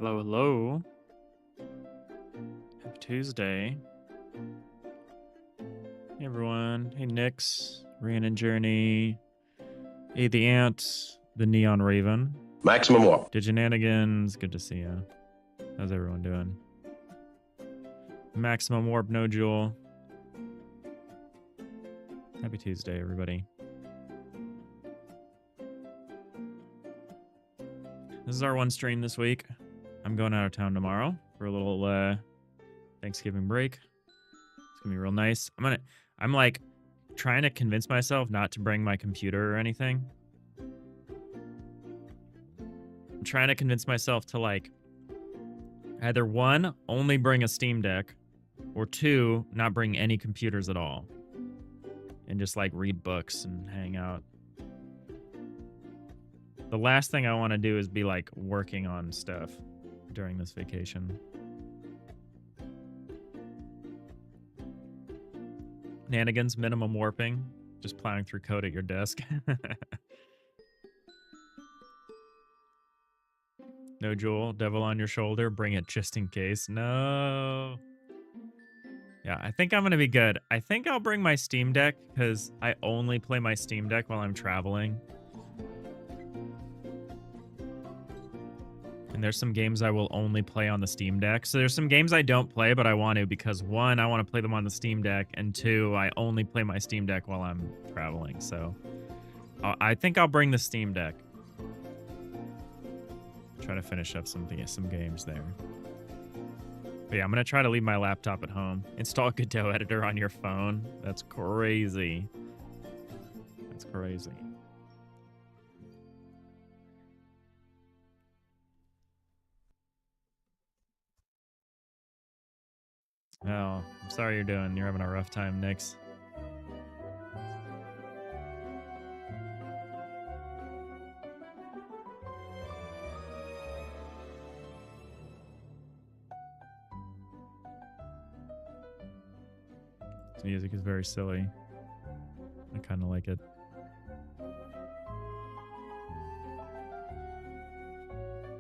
Hello, hello. Happy Tuesday. Hey, everyone. Hey, Nix, Rhiannon Journey. Hey, the Ant, the Neon Raven. Maximum Warp. Diginanigans, good to see you. How's everyone doing? Maximum Warp Nodule. Happy Tuesday, everybody. This is our one stream this week. I'm going out of town tomorrow for a little Thanksgiving break. It's gonna be real nice. I'm like trying to convince myself not to bring my computer or anything. I'm trying to convince myself to like either one, only bring a Steam Deck, or two, not bring any computers at all. And just like read books and hang out. The last thing I want to do is be like working on stuff during this vacation. Nanigans, minimum warping. Just plowing through code at your desk. No, Joel, devil on your shoulder. Bring it just in case. No. Yeah, I think I'm going to be good. I think I'll bring my Steam Deck because I only play my Steam Deck while I'm traveling. And there's some games I will only play on the Steam Deck. So there's some games I don't play, but I want to because one, I want to play them on the Steam Deck, and two, I only play my Steam Deck while I'm traveling. So I think I'll bring the Steam Deck. Try to finish up some games there. But yeah, I'm going to try to leave my laptop at home. Install Godot editor on your phone. That's crazy. That's crazy. Oh, I'm sorry you're having a rough time, Nix. This music is very silly. I kind of like it.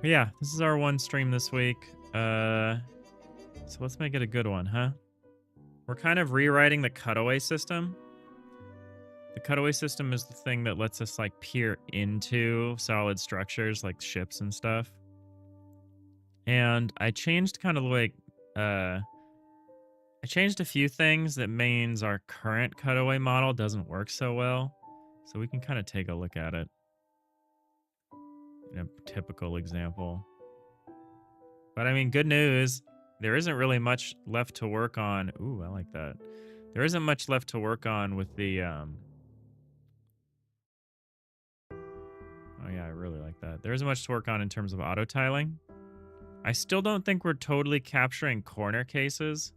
But yeah, this is our one stream this week. So let's make it a good one, huh? We're kind of rewriting the cutaway system. The cutaway system is the thing that lets us like peer into solid structures like ships and stuff. And I changed kind of like I changed a few things that means our current cutaway model doesn't work so well. So we can kind of take a look at it in a typical example. But I mean, good news. There isn't really much left to work on. Ooh, I like that. There isn't much left to work on with the... Oh, yeah, I really like that. There isn't much to work on in terms of auto-tiling. I still don't think we're totally capturing corner cases.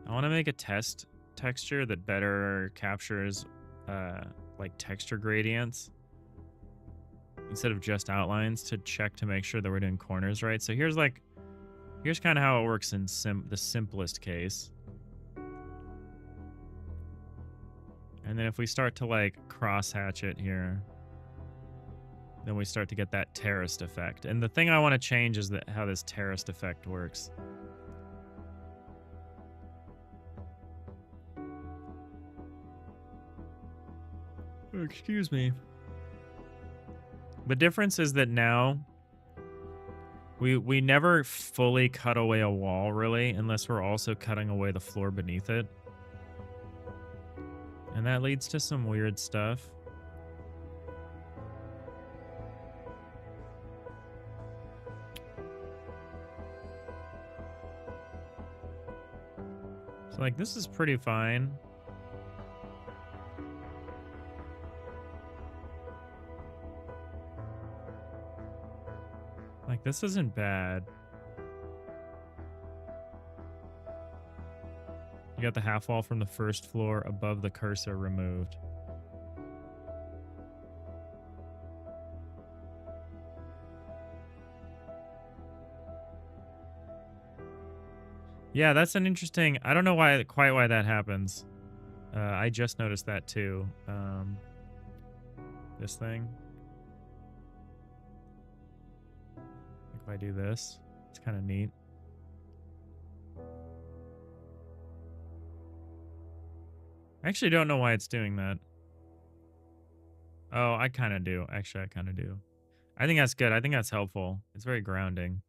I want to make a test texture that better captures, like, texture gradients instead of just outlines to check to make sure that we're doing corners right. So here's kind of how it works in the simplest case. And then if we start to like cross hatch it here, then we start to get that terraced effect. And the thing I want to change is how this terraced effect works. Oh, excuse me. The difference is that now we never fully cut away a wall, really, unless we're also cutting away the floor beneath it. And that leads to some weird stuff. So, like, this is pretty fine. Like, this isn't bad. You got the half wall from the first floor above the cursor removed. Yeah, that's an interesting... I don't know quite why that happens. I just noticed that too. This thing. If I do this. It's kind of neat. I actually don't know why it's doing that. Oh, I kind of do. Actually, I kind of do. I think that's good. I think that's helpful. It's very grounding.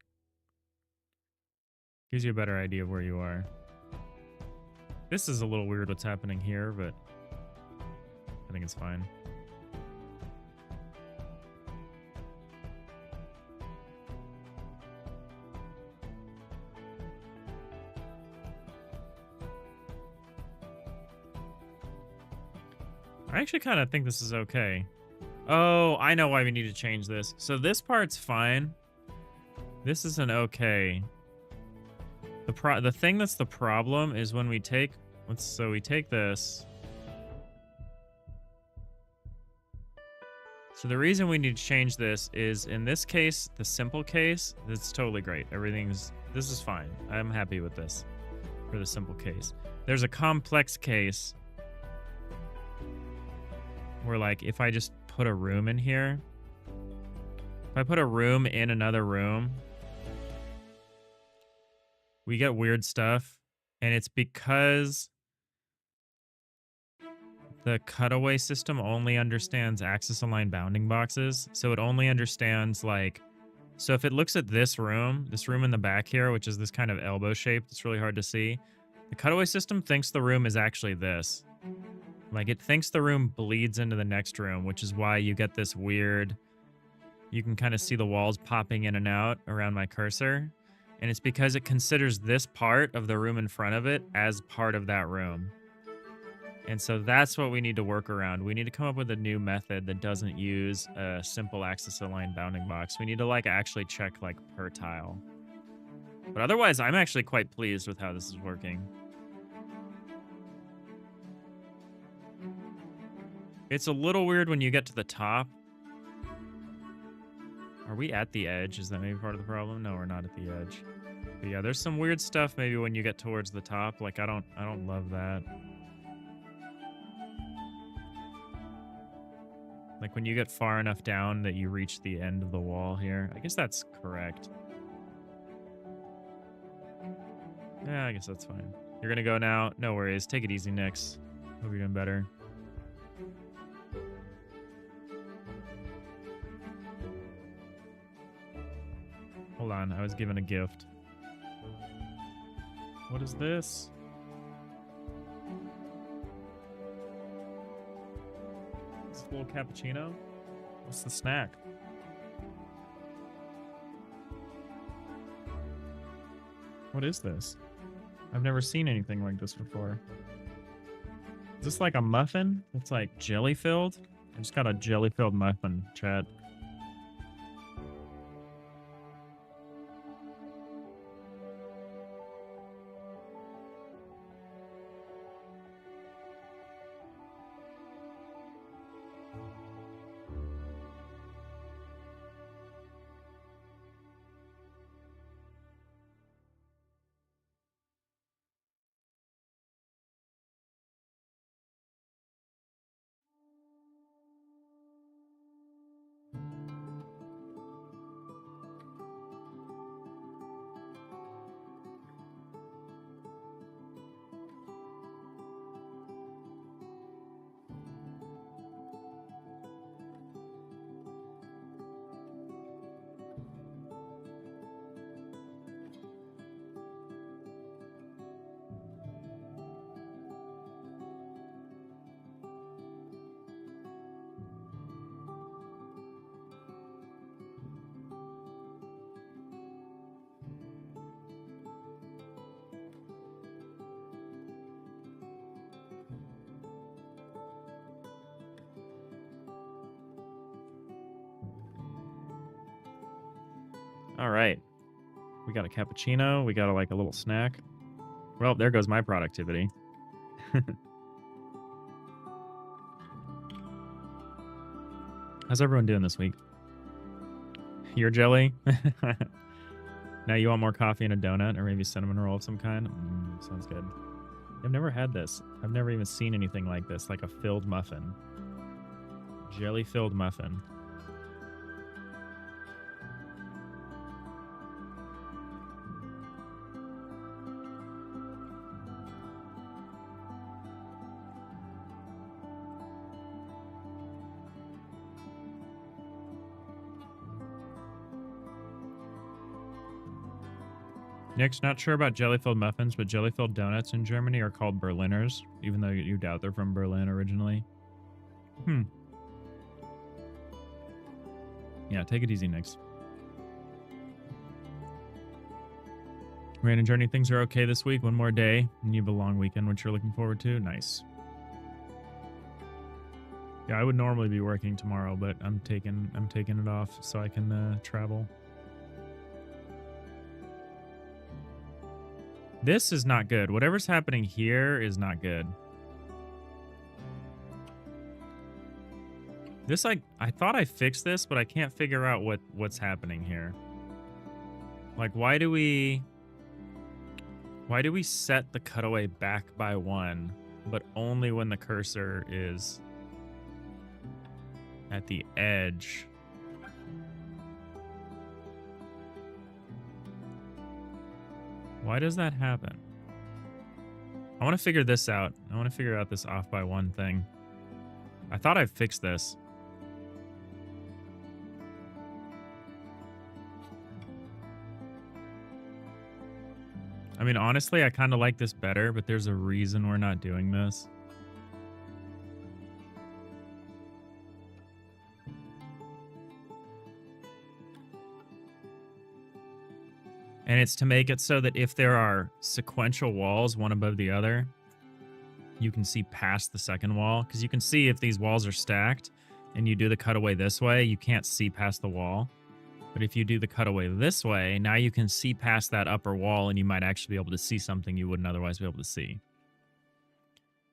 Gives you a better idea of where you are. This is a little weird what's happening here, but I think it's fine. I actually kind of think this is okay. Oh, I know why we need to change this. So this part's fine. This is an okay. The thing that's the problem is when we take we take this. So the reason we need to change this is in this case, the simple case, it's totally great. This is fine. I'm happy with this for the simple case. There's a complex case where, like, if I just put a room in here, if I put a room in another room, we get weird stuff. And it's because the cutaway system only understands axis aligned bounding boxes. So it only understands, like, so if it looks at this room in the back here, which is this kind of elbow shape, it's really hard to see. The cutaway system thinks the room is actually this. Like, it thinks the room bleeds into the next room, which is why you get this weird, you can kind of see the walls popping in and out around my cursor. And it's because it considers this part of the room in front of it as part of that room. And so that's what we need to work around. We need to come up with a new method that doesn't use a simple axis aligned bounding box. We need to, like, actually check, like, per tile. But otherwise, I'm actually quite pleased with how this is working. It's a little weird when you get to the top. Are we at the edge? Is that maybe part of the problem? No, we're not at the edge. But yeah, there's some weird stuff maybe when you get towards the top. Like, I don't love that. Like, when you get far enough down that you reach the end of the wall here. I guess that's correct. Yeah, I guess that's fine. You're gonna go now? No worries. Take it easy, Nyx. Hope you're doing better. Hold on, I was given a gift. What is this? Is this a little cappuccino? What's the snack? What is this? I've never seen anything like this before. Is this like a muffin? It's like jelly filled? I just got a jelly filled muffin, chat. All right. We got a cappuccino. We got like a little snack. Well, there goes my productivity. How's everyone doing this week? Your jelly? Now you want more coffee and a donut or maybe a cinnamon roll of some kind? Sounds good. I've never had this. I've never even seen anything like this, like a filled muffin. Jelly-filled muffin. Nick's not sure about jelly-filled muffins, but jelly-filled donuts in Germany are called Berliners, even though you doubt they're from Berlin originally. Yeah, take it easy, Nick's. Random Journey, things are okay this week. One more day, and you have a long weekend, which you're looking forward to. Nice. Yeah, I would normally be working tomorrow, but I'm taking it off so I can travel. This is not good. Whatever's happening here is not good. This, I thought I fixed this, but I can't figure out what's happening here. Like, why do we set the cutaway back by 1, but only when the cursor is at the edge? Why does that happen? I want to figure this out. I want to figure out this off by 1 thing. I thought I fixed this. I mean, honestly, I kind of like this better, but there's a reason we're not doing this. And it's to make it so that if there are sequential walls, one above the other, you can see past the second wall. Because you can see if these walls are stacked and you do the cutaway this way, you can't see past the wall. But if you do the cutaway this way, now you can see past that upper wall and you might actually be able to see something you wouldn't otherwise be able to see.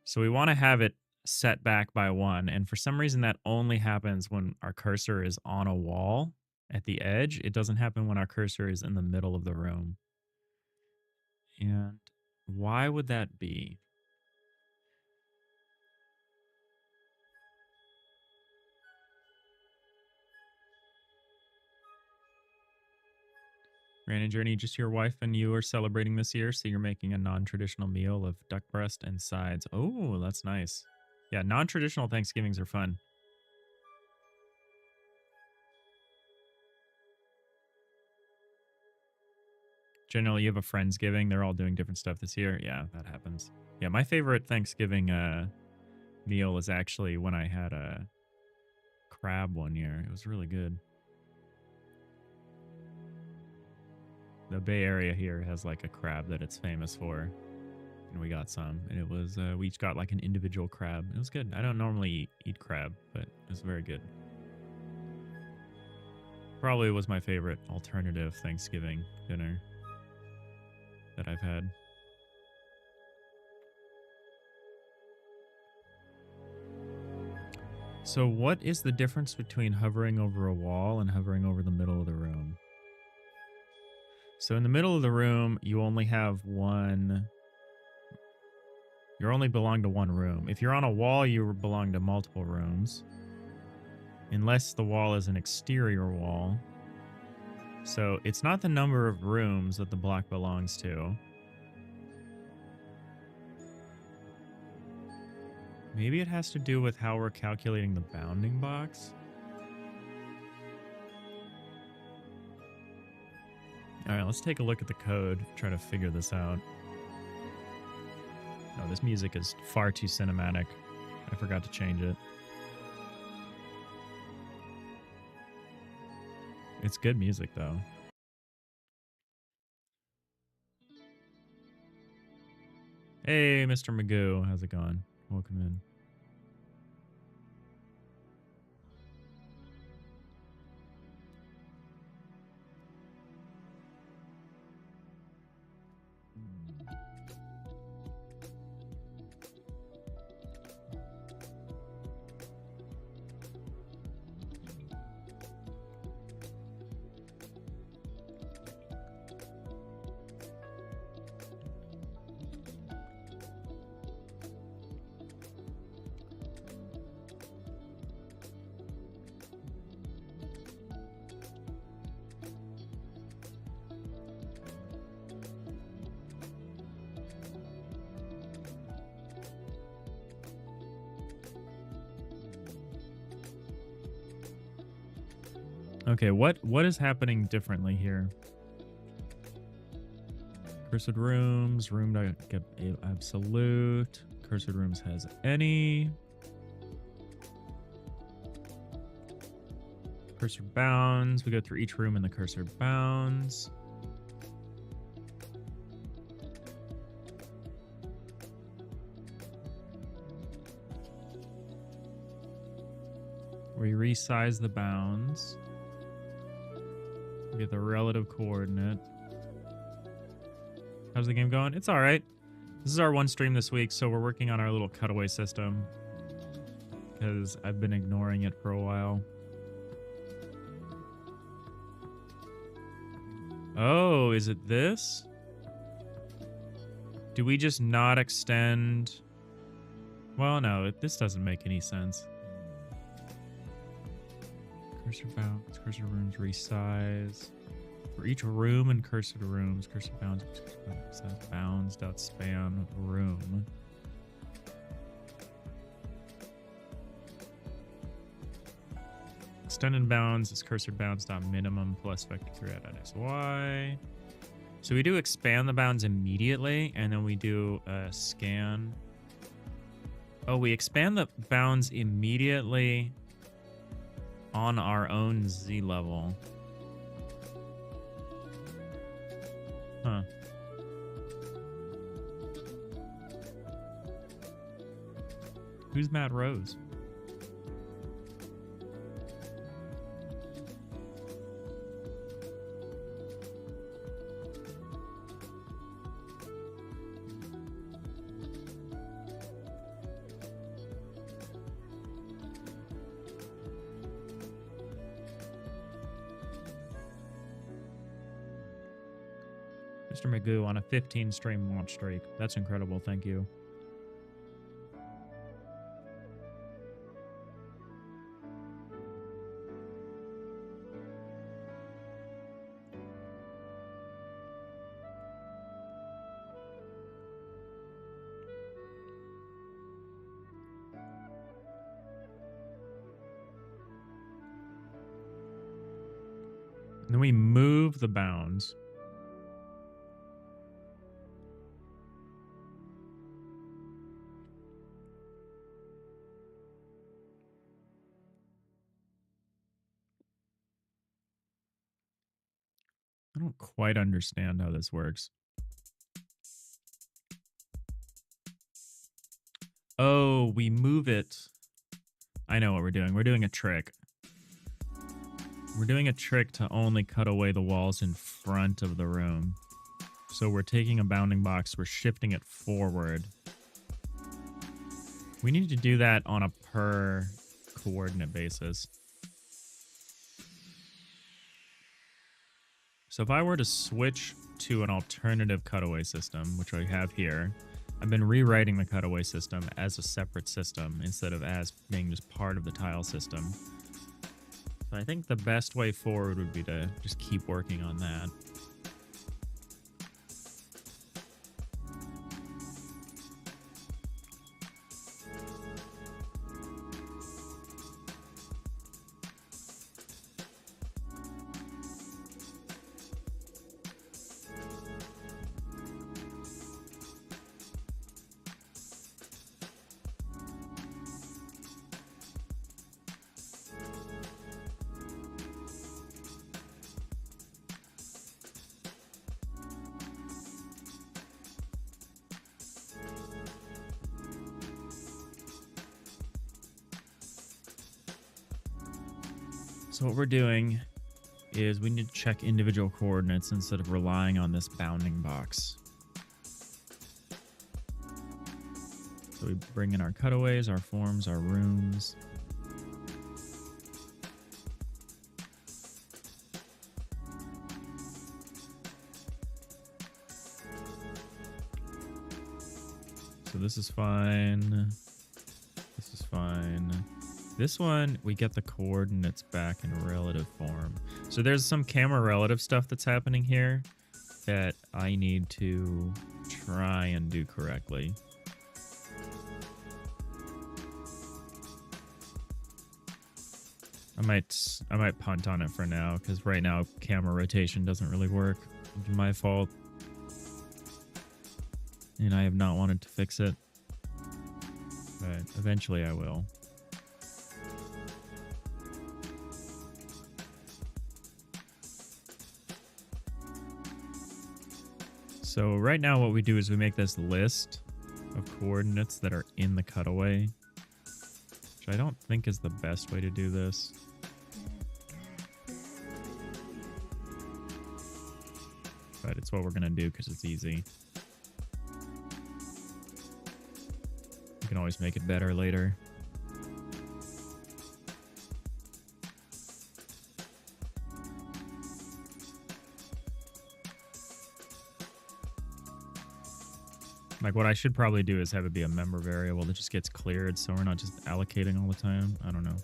So we want to have it set back by 1. And for some reason, that only happens when our cursor is on a wall at the edge. It doesn't happen when our cursor is in the middle of the room. And why would that be? Random Journey, just your wife and you are celebrating this year, so you're making a non-traditional meal of duck breast and sides. Oh, that's nice. Yeah, non-traditional Thanksgivings are fun. Generally, you have a Friendsgiving. They're all doing different stuff this year. Yeah, that happens. Yeah, my favorite Thanksgiving meal is actually when I had a crab one year. It was really good. The Bay Area here has like a crab that it's famous for. And we got some. And it was, we each got like an individual crab. It was good. I don't normally eat crab, but it was very good. Probably was my favorite alternative Thanksgiving dinner that I've had. So what is the difference between hovering over a wall and hovering over the middle of the room? So in the middle of the room, you only have one. You only belong to one room. If you're on a wall, you belong to multiple rooms. Unless the wall is an exterior wall. So it's not the number of rooms that the block belongs to. Maybe it has to do with how we're calculating the bounding box. All right, let's take a look at the code, try to figure this out. Oh, this music is far too cinematic. I forgot to change it. It's good music, though. Hey, Mr. Magoo. How's it going? Welcome in. Okay, what is happening differently here? Cursed rooms. Room to get absolute. Cursed rooms has any. Cursor bounds. We go through each room in the cursor bounds. We resize the bounds. We get the relative coordinate. How's the game going? It's all right. This is our one stream this week, so we're working on our little cutaway system because I've been ignoring it for a while. Oh, is it this? Do we just not extend? Well, no, this doesn't make any sense. Cursor bounds, cursor rooms, resize. For each room and cursor rooms, cursor bounds, bounds.span room. Extended bounds is cursor bounds.minimum plus vector 3.xy. So we do expand the bounds immediately, and then we do a scan. Oh, we expand the bounds immediately on our own Z level. Huh. Who's Matt Rose? Mr. Magoo on a 15 stream launch streak. That's incredible. Thank you. And then we move the bounds. I don't quite understand how this works. Oh, we move it. I know what we're doing. We're doing a trick. We're doing a trick to only cut away the walls in front of the room. So we're taking a bounding box, we're shifting it forward. We need to do that on a per coordinate basis. So if I were to switch to an alternative cutaway system, which I have here, I've been rewriting the cutaway system as a separate system instead of as being just part of the tile system. So I think the best way forward would be to just keep working on that. So what we're doing is we need to check individual coordinates instead of relying on this bounding box. So we bring in our cutaways, our forms, our rooms. So this is fine. This is fine. This one, we get the coordinates back in relative form. So there's some camera relative stuff that's happening here that I need to try and do correctly. I might punt on it for now because right now camera rotation doesn't really work. It's my fault. and I have not wanted to fix it, but eventually I will. So right now what we do is we make this list of coordinates that are in the cutaway, which I don't think is the best way to do this. But it's what we're going to do because it's easy. You can always make it better later. Like what I should probably do is have it be a member variable that just gets cleared so we're not just allocating all the time. I don't know.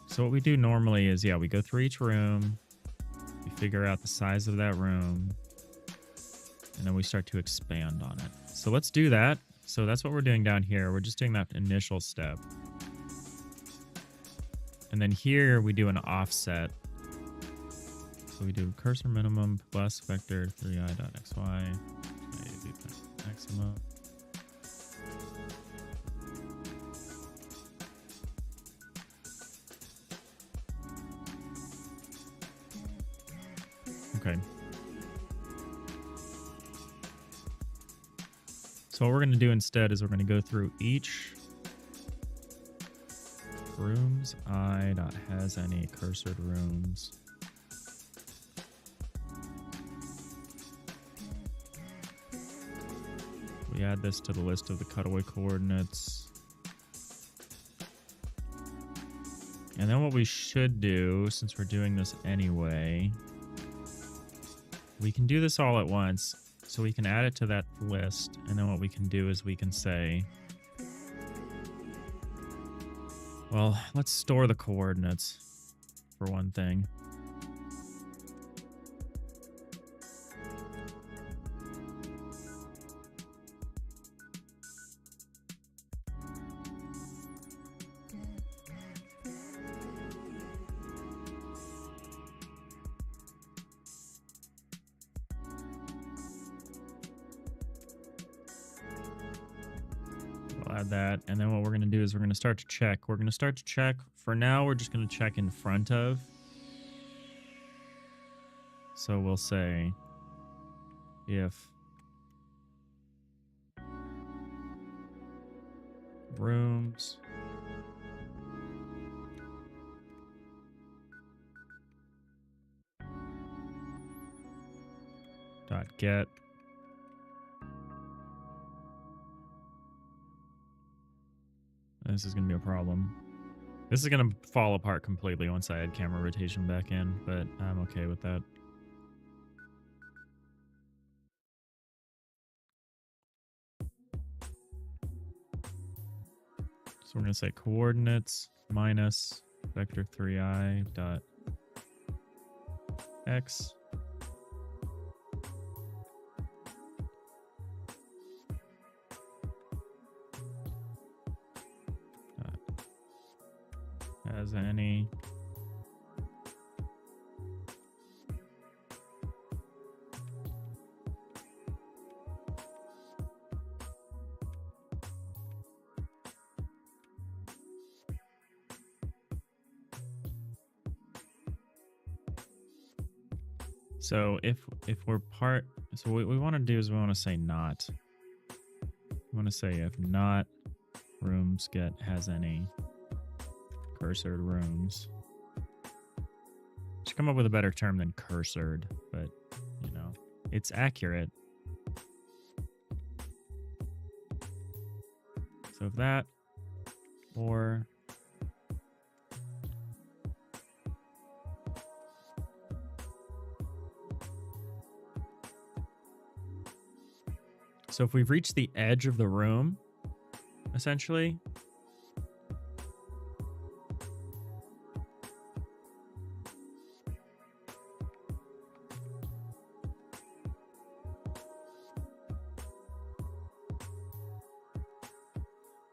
So what we do normally is, yeah, we go through each room, we figure out the size of that room, and then we start to expand on it. So let's do that. So that's what we're doing down here. We're just doing that initial step. And then here we do an offset. So we do cursor minimum plus vector 3i.xy maximum. Okay. So what we're going to do instead is we're going to go through each rooms I.has any cursored rooms. We add this to the list of the cutaway coordinates. And then what we should do, since we're doing this anyway, we can do this all at once. So we can add it to that list, and then what we can do is we can say, well, let's store the coordinates for one thing. Add that, and then what we're going to do is we're going to start to check. We're going to start to check. For now, we're just going to check in front of. So we'll say if rooms dot get this is going to be a problem. This is going to fall apart completely once I add camera rotation back in, but I'm okay with that. So we're going to say coordinates minus vector 3i dot x as any so if we're part, so what we want to do is we want to say not. We want to say if not rooms get has any cursored rooms. Should come up with a better term than cursored, but you know, it's accurate. So if that or so if we've reached the edge of the room, essentially,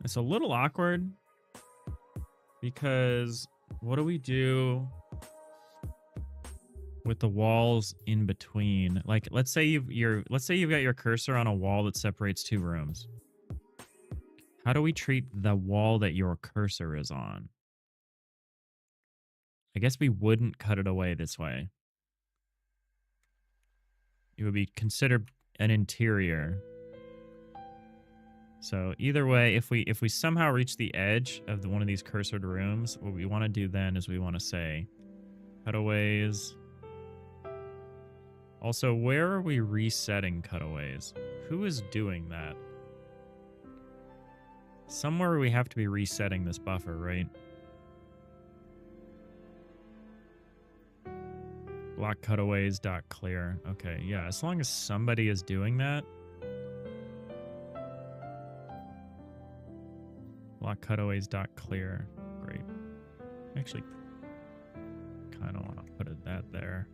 It's a little awkward because what do we do with the walls in between? Like, let's say you've got your cursor on a wall that separates two rooms. How do we treat the wall that your cursor is on? I guess we wouldn't cut it away this way. It would be considered an interior. So either way, if we somehow reach the edge of one of these cursored rooms, what we want to do then is we want to say cutaways. Also, where are we resetting cutaways? Who is doing that? Somewhere we have to be resetting this buffer, right? Block cutaways dot clear. Okay, yeah, as long as somebody is doing that. Block cutaways dot clear. Great. Actually, kind of want to put that there.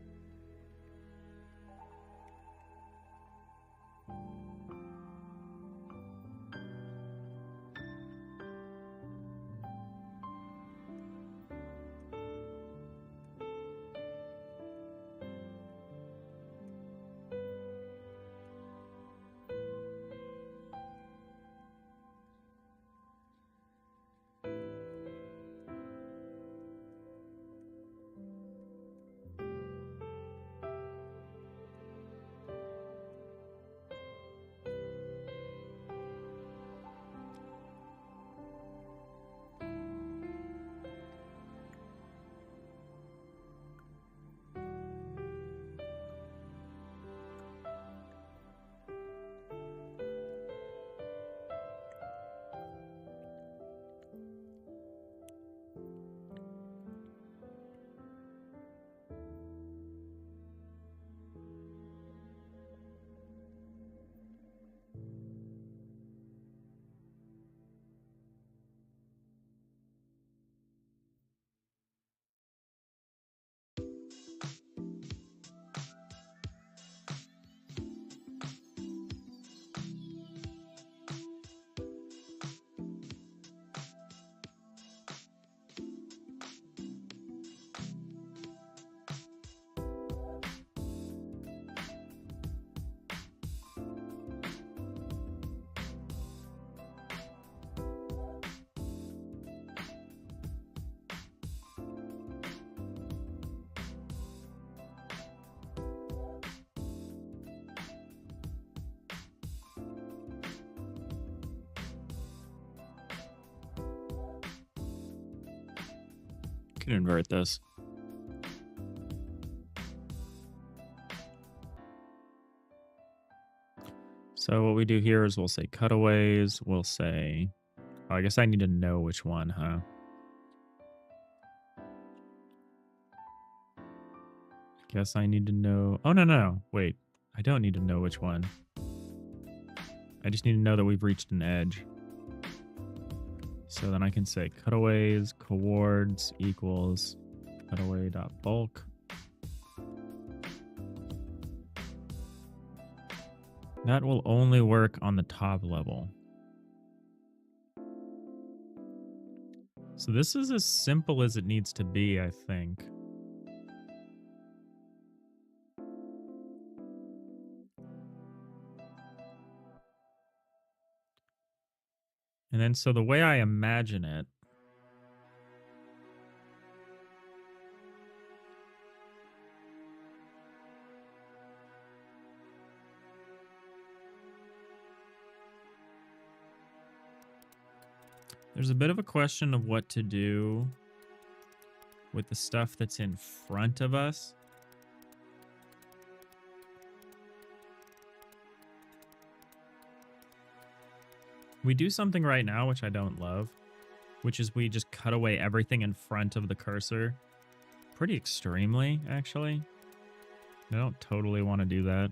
Can invert this. So what we do here is we'll say cutaways. We'll say, oh, I guess I need to know which one, huh? Guess I need to know. Oh, no. Wait, I don't need to know which one. I just need to know that we've reached an edge. So then I can say cutaways coords equals cutaway.bulk. That will only work on the top level. So this is as simple as it needs to be, I think. And then so the way I imagine it, there's a bit of a question of what to do with the stuff that's in front of us. We do something right now, which I don't love, which is we just cut away everything in front of the cursor. Pretty extremely, actually. I don't totally want to do that.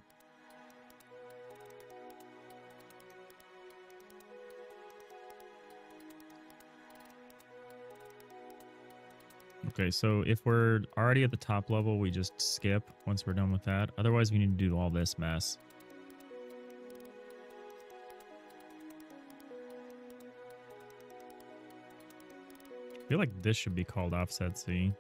Okay, so if we're already at the top level, we just skip once we're done with that. Otherwise, we need to do all this mess. feel like this should be called offset C.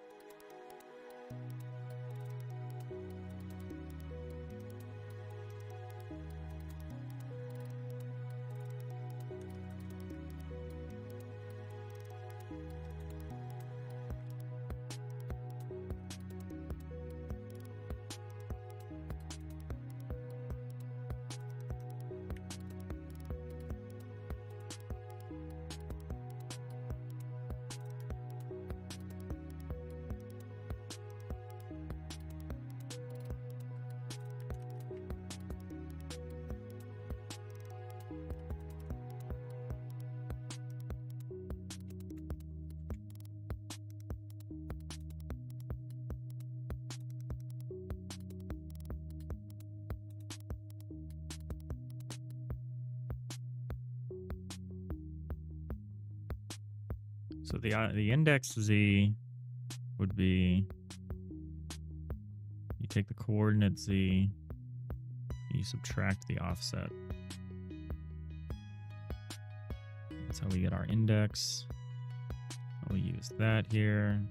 So the index Z would be, you take the coordinate Z, you subtract the offset. That's how we get our index. We'll use that here.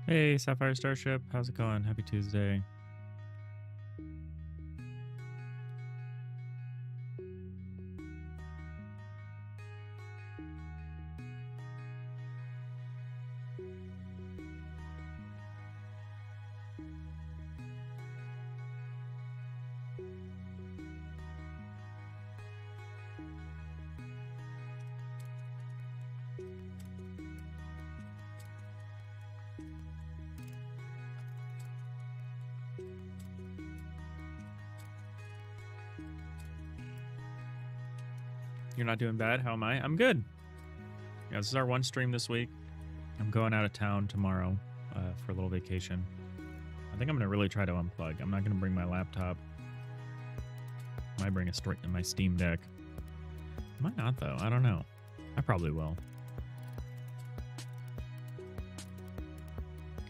Hey, Sapphire Starship, how's it going? Happy Tuesday. You're not doing bad? How am I? I'm good. Yeah, this is our one stream this week. I'm going out of town tomorrow for a little vacation. I think I'm going to really try to unplug. I'm not going to bring my laptop. I might bring my Steam Deck. Might not, though. I don't know. I probably will.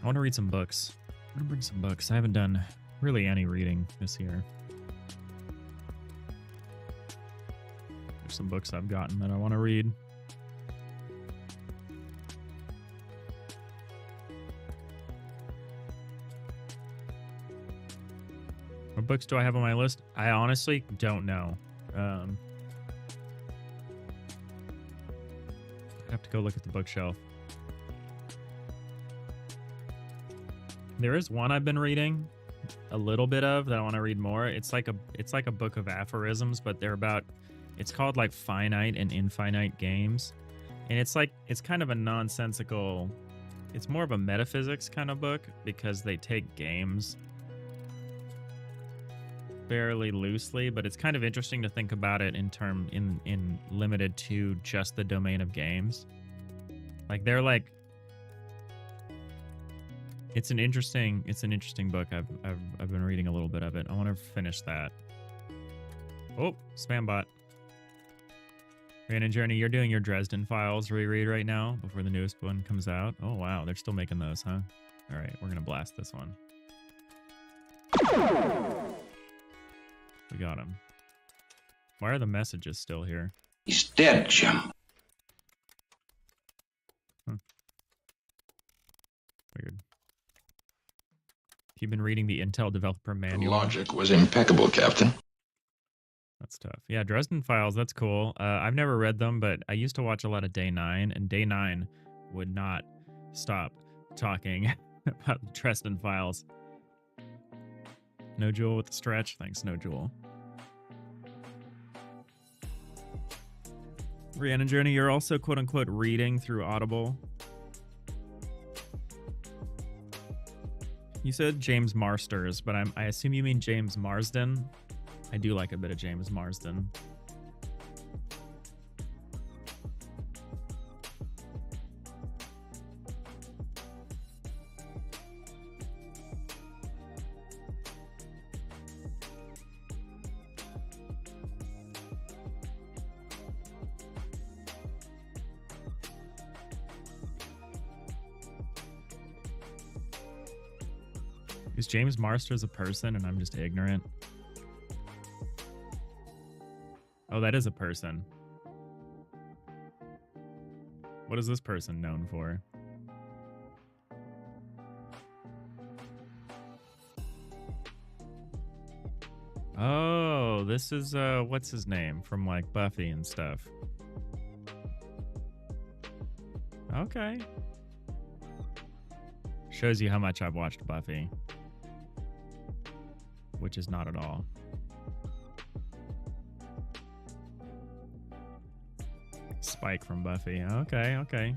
I want to read some books. I'm going to bring some books. I haven't done really any reading this year. There's some books I've gotten that I want to read. What books do I have on my list? I honestly don't know. I have to go look at the bookshelf. There is one I've been reading a little bit of that I want to read more. It's like a book of aphorisms, but they're about, it's called like finite and infinite games. And it's kind of a nonsensical, it's more of a metaphysics kind of book because they take games fairly loosely, but it's kind of interesting to think about it in limited to just the domain of games. Like they're like, it's an interesting book. I've been reading a little bit of it. I want to finish that. Oh, spam bot. Rhiannon Journey, you're doing your Dresden Files reread right now before the newest one comes out. Oh wow, they're still making those, huh? All right, we're gonna blast this one. We got him. Why are the messages still here? He's dead, Jim. Weird. You've been reading the Intel Developer Manual. Logic was impeccable, Captain. That's tough. Yeah, Dresden Files, that's cool. I've never read them, but I used to watch a lot of Day 9, and Day 9 would not stop talking about the Dresden Files. No Jewel with the stretch. Thanks, No Jewel. Rhiannon Journey, you're also quote-unquote reading through Audible. You said James Marsters, but I assume you mean James Marsden. I do like a bit of James Marsden. Is James Marsters a person and I'm just ignorant? Oh, that is a person. What is this person known for? Oh, this is what's his name from like Buffy and stuff. Okay. Shows you how much I've watched Buffy. Which is not at all. Spike from Buffy. Okay, okay.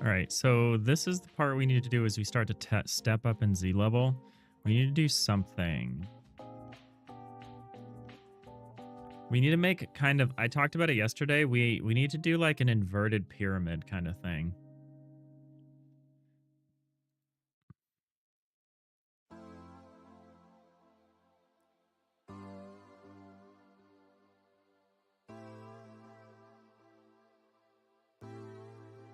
All right, so this is the part we need to do as we start to step up in Z level. We need to do something. We need to make kind of, I talked about it yesterday. We need to do like an inverted pyramid kind of thing.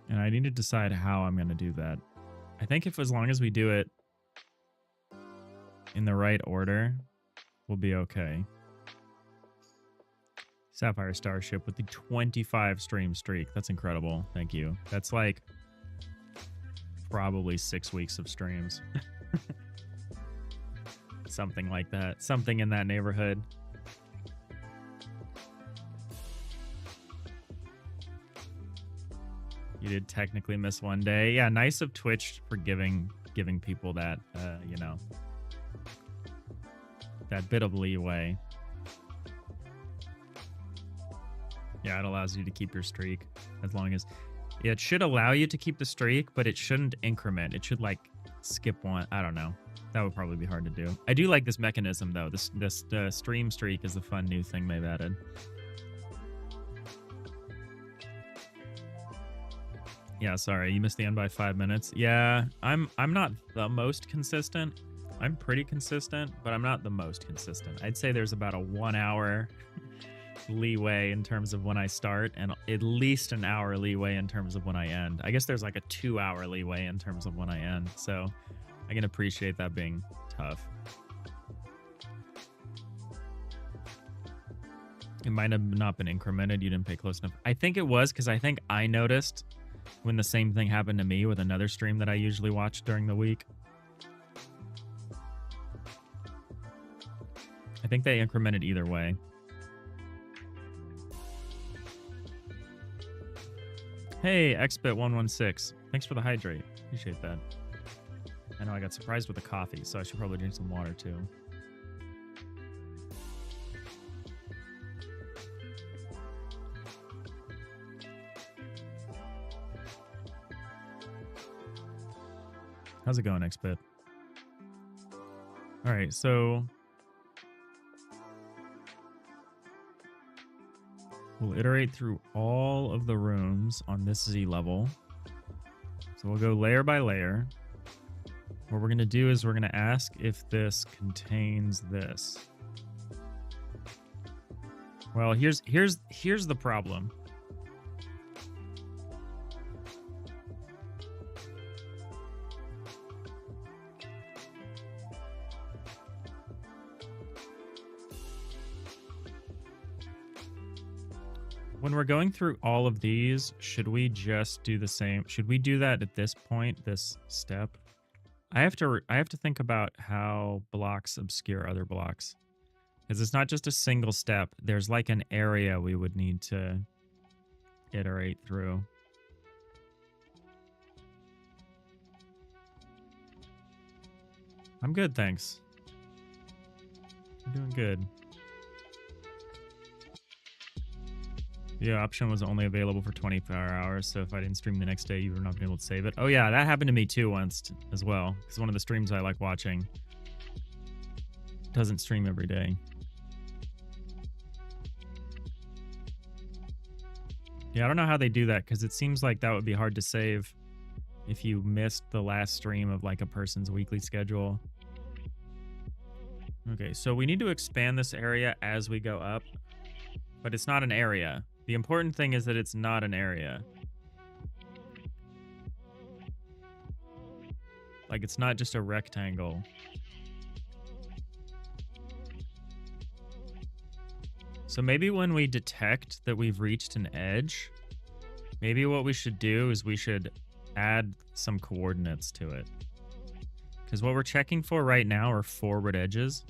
And I need to decide how I'm going to do that. I think if as long as we do it in the right order, we'll be okay. Sapphire Starship with the 25 stream streak. That's incredible. Thank you. That's like probably 6 weeks of streams. Something like that. Something in that neighborhood. You did technically miss one day. Yeah, nice of Twitch for giving people that, you know, that bit of leeway. Yeah, it allows you to keep your streak as long as... Yeah, it should allow you to keep the streak, but it shouldn't increment. It should, like, skip one. I don't know. That would probably be hard to do. I do like this mechanism, though. This stream streak is a fun new thing they've added. Yeah, sorry. You missed the end by 5 minutes. Yeah, I'm not the most consistent. I'm pretty consistent, but I'm not the most consistent. I'd say there's about a 1 hour... leeway in terms of when I start and at least an hour leeway in terms of when I end. I guess there's like a 2 hour leeway in terms of when I end. So I can appreciate that being tough. It might have not been incremented. You didn't pay close enough. I think it was because I think I noticed when the same thing happened to me with another stream that I usually watch during the week. I think they incremented either way. Hey, XBit116. Thanks for the hydrate. Appreciate that. I know I got surprised with the coffee, so I should probably drink some water too. How's it going, XBit? All right, so we'll iterate through all of the rooms on this Z level. So we'll go layer by layer. What we're going to do is we're going to ask if this contains this. Well, here's the problem. When we're going through all of these, should we just do the same? Should we do that at this point, this step? I have to think about how blocks obscure other blocks. Because it's not just a single step. There's like an area we would need to iterate through. I'm good, thanks. I'm doing good. The option was only available for 24 hours, so if I didn't stream the next day, you would not be able to save it. Oh yeah, that happened to me too once as well. Because one of the streams I like watching doesn't stream every day. Yeah, I don't know how they do that, because it seems like that would be hard to save if you missed the last stream of like a person's weekly schedule. Okay, so we need to expand this area as we go up, but it's not an area. The important thing is that it's not an area. Like, it's not just a rectangle. So maybe when we detect that we've reached an edge, maybe what we should do is we should add some coordinates to it. Because what we're checking for right now are forward edges.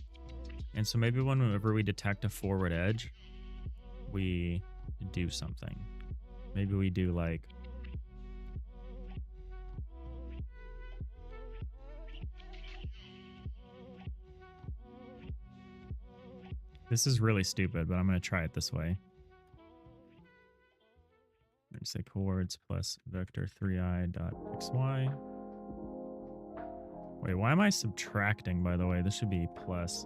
And so maybe whenever we detect a forward edge, we do something. Maybe we do like... This is really stupid, but I'm going to try it this way. I'm going to say coords plus vector 3i dot xy. Wait, why am I subtracting, by the way? This should be plus.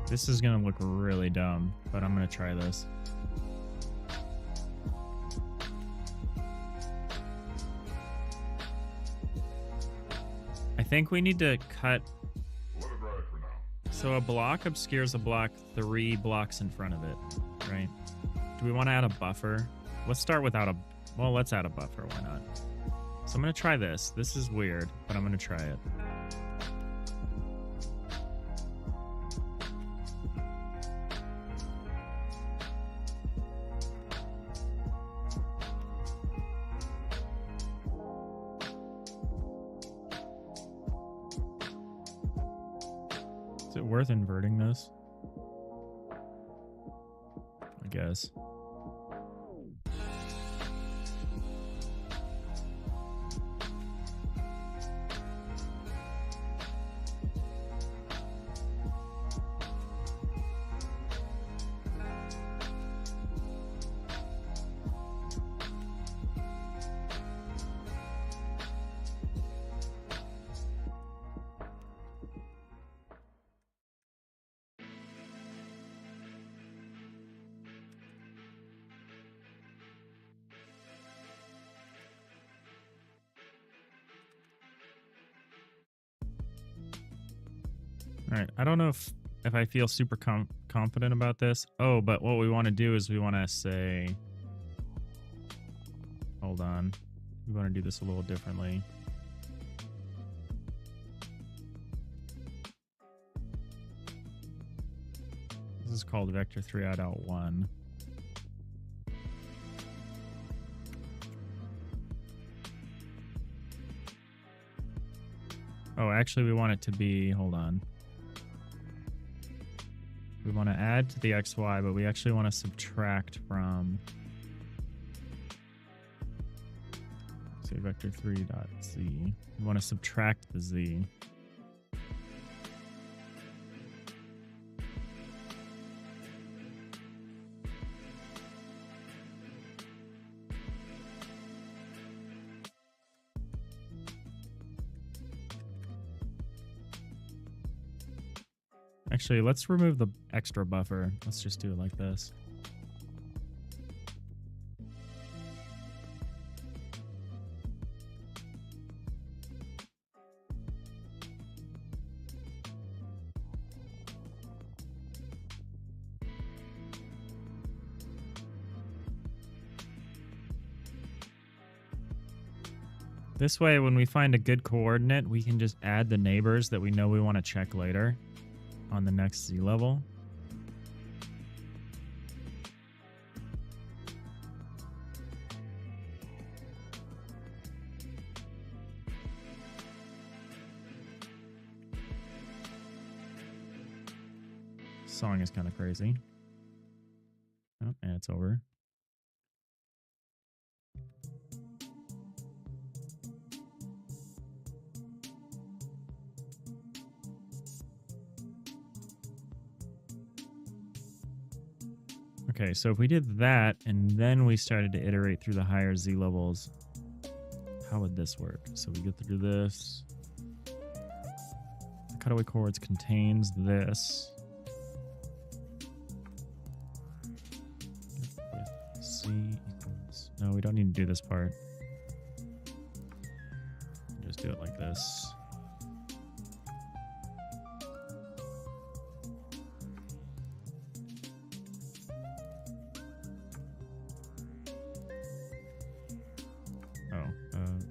This is going to look really dumb, but I'm going to try this. I think we need to cut. So a block obscures a block 3 blocks in front of it, right? Do we want to add a buffer? Let's start without a... Well, let's add a buffer. Why not? So I'm going to try this. This is weird, but I'm going to try it. Is it worth inverting this? I guess. All right, I don't know if I feel super confident about this. Oh, but what we want to do is we want to say, hold on, we want to do this a little differently. This is called vector 3i.1. Oh, actually we want it to be, hold on. We want to add to the XY, but we actually want to subtract from, say, vector 3.z. We want to subtract the z. Actually, let's remove the extra buffer. Let's just do it like this. This way, when we find a good coordinate, we can just add the neighbors that we know we want to check later on the next Z level. Song is kind of crazy. Oh, and it's over. Okay, so if we did that and then we started to iterate through the higher Z levels, how would this work? So we get to do this. The cutaway chords contains this. With C equals... No, we don't need to do this part. Just do it like this.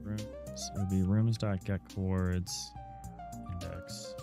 Rooms. It would be rooms.getChords index.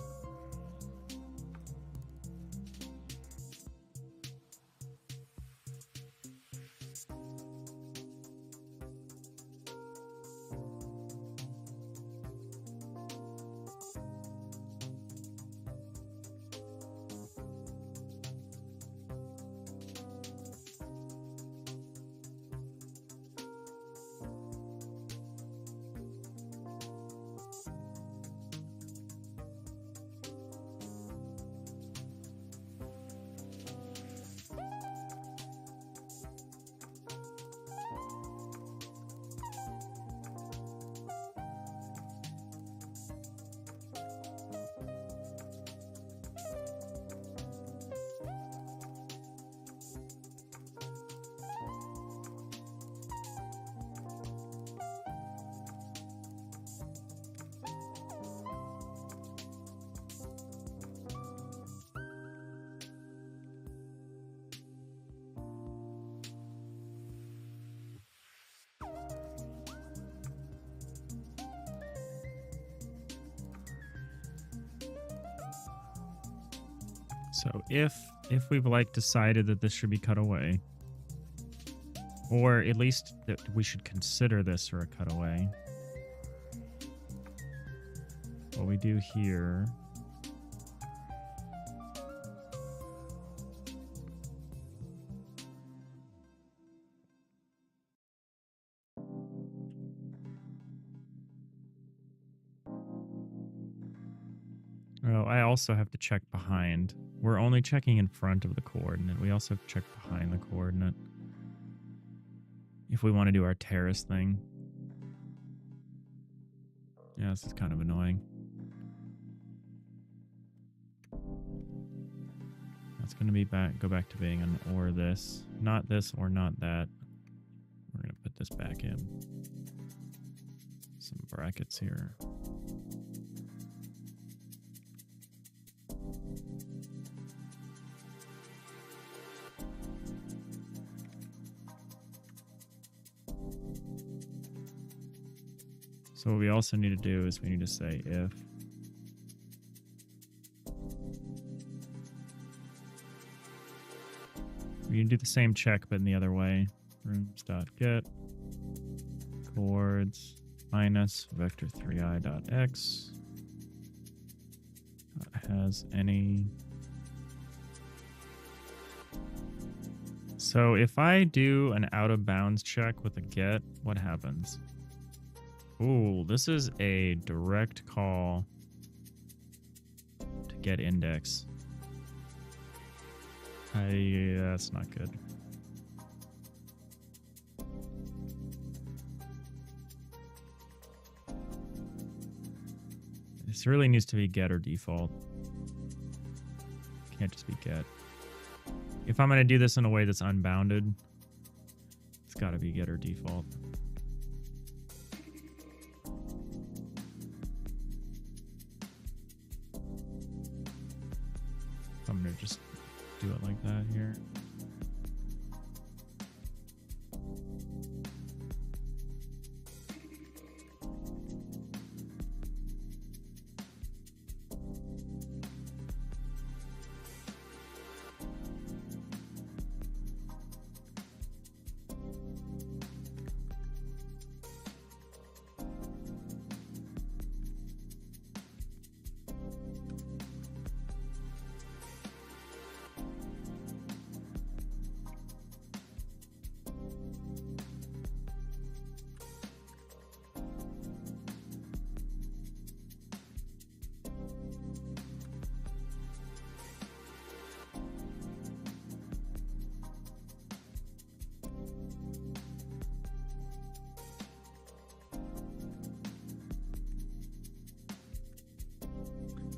So if we've like decided that this should be cut away, or at least that we should consider this for a cutaway, what we do here Oh, I also have to check behind. We're only checking in front of the coordinate. We also have to check behind the coordinate if we want to do our terrace thing. Yeah, this is kind of annoying. That's going to be go back to being an or this. Not this or not that. We're going to put this back in. Some brackets here. So what we also need to do is we need to say if we can do the same check but in the other way. Rooms.get chords minus vector3i.x has any. So if I do an out of bounds check with a get, what happens? Ooh, this is a direct call to get index. That's not good. This really needs to be get or default. Can't just be get. If I'm going to do this in a way that's unbounded, it's got to be get or default. I'm going to just do it like that here.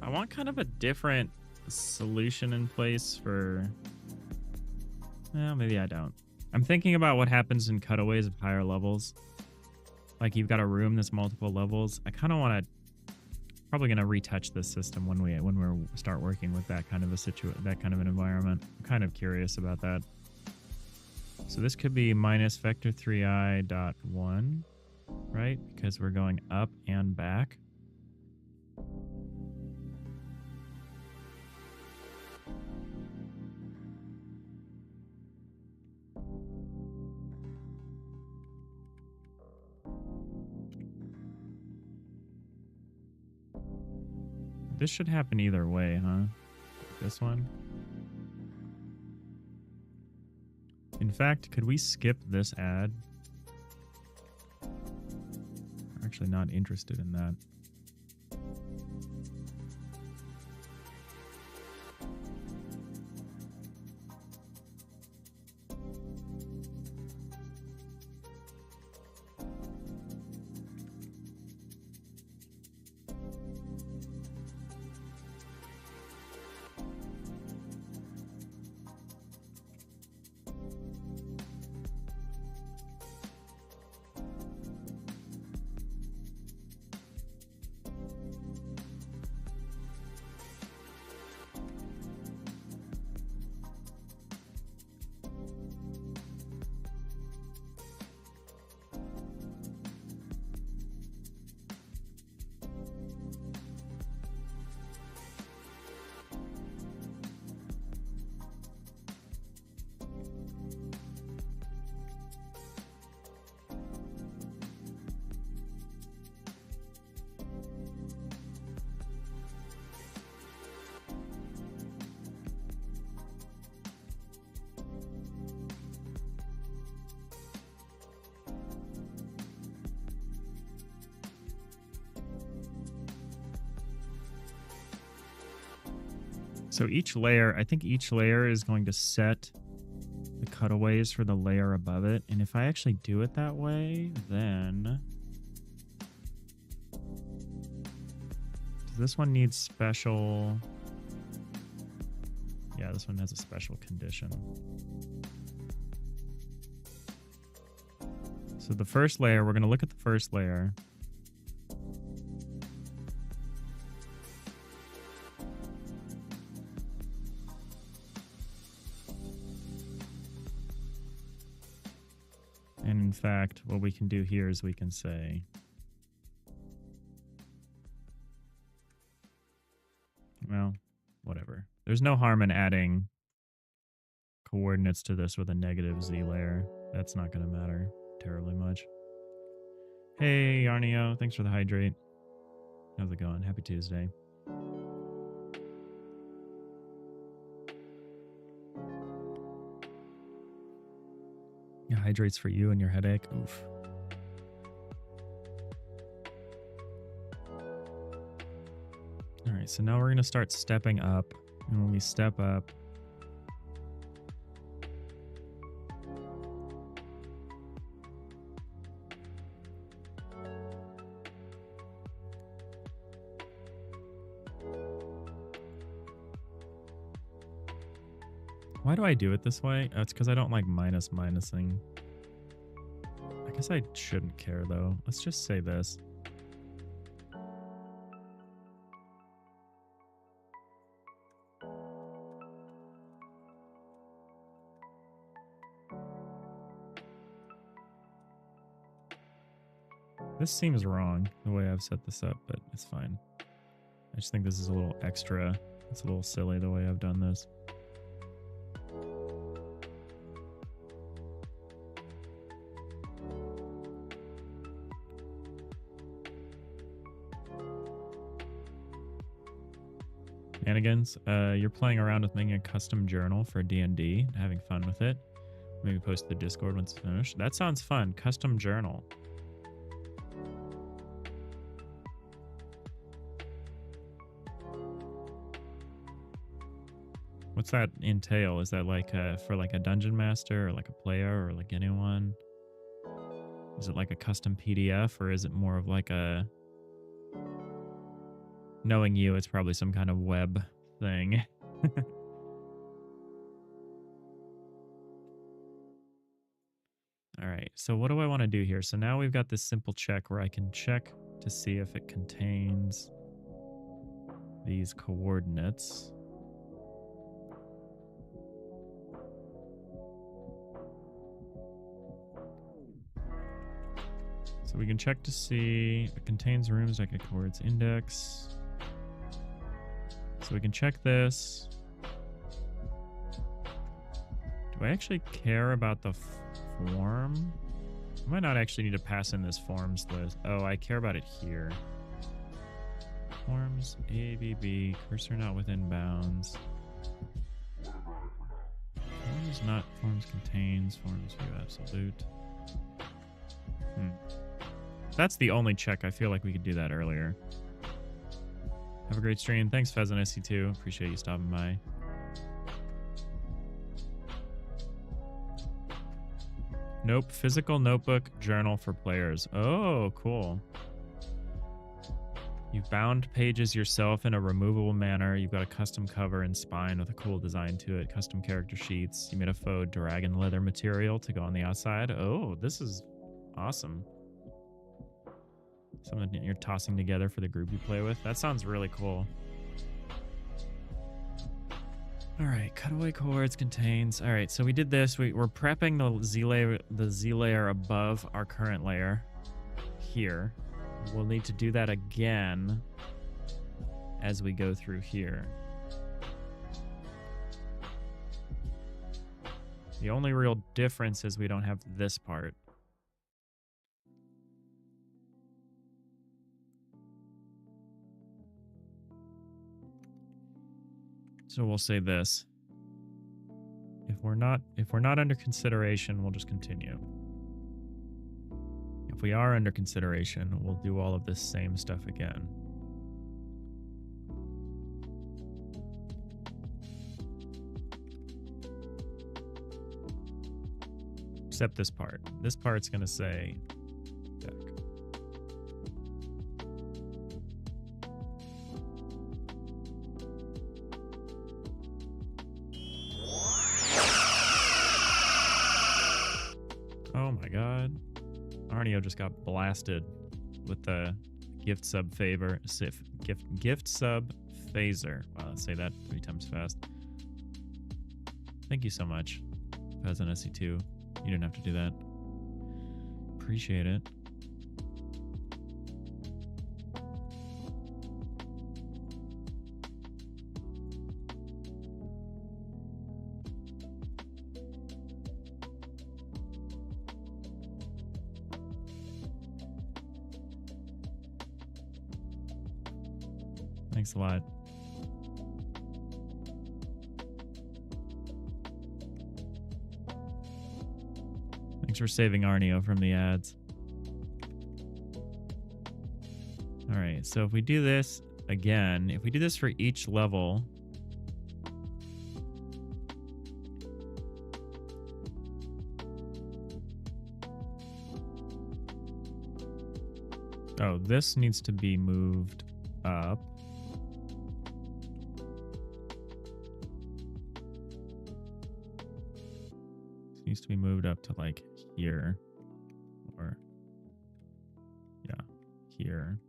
I want kind of a different solution in place for... Well, maybe I don't. I'm thinking about what happens in cutaways of higher levels. Like you've got a room that's multiple levels. I kind of want to... Probably going to retouch this system when we start working with that kind of that kind of an environment. I'm kind of curious about that. So this could be minus vector 3i dot 1, right? Because we're going up and back. This should happen either way, huh? This one. In fact, could we skip this ad? We're actually not interested in that. So each layer, I think each layer is going to set the cutaways for the layer above it. And if I actually do it that way, then... Does this one need special... Yeah, this one has a special condition. So the first layer, we're going to look at the first layer. And in fact, what we can do here is we can say, well, whatever. There's no harm in adding coordinates to this with a negative Z layer. That's not going to matter terribly much. Hey, Yarnio, thanks for the hydrate. How's it going? Happy Tuesday. Yeah, hydrates for you and your headache. Oof. All right, so now we're going to start stepping up. And when we step up, why do I do it this way? Oh, it's because I don't like minusing. I guess I shouldn't care, though. Let's just say this. This seems wrong, the way I've set this up, but it's fine. I just think this is a little extra. It's a little silly the way I've done this. Shenanigans. You're playing around with making a custom journal for D&D, having fun with it. Maybe post to the Discord once it's finished. That sounds fun. Custom journal. What's that entail? Is that like for like a dungeon master or like a player or like anyone? Is it like a custom PDF or is it more of like a Knowing you, it's probably some kind of web thing. All right, so what do I want to do here? So now we've got this simple check where I can check to see if it contains these coordinates. So we can check to see if it contains rooms like a coordinates index. So we can check this. Do I actually care about the form? I might not actually need to pass in this forms list. Oh, I care about it here. Forms, ABB, cursor not within bounds. Forms not, forms contains, forms view absolute. That's the only check. I feel like we could do that earlier. Have a great stream. Thanks, Pheasant SC2. Appreciate you stopping by. Nope. Physical notebook journal for players. Oh, cool. You've bound pages yourself in a removable manner. You've got a custom cover and spine with a cool design to it. Custom character sheets. You made a faux dragon leather material to go on the outside. Oh, this is awesome. Something you're tossing together for the group you play with. That sounds really cool. All right, cutaway chords contains. All right, so we did this. We're prepping the Z layer above our current layer here. We'll need to do that again as we go through here. The only real difference is we don't have this part. So we'll say this. If we're not under consideration, we'll just continue. If we are under consideration, we'll do all of this same stuff again. Except this part. This part's going to say deck. Oh my god. Arneo just got blasted with the gift sub gift sub phaser. Wow, let's say that 3 times fast. Thank you so much, Peasant SC2. You didn't have to do that. Appreciate it. Thanks a lot. Thanks for saving Arneo from the ads. All right, so if we do this again, if we do this for each level, oh, this needs to be moved up. This needs to be moved up to like here, or yeah, here.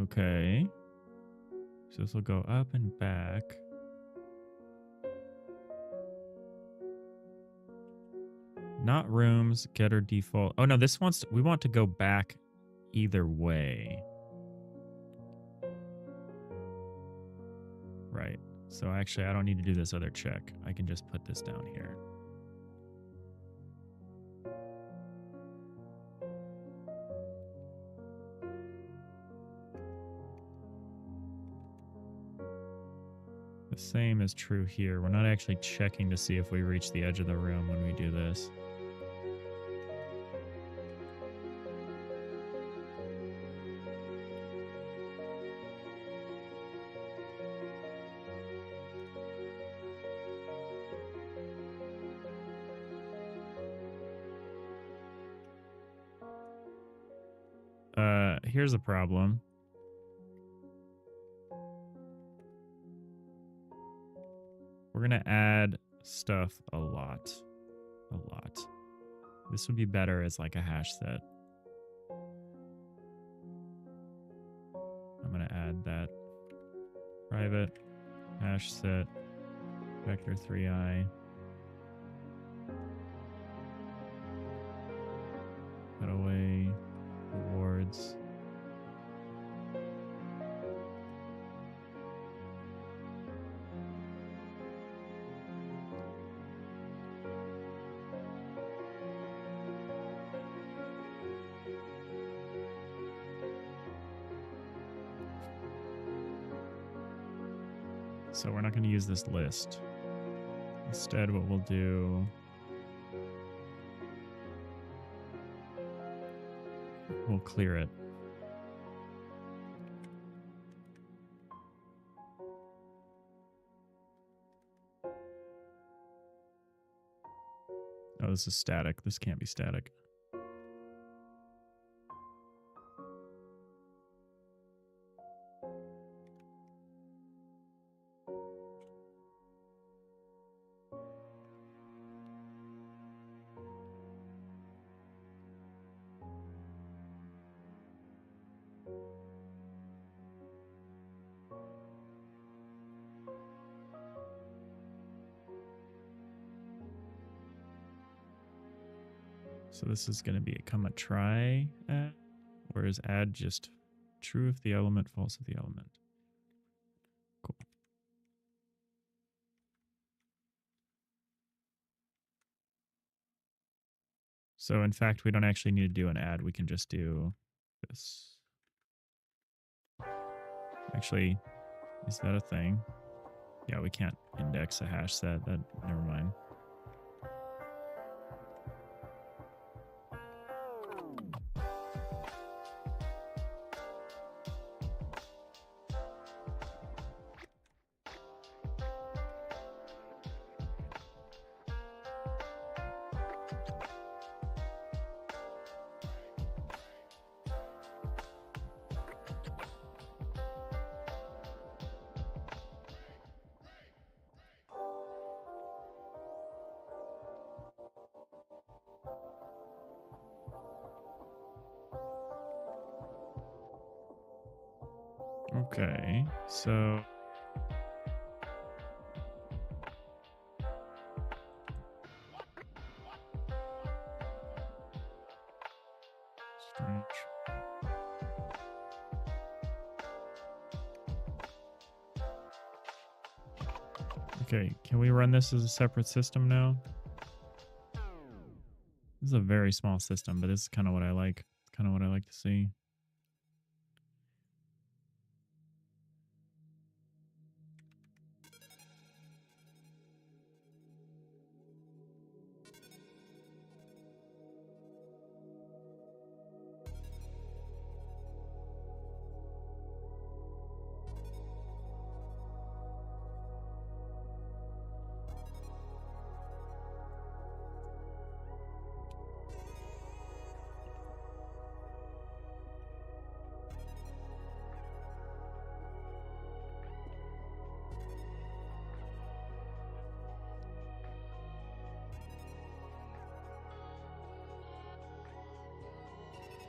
Okay. So this will go up and back. Not rooms, getter default. Oh no, this wants to, we want to go back either way. Right. So actually I don't need to do this other check. I can just put this down here. The same is true here. We're not actually checking to see if we reach the edge of the room when we do this. here's a problem. We're going to add stuff a lot. A lot. This would be better as like a hash set. I'm going to add that private hash set vector 3i cutaway rewards. So we're not going to use this list. Instead, what we'll do, we'll clear it. Oh, this is static. This can't be static. So this is going to become a try add, or is add just true if the element, false if the element? Cool. So in fact, we don't actually need to do an add. We can just do this. Actually, is that a thing? Yeah, we can't index a hash set. That, never mind. Okay, so strange. Okay, can we run this as a separate system now? This is a very small system, but this is kind of what I like. It's kind of what I like to see.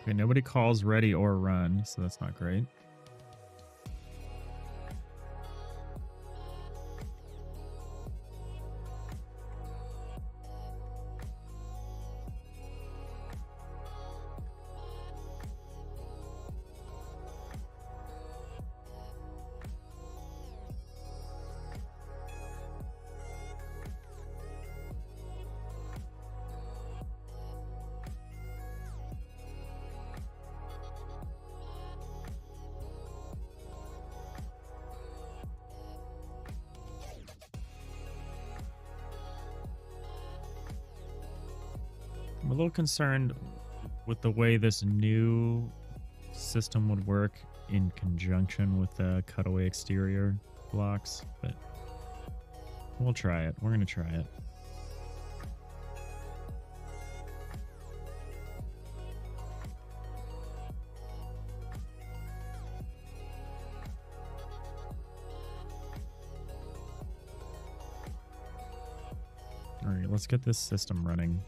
Okay, nobody calls ready or run, so that's not great. I'm a little concerned with the way this new system would work in conjunction with the cutaway exterior blocks, but we'll try it. We're going to try it. let's get this system running.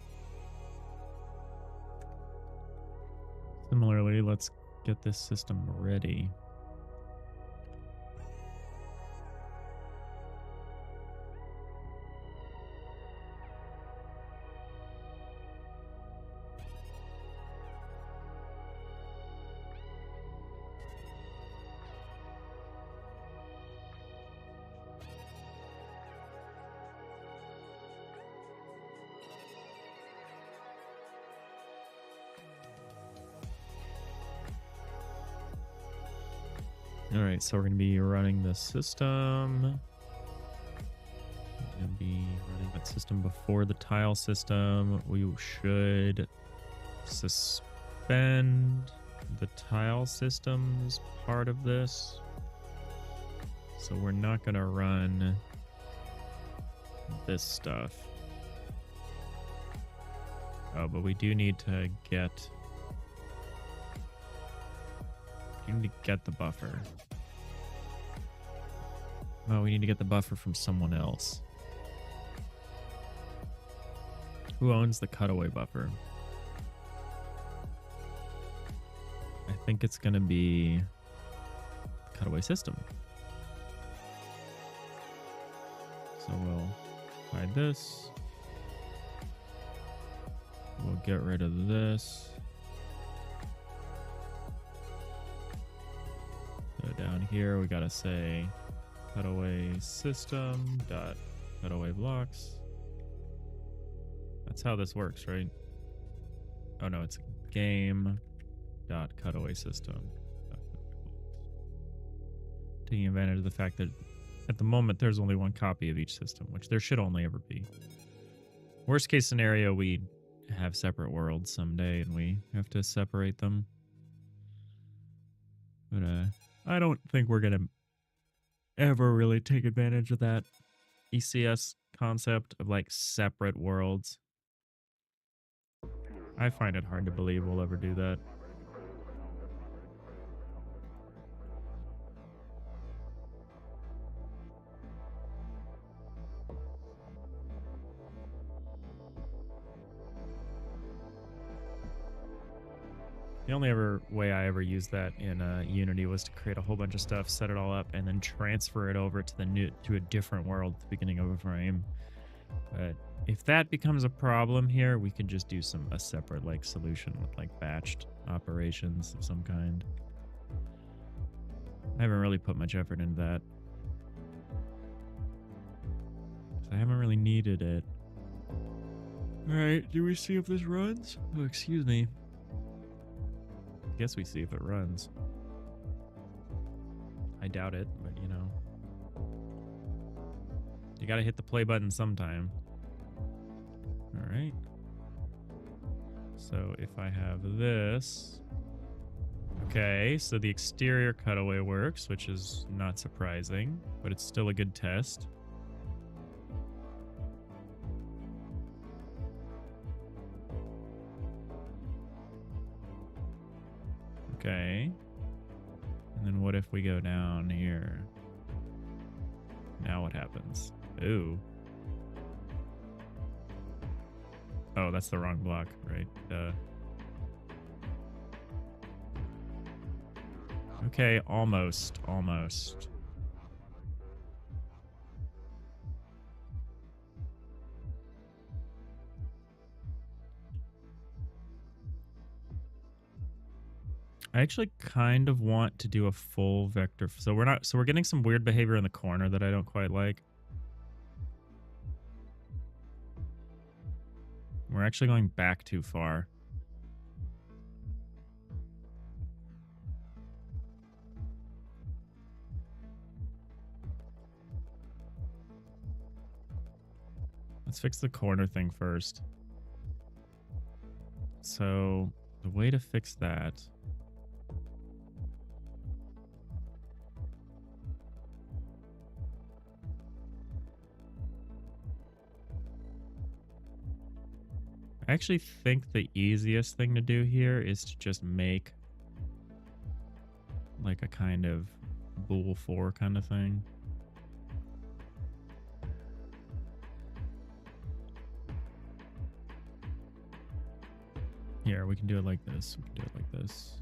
Similarly, let's get this system ready. All right, so we're going to be running the system. We're going to be running that system before the tile system. We should suspend the tile systems part of this. So we're not going to run this stuff. Oh, but we do need to get... We need to get the buffer. Oh, we need to get the buffer from someone else. Who owns the cutaway buffer? I think it's going to be the cutaway system. So we'll hide this. We'll get rid of this. So down here, we got to say cutaway system dot cutaway blocks. That's how this works, right? Oh no, it's game dot cutaway system. Taking advantage of the fact that at the moment there's only one copy of each system, which there should only ever be. Worst case scenario, we have separate worlds someday and we have to separate them. But I don't think we're gonna ever really take advantage of that ECS concept of like separate worlds. I find it hard to believe we'll ever do that. The only way I ever used that in Unity was to create a whole bunch of stuff, set it all up, and then transfer it over to a different world at the beginning of a frame. But if that becomes a problem here, we could just do a separate like solution with like batched operations of some kind. I haven't really put much effort into that. I haven't really needed it. All right, do we see if this runs? Oh, excuse me. I guess we see if it runs. I doubt it, but you know. You gotta hit the play button sometime. Alright. So if I have this... Okay, so the exterior cutaway works, which is not surprising, but it's still a good test. Okay. And then what if we go down here? Now what happens? Ooh. Oh, that's the wrong block, right? Okay, almost. I actually kind of want to do a full vector. So we're getting some weird behavior in the corner that I don't quite like. We're actually going back too far. Let's fix the corner thing first. So the way to fix that... I actually think the easiest thing to do here is to just make like a kind of bool 4 kind of thing. Here, we can do it like this. We can do it like this.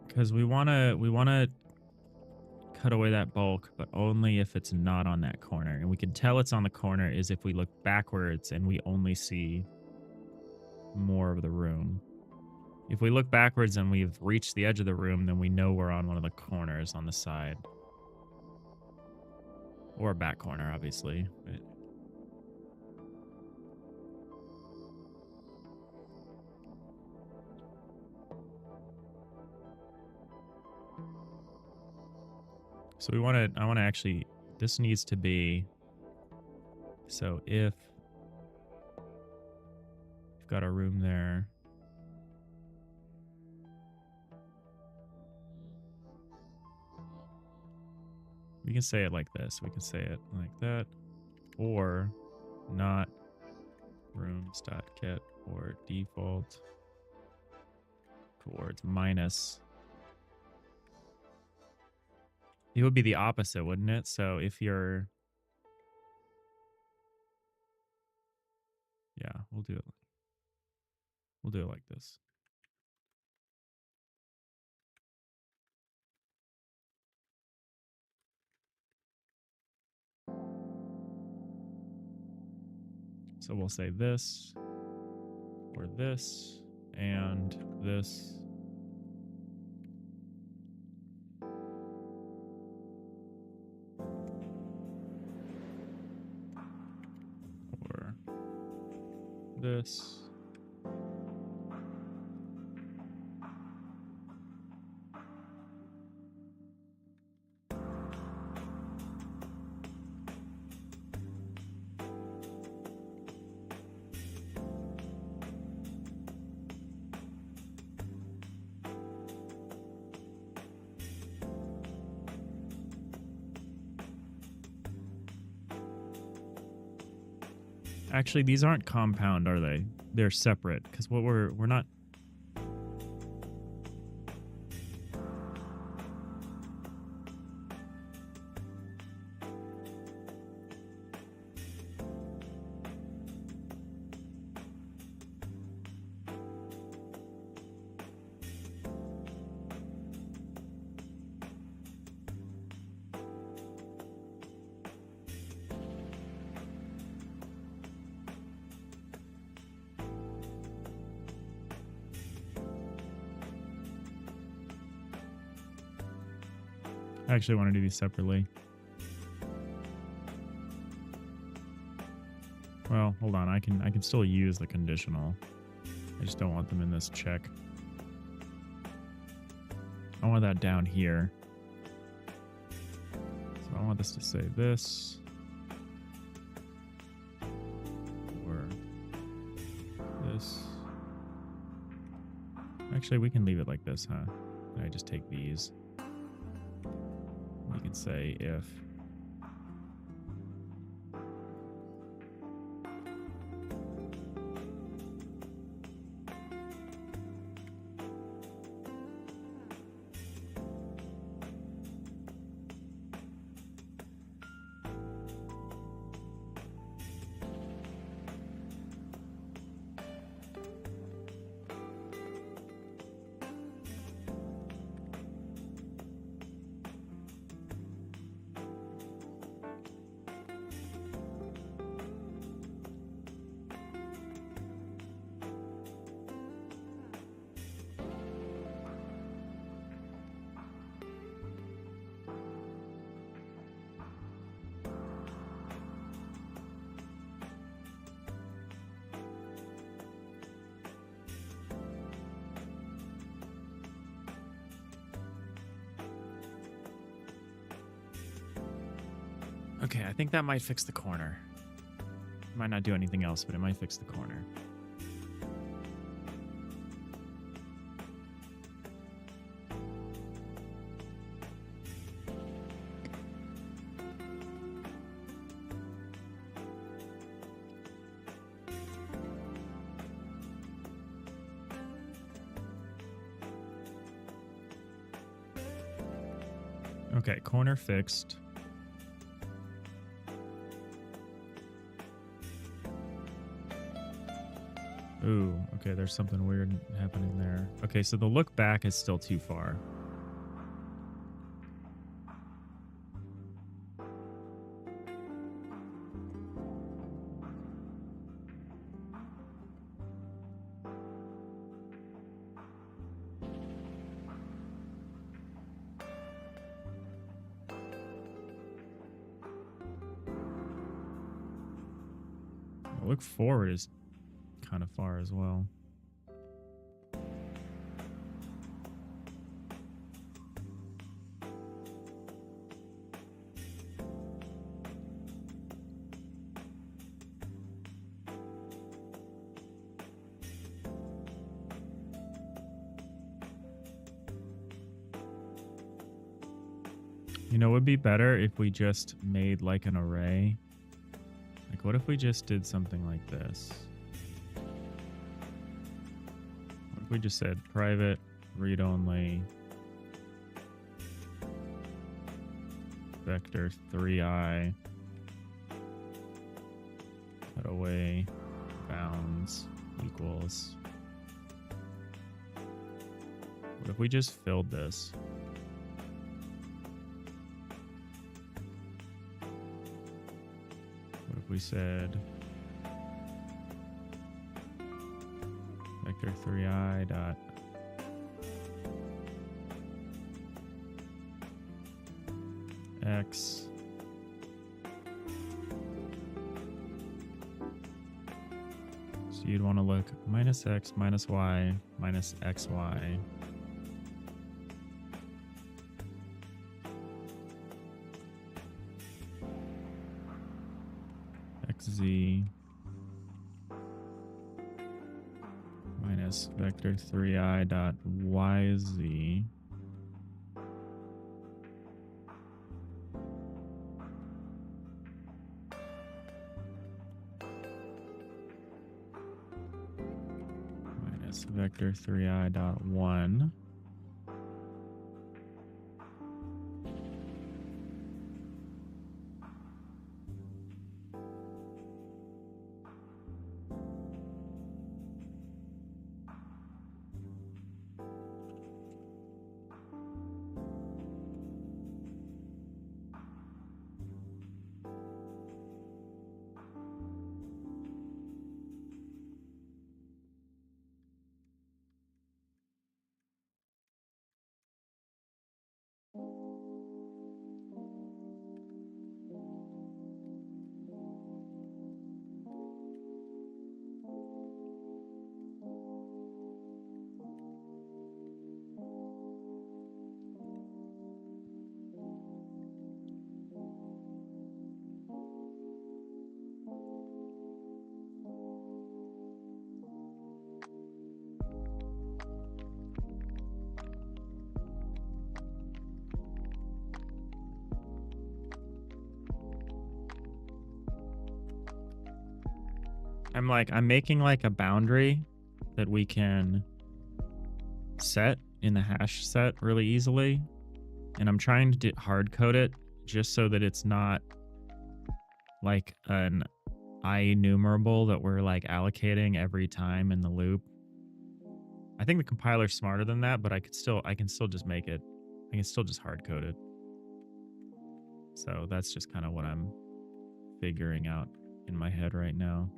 Because we wanna cut away that bulk, but only if it's not on that corner. And we can tell it's on the corner is if we look backwards and we only see more of the room. If we look backwards and we've reached the edge of the room, then we know we're on one of the corners on the side. Or a back corner, obviously. But so I want to actually, this needs to be, so if we've got a room there, we can say it like this. We can say it like that, or not rooms.get or default towards minus. It would be the opposite, wouldn't it? So if you're, yeah, we'll do it. We'll do it like this. So we'll say this, or this, and this. Or this. Actually, these aren't compound, are they? They're separate, because what we're not. I actually want to do these separately. Well, hold on. I can still use the conditional. I just don't want them in this check. I want that down here. So I want this to say this. Or this. Actually, we can leave it like this, huh? And I just take these. We can say if okay, I think that might fix the corner. Might not do anything else, but it might fix the corner. Okay, corner fixed. Ooh, okay, there's something weird happening there. Okay, so the look back is still too far. The look forward is kind of far as well. You know, it would be better if we just made like an array. Like, what if we just did something like this? What if we just said private, read only, vector 3i, cutaway, bounds, equals. What if we just filled this? What if we said vector 3i dot x so you'd want to look minus x minus y minus xy xz minus vector 3i dot yz minus vector 3i dot 1 I'm making like a boundary that we can set in the hash set really easily. And I'm trying to hard code it just so that it's not like an IEnumerable that we're like allocating every time in the loop. I think the compiler's smarter than that, but I can still just make it. I can still just hard code it. So that's just kind of what I'm figuring out in my head right now.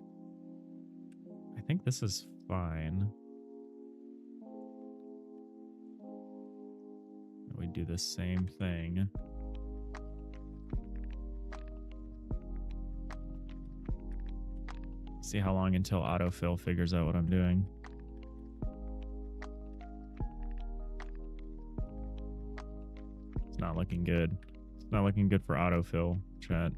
I think this is fine. We do the same thing. See how long until autofill figures out what I'm doing. It's not looking good. It's not looking good for autofill, chat.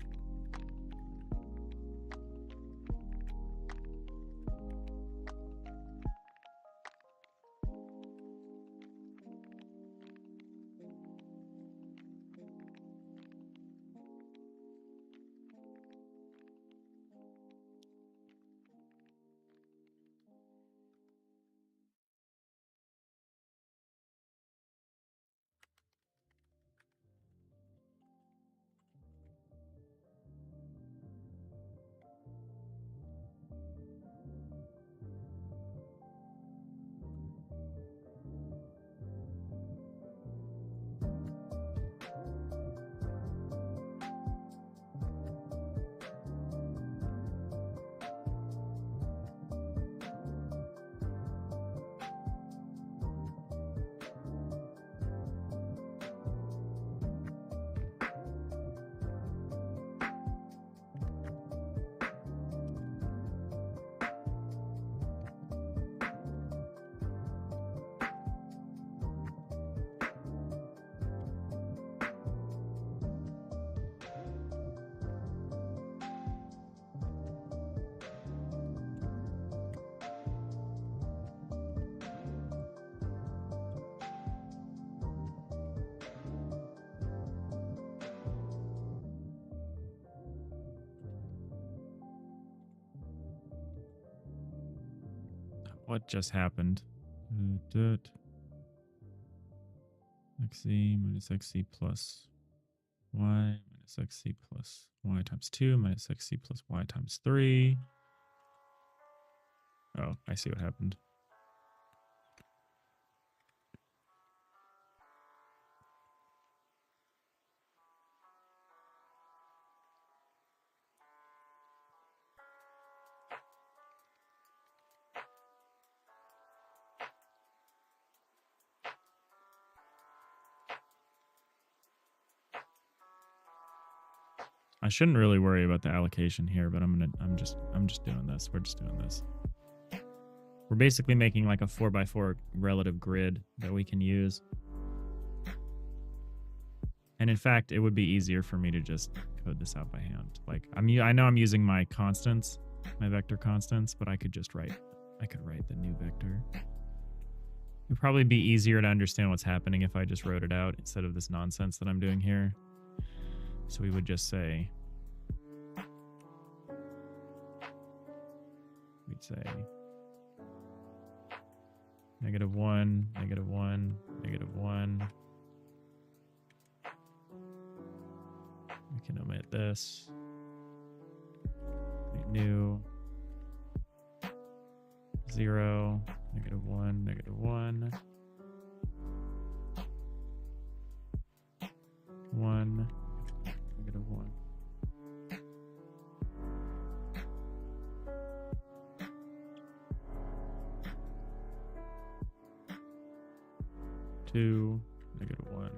What just happened? XZ minus XZ plus Y minus XZ plus Y times 2 minus XZ plus Y times 3. Oh, I see what happened. I shouldn't really worry about the allocation here, but I'm just doing this. We're just doing this. We're basically making like a 4x4 relative grid that we can use. And in fact, it would be easier for me to just code this out by hand. Like I know I'm using my constants, my vector constants, but I could write the new vector. It would probably be easier to understand what's happening if I just wrote it out instead of this nonsense that I'm doing here. So we would just say, we'd say -1, -1, -1. We can omit this. Make new 0, -1, -1, 1, -1. 2, -1.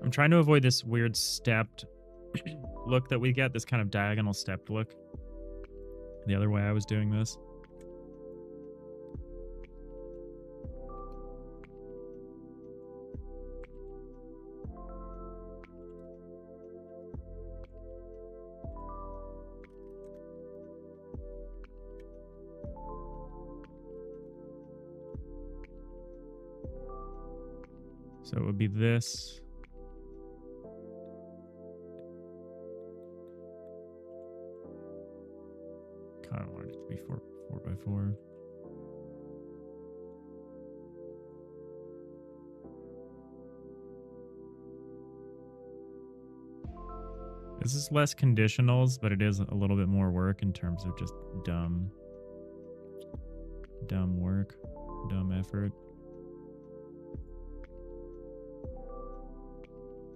I'm trying to avoid this weird stepped look that we get, this kind of diagonal stepped look. The other way I was doing this. So it would be this. Kind of wanted it to be 4x4. This is less conditionals, but it is a little bit more work in terms of just dumb work, dumb effort.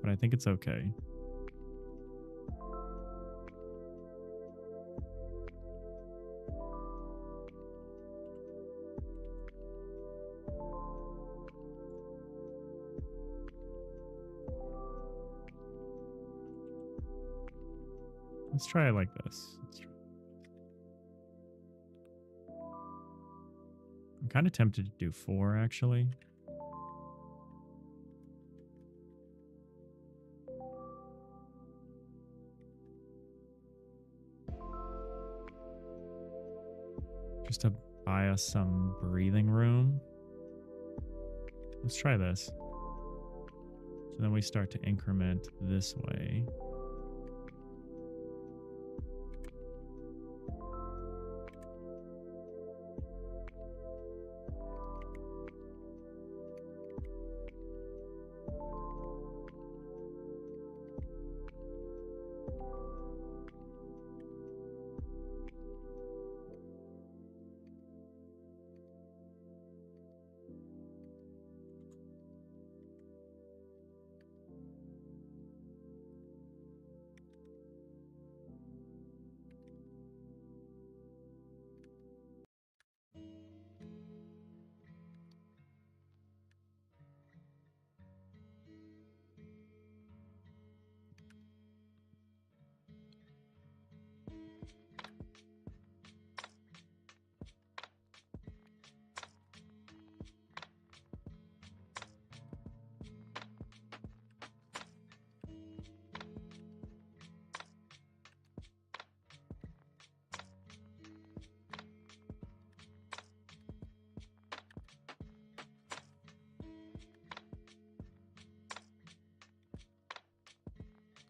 But I think it's okay. Let's try it like this. I'm kind of tempted to do 4, actually. Just to buy us some breathing room. Let's try this. So then we start to increment this way.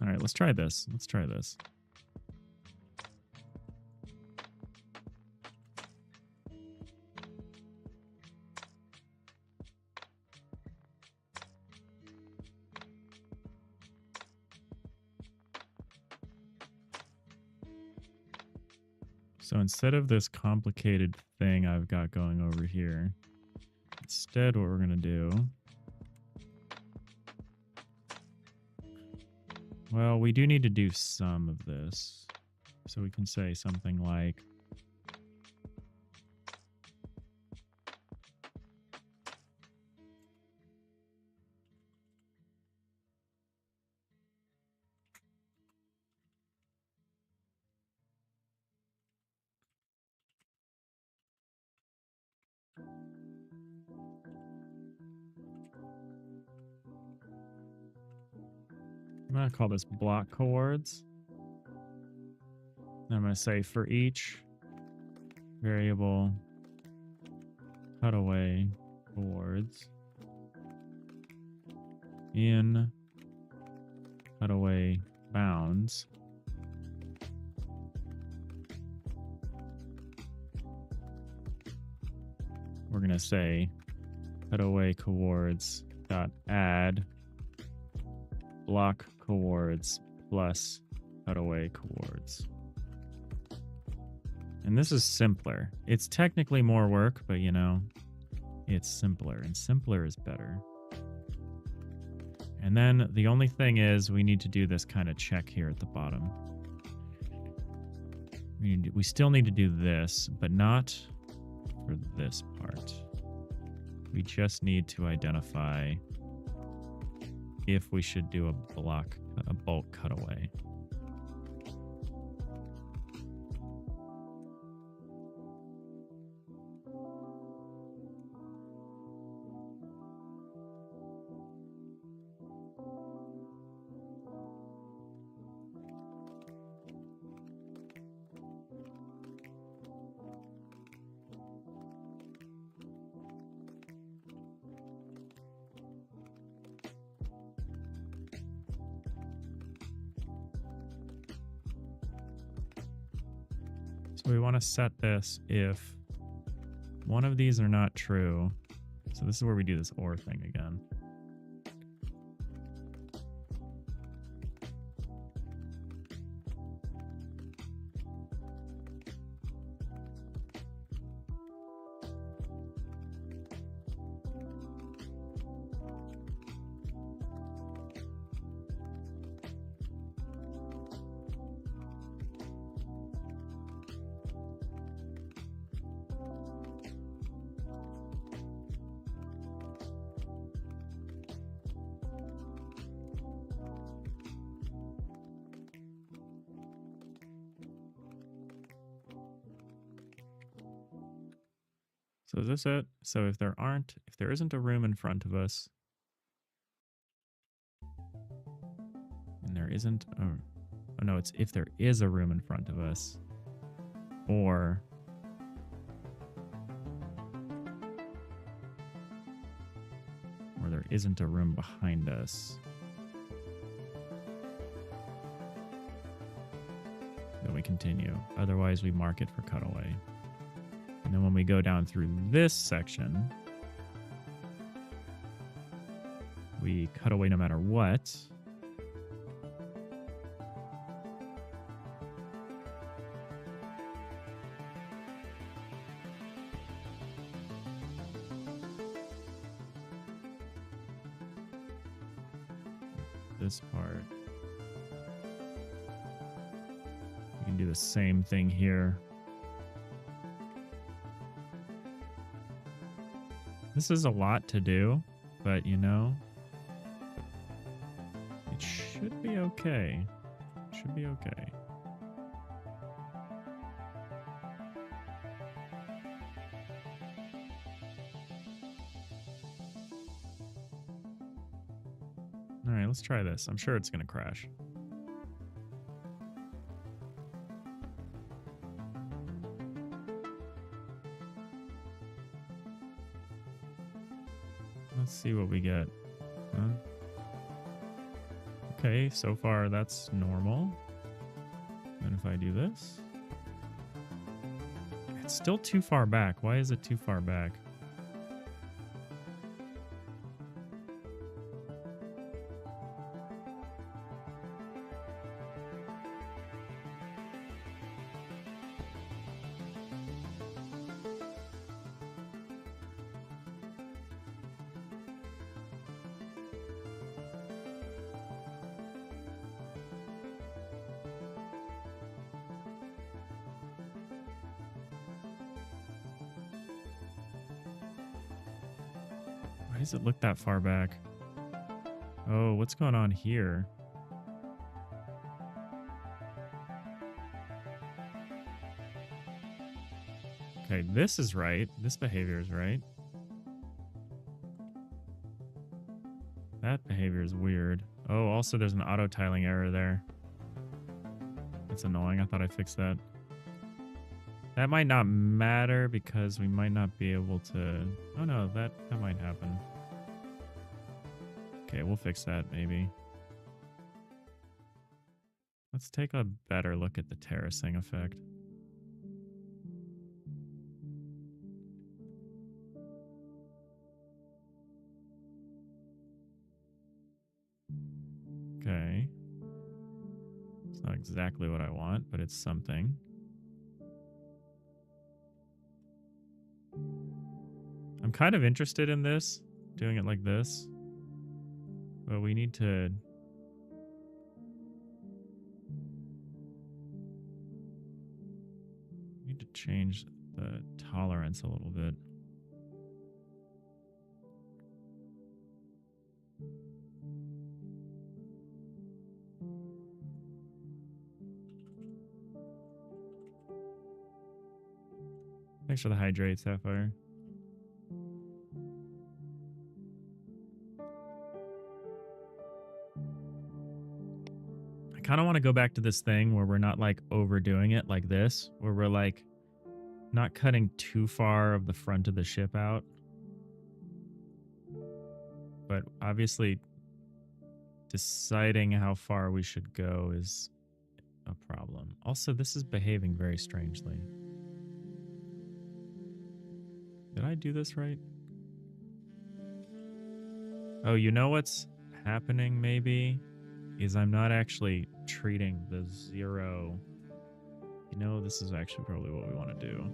All right, let's try this. Let's try this. So instead of this complicated thing I've got going over here, instead what we're going to do, well, we do need to do some of this. So we can say something like, I'm going to call this block coords. And I'm going to say for each variable cutaway coords in cutaway bounds, we're going to say cutaway coords dot add block coords plus cutaway coords. And this is simpler. It's technically more work, but you know, it's simpler, and simpler is better. And then the only thing is we need to do this kind of check here at the bottom. We still need to do this, but not for this part. We just need to identify if we should do a bulk cutaway. So we want to set this if one of these are not true. So this is where we do this OR thing again. So is this it? So if there isn't a room in front of us, and there isn't oh no, it's if there is a room in front of us, or there isn't a room behind us, then we continue. Otherwise, we mark it for cutaway. And then when we go down through this section, we cut away no matter what. This part. We can do the same thing here. This is a lot to do, but you know, it should be okay. It should be okay. All right, let's try this. I'm sure it's going to crash. Let's see what we get. Huh? Okay, so far that's normal. And if I do this, it's still too far back. Why is it too far back? Why does it look that far back? Oh, what's going on here? Okay, this is right. This behavior is right. That behavior is weird. Oh, also there's an auto tiling error there. That's annoying. I thought I fixed that. That might not matter because we might not be able to... Oh no, that might happen. Okay, we'll fix that maybe. Let's take a better look at the terracing effect. Okay. It's not exactly what I want, but it's something. I'm kind of interested in this, doing it like this. But we need to... change the tolerance a little bit. Thanks for the hydrate, Sapphire. I kind of want to go back to this thing where we're not like overdoing it like this, where we're like not cutting too far of the front of the ship out. But obviously deciding how far we should go is a problem. Also, this is behaving very strangely. Did I do this right? Oh, you know what's happening maybe? Is I'm not actually treating the 0. You know, this is actually probably what we want to do.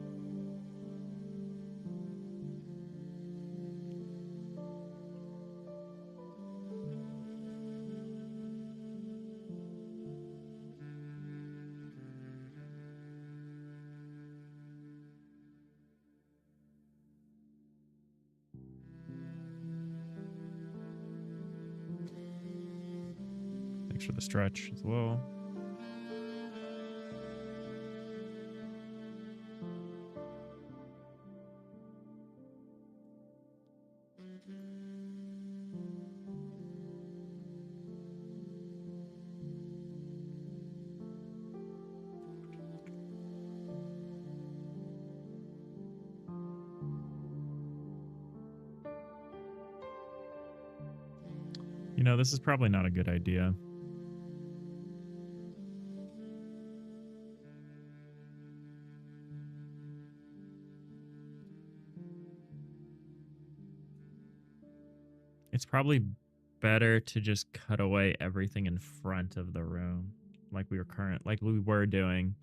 Thanks for the stretch as well. You know, this is probably not a good idea. It's probably better to just cut away everything in front of the room like we were doing.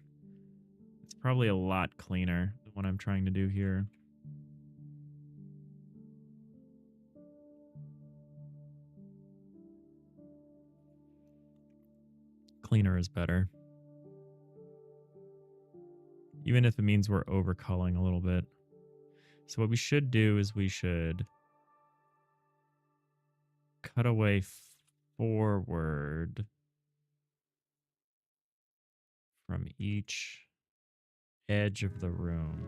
It's probably a lot cleaner than what I'm trying to do here. Cleaner is better. Even if it means we're overculling a little bit. So what we should do is we should cut away forward from each edge of the room.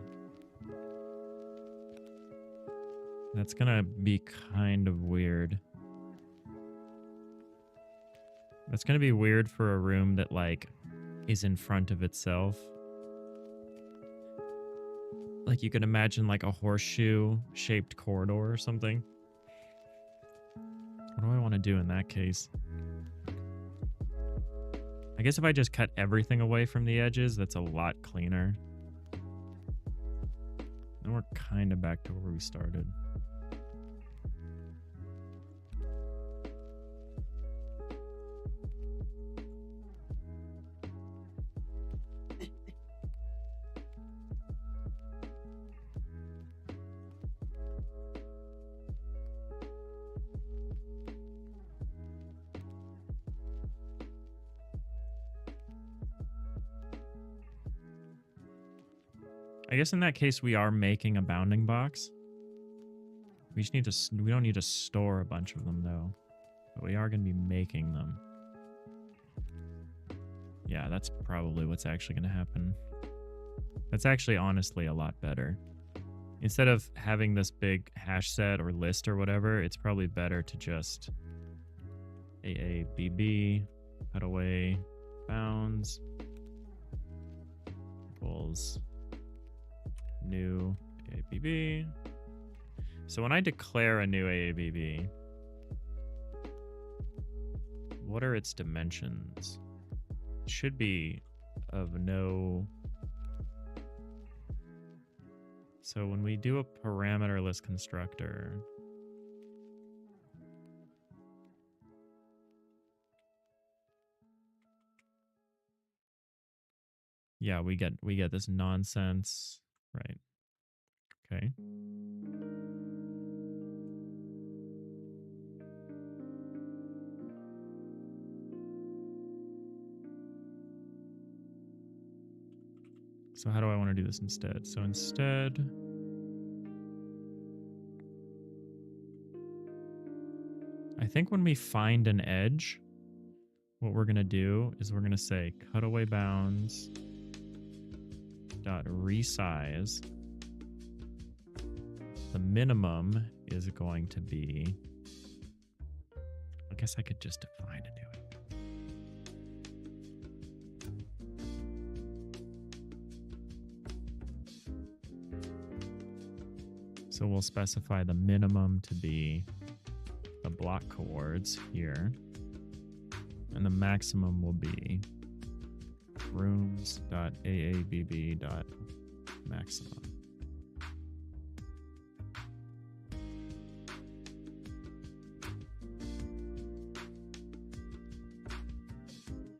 That's gonna be kind of weird. That's gonna be weird for a room that like is in front of itself. Like you could imagine like a horseshoe shaped corridor or something. What do I want to do in that case? I guess if I just cut everything away from the edges, that's a lot cleaner. And we're kind of back to where we started. I guess in that case, we are making a bounding box. We just need to, we don't need to store a bunch of them though, but we are going to be making them. Yeah, that's probably what's actually going to happen. That's actually honestly a lot better. Instead of having this big hash set or list or whatever, it's probably better to just AABB, cutaway, bounds, equals new AABB. So when I declare a new AABB, what are its dimensions? It should be of no. So when we do a parameterless constructor, yeah, we get this nonsense, right? Okay. So how do I want to do this instead? So instead, I think when we find an edge, what we're going to do is we're going to say cutaway bounds dot resize. The minimum is going to be, I guess I could just define a new edge. So we'll specify the minimum to be the block coords here. And the maximum will be rooms.aabb.maximum.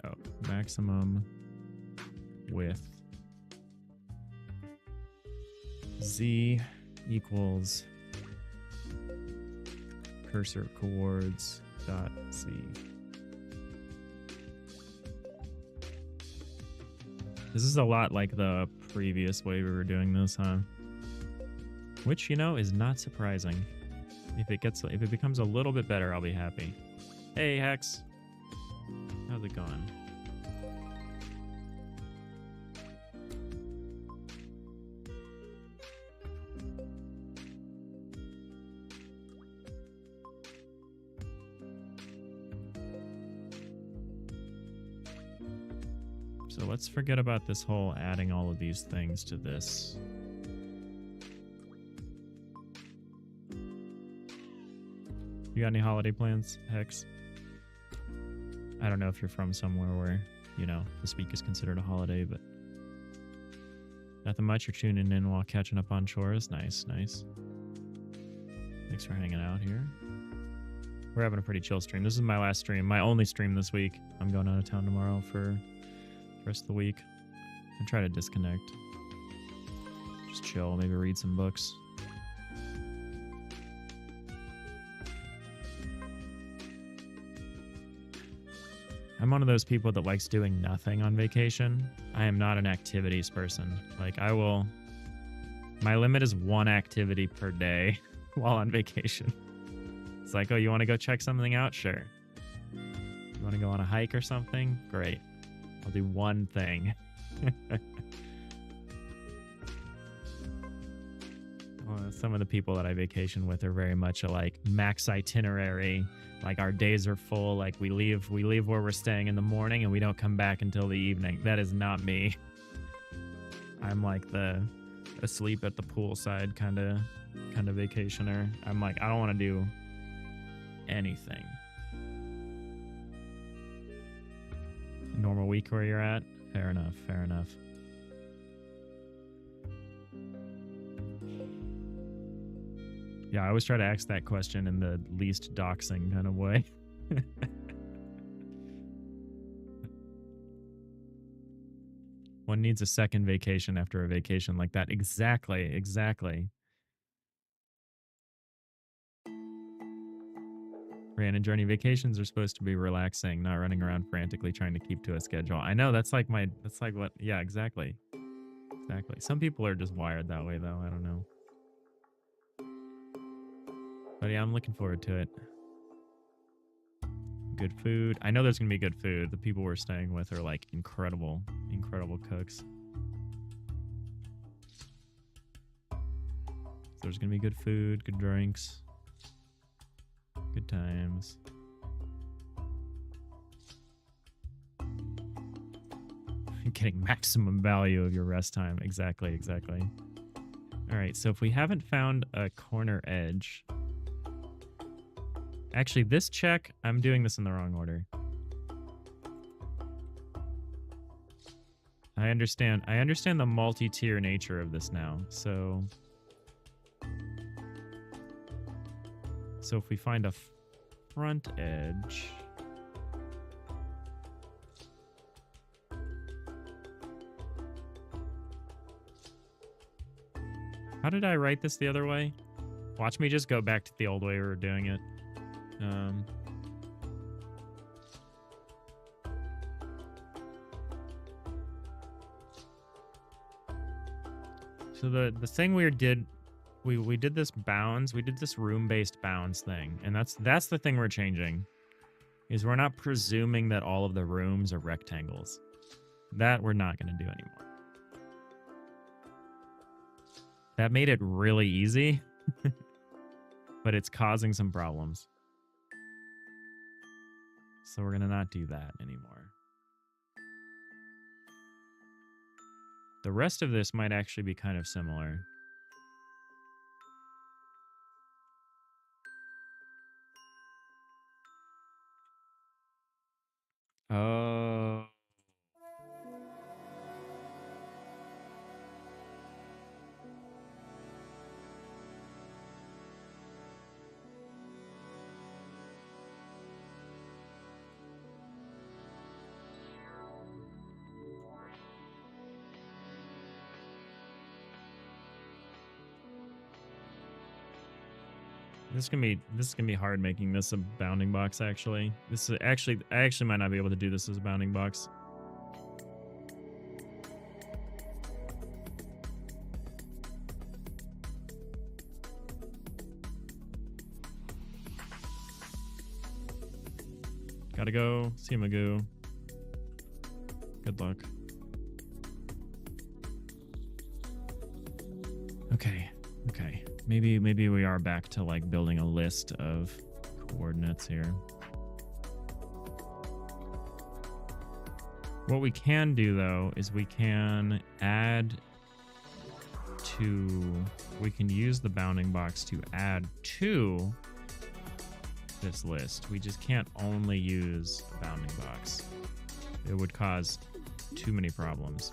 Oh, maximum width z equals cursor coords dot z. This is a lot like the previous way we were doing this, huh? Which, you know, is not surprising. If it becomes a little bit better, I'll be happy. Hey, Hex. How's it going? So let's forget about this whole adding all of these things to this. You got any holiday plans, Hex? I don't know if you're from somewhere where, you know, this week is considered a holiday, but nothing much. You're tuning in while catching up on chores. Nice, nice. Thanks for hanging out here. We're having a pretty chill stream. This is my last stream, my only stream this week. I'm going out of town tomorrow for rest of the week and try to disconnect, just chill, maybe read some books. I'm one of those people that likes doing nothing on vacation. I am not an activities person. Like, my limit is one activity per day while on vacation. It's like, oh, you want to go check something out? Sure. You want to go on a hike or something? Great. I'll do one thing. Some of the people that I vacation with are very much a like max itinerary. Like our days are full. Like we leave where we're staying in the morning and we don't come back until the evening. That is not me. I'm like the asleep at the poolside kind of vacationer. I'm like, I don't want to do anything. normal week where you're at. Fair enough. Fair enough. Yeah, I always try to ask that question in the least doxing kind of way. One needs a second vacation after a vacation like that. Exactly, exactly. Random journey vacations are supposed to be relaxing, not running around frantically trying to keep to a schedule. I know, that's like what, yeah, exactly. Exactly. Some people are just wired that way, though. I don't know. But yeah, I'm looking forward to it. Good food. I know there's going to be good food. The people we're staying with are like incredible, incredible cooks. So there's going to be good food, good drinks, good times. Getting maximum value of your rest time. Exactly, exactly. All right, so if we haven't found a corner edge... Actually, this check, I'm doing this in the wrong order. I understand the multi-tier nature of this now. So if we find a front edge... How did I write this the other way? Watch me just go back to the old way we were doing it. So the thing we did this bounds, we did this room-based bounds thing, and that's the thing we're changing. Is we're not presuming that all of the rooms are rectangles. That we're not going to do anymore. That made it really easy, but it's causing some problems. So we're going to not do that anymore. The rest of this might actually be kind of similar. Oh. This is gonna be hard making this a bounding box. Actually, I actually might not be able to do this as a bounding box. Gotta go. See you, Magoo. Good luck. Okay. Okay. Maybe we are back to like building a list of coordinates here. What we can do though is we can use the bounding box to add to this list. We just can't only use the bounding box. It would cause too many problems.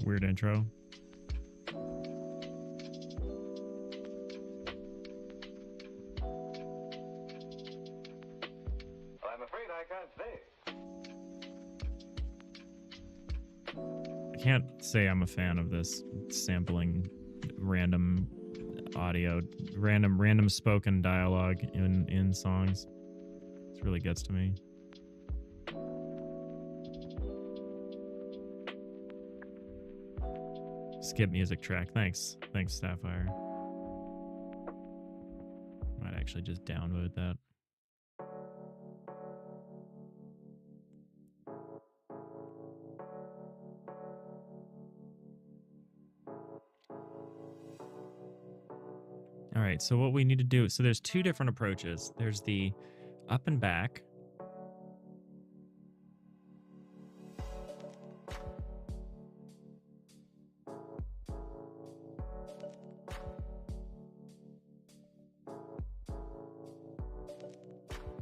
Weird intro. I'm afraid I can't say. I can't say I'm a fan of this sampling random audio, random spoken dialogue in songs. This really gets to me. Skip music track. Thanks. Thanks, Sapphire. Might actually just download that. All right, so what we need to do, so there's two different approaches. There's the up and back.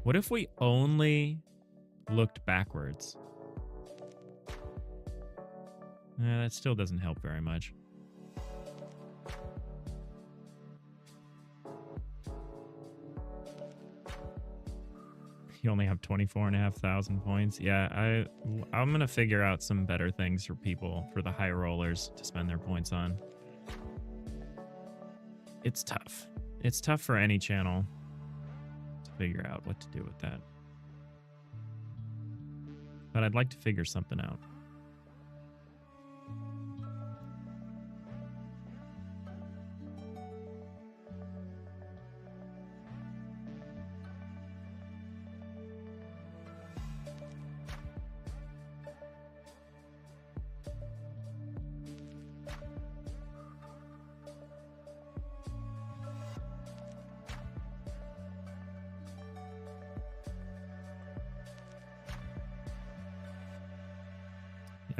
What if we only looked backwards? That still doesn't help very much. You only have 24,500 points. Yeah, I'm gonna figure out some better things for people, for the high rollers to spend their points on. It's tough. It's tough for any channel to figure out what to do with that. But I'd like to figure something out.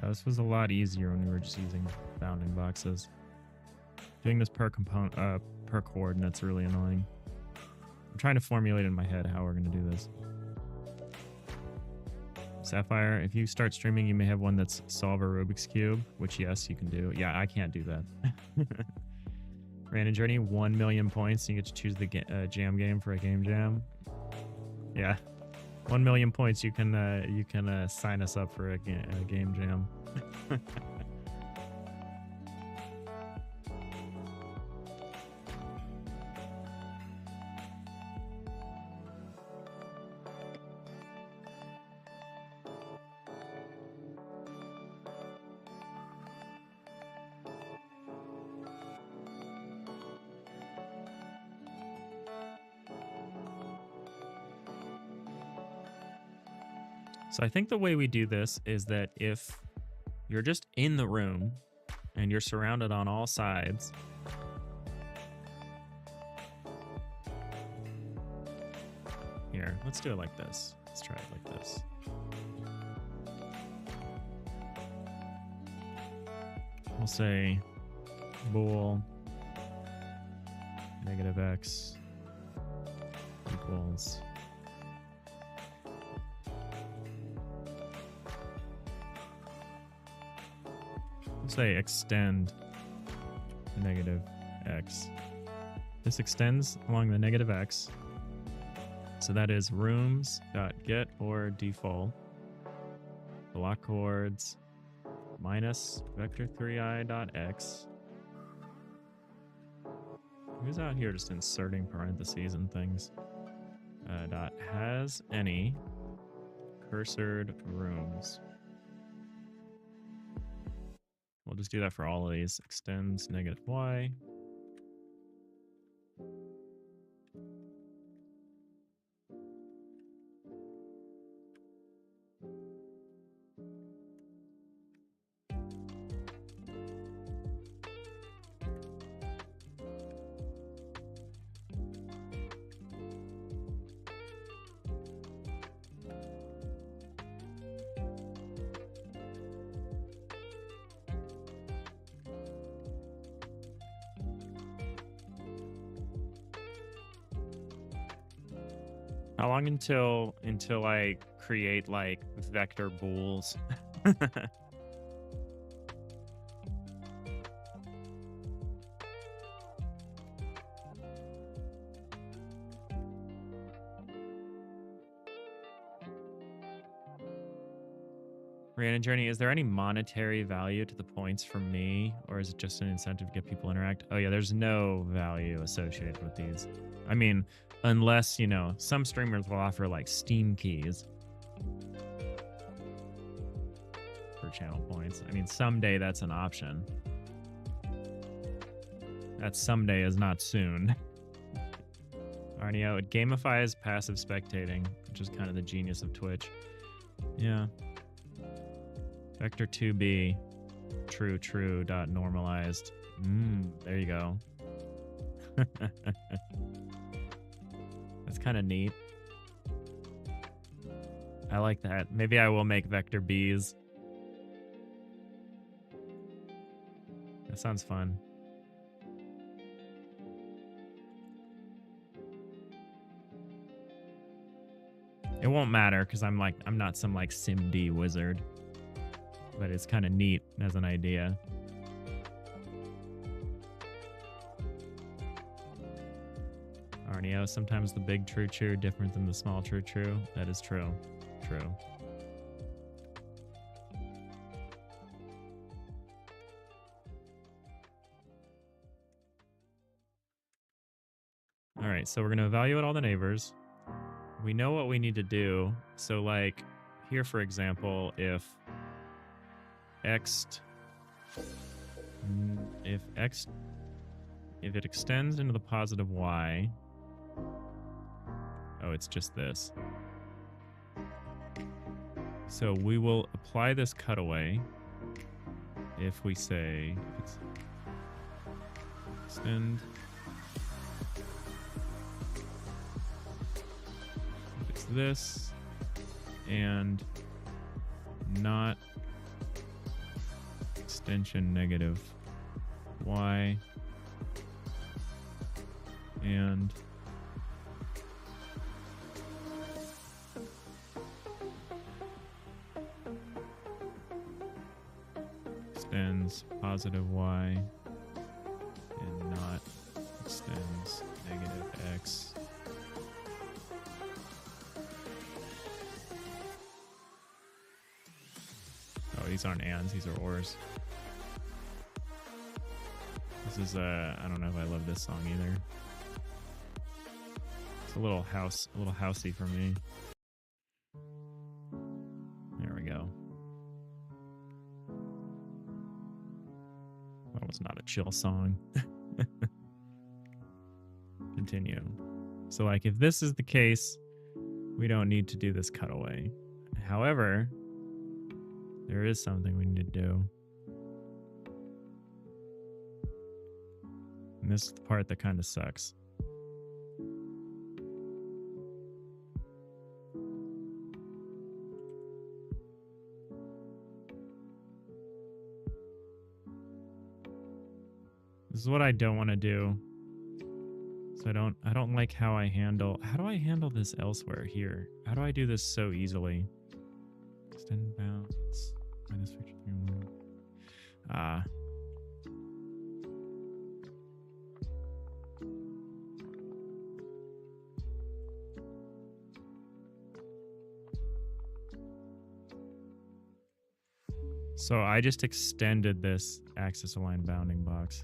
Yeah, this was a lot easier when we were just using bounding boxes. Doing this per component, per coordinate's really annoying. I'm trying to formulate in my head how we're going to do this. Sapphire, if you start streaming, you may have one that's solve a Rubik's Cube, which yes, you can do. Yeah, I can't do that. Random Journey, 1 million points. You get to choose the jam game for a game jam. Yeah. 1 million points, you can sign us up for a game jam. So I think the way we do this is that if you're just in the room and you're surrounded on all sides, here, let's do it like this. Let's try it like this. We'll say bool negative x equals say extend negative x. This extends along the negative x. So that is rooms.get or default block chords minus vector3i.x. Who's out here just inserting parentheses and things? Dot has any cursored rooms. We'll just do that for all of these. Extends negative y. How long until I create like vector bools? Random Journey, is there any monetary value to the points for me, or is it just an incentive to get people to interact? Oh yeah, there's no value associated with these. I mean, unless, you know, some streamers will offer like Steam keys for channel points. I mean, someday that's an option. That someday is not soon. Arneo, it gamifies passive spectating, which is kind of the genius of Twitch. Yeah. Vector 2b, true, dot normalized. There you go. That's kind of neat. I like that. Maybe I will make vector b's. That sounds fun. It won't matter because I'm not some like SimD wizard. But it's kind of neat as an idea. Arneo, sometimes the big true different than the small true. That is true. True. All right, so we're going to evaluate all the neighbors. We know what we need to do. So like here, for example, if it extends into the positive y, oh, it's just this. So we will apply this cutaway if we say extend. If it's this and not extension negative y and extends positive y and not extends negative x. Oh, these aren't ands, these are ors. This is I don't know if I love this song either. It's a little housey for me. There we go. That was not a chill song. Continue. So like if this is the case, we don't need to do this cutaway. However, there is something we need to do. And this is the part that kind of sucks. This is what I don't want to do. So I don't like how I handle. How do I handle this elsewhere here? How do I do this so easily? Extend bounds minus feature 3 1. So I just extended this axis aligned bounding box.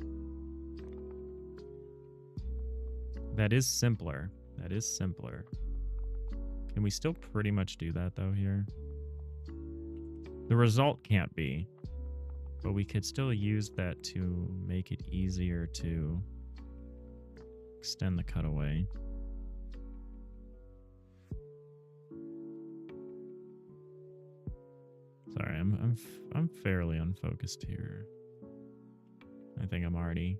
That is simpler. That is simpler. Can we still pretty much do that though here? The result can't be, but we could still use that to make it easier to extend the cutaway. Sorry, I'm fairly unfocused here. I think I'm already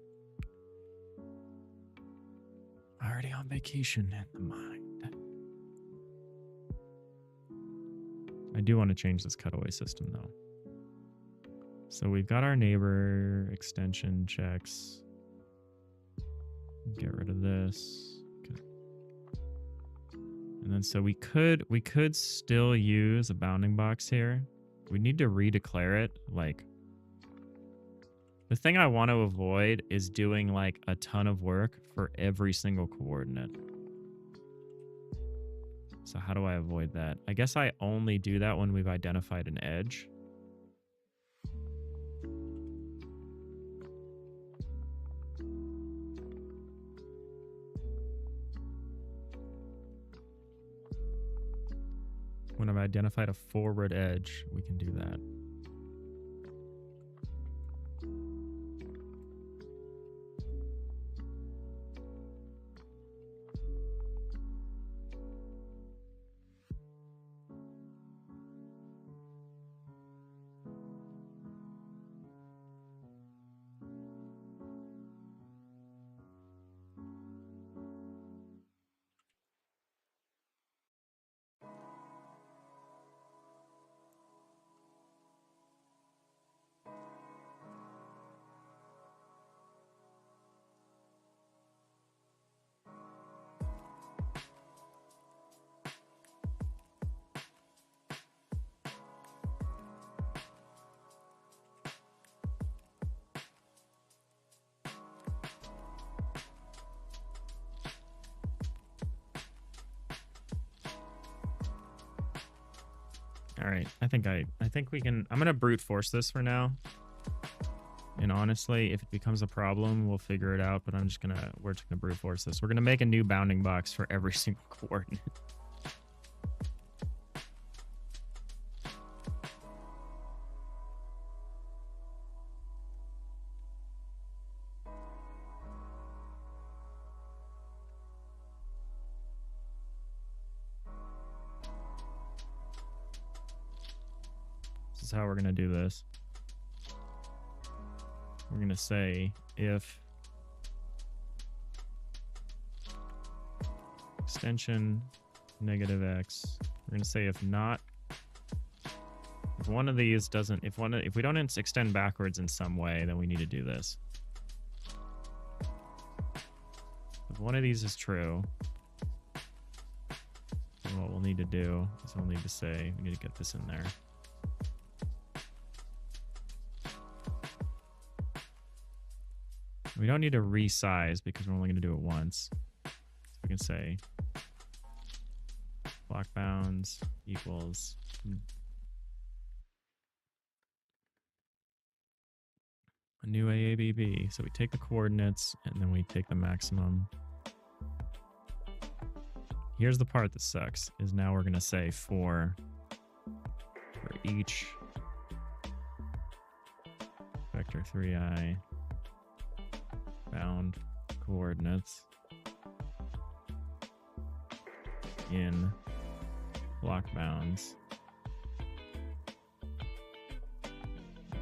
on vacation in the mind. I do want to change this cutaway system though. So we've got our neighbor extension checks. Get rid of this. Okay. And then so we could still use a bounding box here. We need to redeclare it. Like, the thing I want to avoid is doing like a ton of work for every single coordinate. So how do I avoid that? I guess I only do that when we've identified an edge. When I've identified a forward edge, we can do that. All right, I think we can. I'm gonna brute force this for now. And honestly, if it becomes a problem, we'll figure it out. But we're just gonna brute force this. We're gonna make a new bounding box for every single coordinate. This is how we're gonna do this. We're gonna say if extension -x. We're gonna say if one of these doesn't, if we don't extend backwards in some way, then we need to do this. If one of these is true, then what we'll need to do is we'll need to say we need to get this in there. We don't need to resize because we're only going to do it once. So we can say block bounds equals a new AABB. So we take the coordinates and then we take the maximum. Here's the part that sucks, is now we're going to say for each vector 3i bound coordinates in block bounds.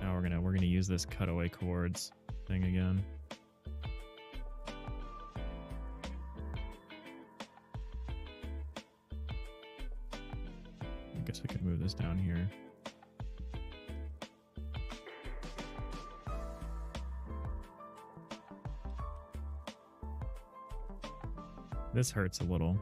Now we're gonna use this cutaway chords thing again. I guess we could move this down here. This hurts a little.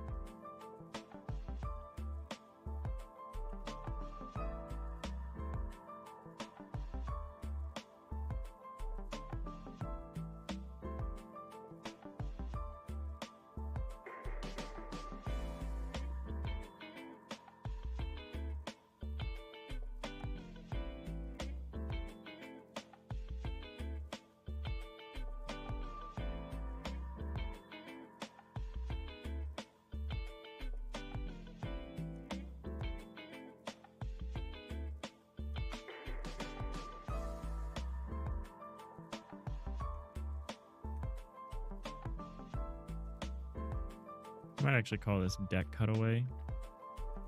I might actually call this deck cutaway.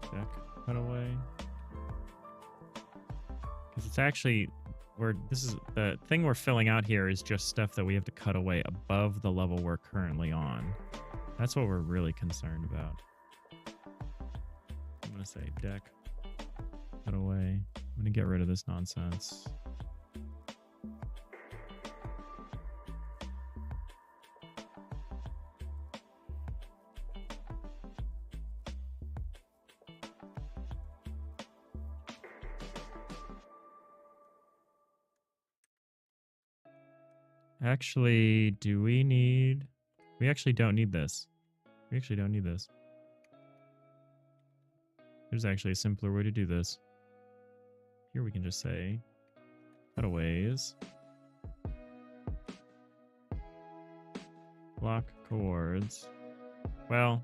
Deck cutaway. Because it's actually, this is the thing we're filling out here is just stuff that we have to cut away above the level we're currently on. That's what we're really concerned about. I'm going to say deck cutaway. I'm going to get rid of this nonsense. Actually, we actually don't need this. We actually don't need this. There's actually a simpler way to do this. Here we can just say cutaways. Block chords. Well,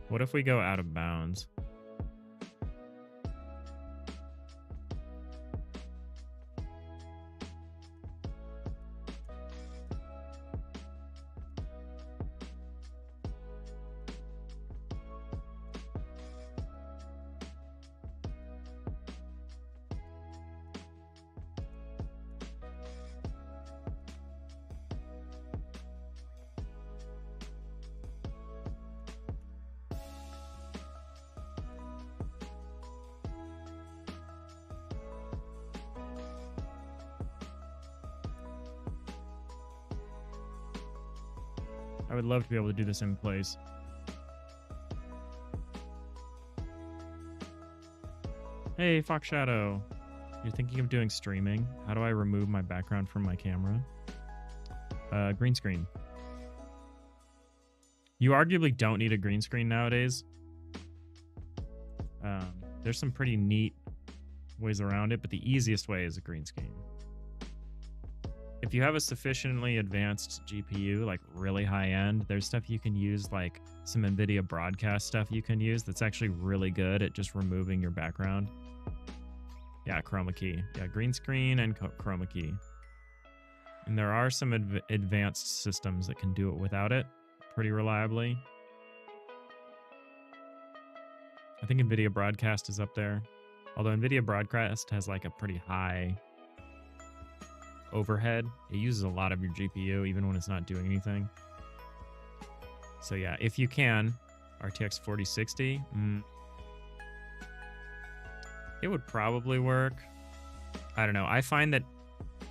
what if we go out of bounds? I would love to be able to do this in place. Hey, Fox Shadow. You're thinking of doing streaming? How do I remove my background from my camera? Green screen. You arguably don't need a green screen nowadays. There's some pretty neat ways around it, but the easiest way is a green screen. If you have a sufficiently advanced GPU, like really high end, there's stuff you can use, like some NVIDIA broadcast stuff you can use that's actually really good at just removing your background. Yeah, chroma key. Yeah, green screen and chroma key. And there are some advanced systems that can do it without it pretty reliably. I think NVIDIA broadcast is up there. Although NVIDIA broadcast has like a pretty high overhead. It uses a lot of your GPU even when it's not doing anything. So yeah, if you can, RTX 4060, it would probably work. I don't know. I find that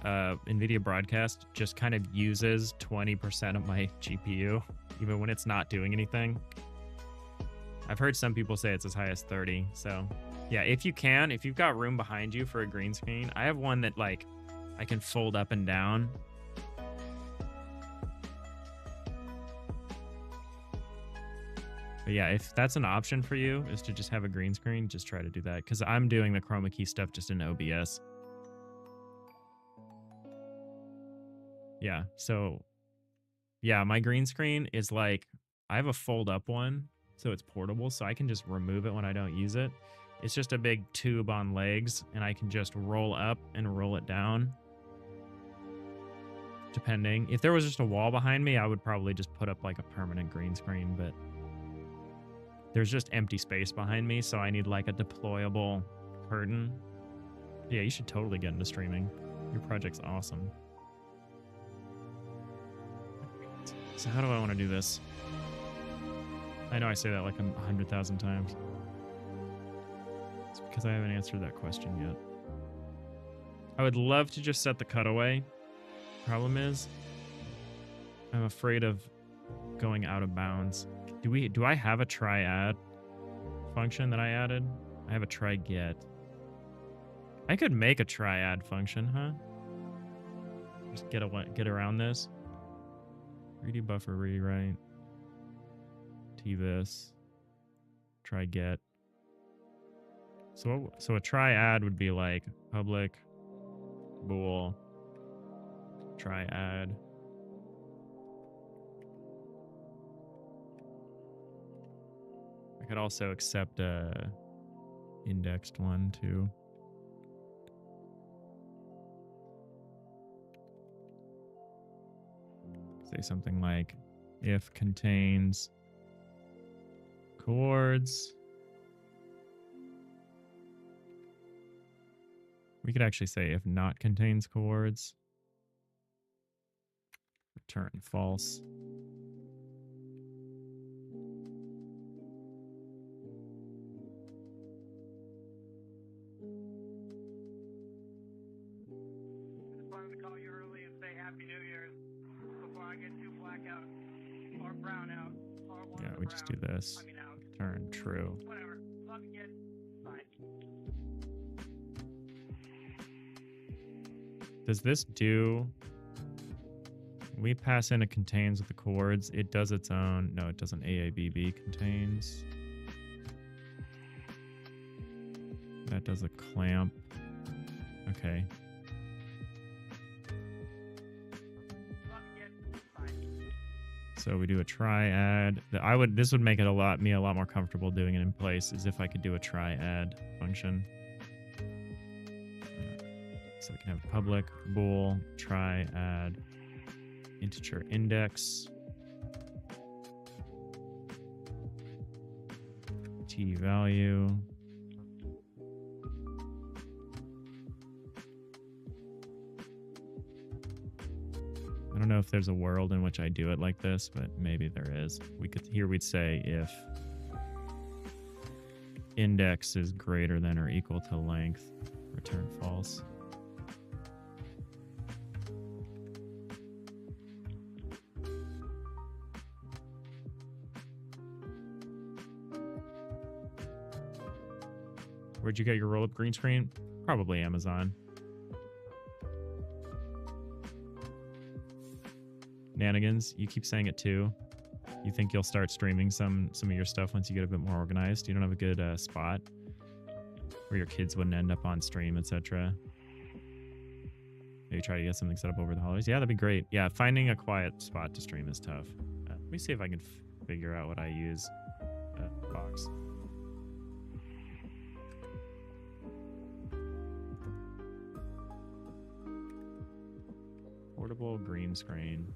NVIDIA broadcast just kind of uses 20% of my GPU, even when it's not doing anything. I've heard some people say it's as high as 30. So yeah, if you can, if you've got room behind you for a green screen, I have one that like I can fold up and down. But yeah, if that's an option for you, is to just have a green screen, just try to do that. Because I'm doing the chroma key stuff just in OBS. Yeah, so yeah, my green screen is like, I have a fold up one, so it's portable, so I can just remove it when I don't use it. It's just a big tube on legs, and I can just roll up and roll it down. Depending. If there was just a wall behind me, I would probably just put up like a permanent green screen, but there's just empty space behind me, so I need like a deployable curtain. Yeah, you should totally get into streaming. Your project's awesome. So how do I want to do this? I know I say that like 100,000 times. It's because I haven't answered that question yet. I would love to just set the cutaway. Problem is, I'm afraid of going out of bounds. Do I have a try add function that I added? I have a try get. I could make a try add function, huh? Just get around this. 3D buffer rewrite. T this. Try get. So a try add would be like public bool try add. I could also accept a indexed one too. Say something like if contains chords. We could actually say if not contains chords. Return false. Just wanted to call you early and say Happy New Year's before I get too blackout or brown out. Or one Yeah, of the we just do browns. this. I mean out. Return true. Whatever. Love you, kid. Bye. Does this do... We pass in a contains with the chords. It does its own... No, it doesn't. AABB contains. That does a clamp. Okay. Love you, kid. Bye. So we do a try add. This would make it a lot more comfortable doing it in place, is if I could do a try add function. So we can have public bool try add integer index t value. I don't know if there's a world in which I do it like this, but maybe there is. We'd say if index is greater than or equal to length, return false. Where'd you get your roll-up green screen? Probably Amazon. Nanigans, you keep saying it too. You think you'll start streaming some of your stuff once you get a bit more organized. You don't have a good spot. where your kids wouldn't end up on stream, etc. Maybe try to get something set up over the holidays. Yeah, that'd be great. Yeah, finding a quiet spot to stream is tough. Let me see if I can figure out what I use. Box. Portable green screen.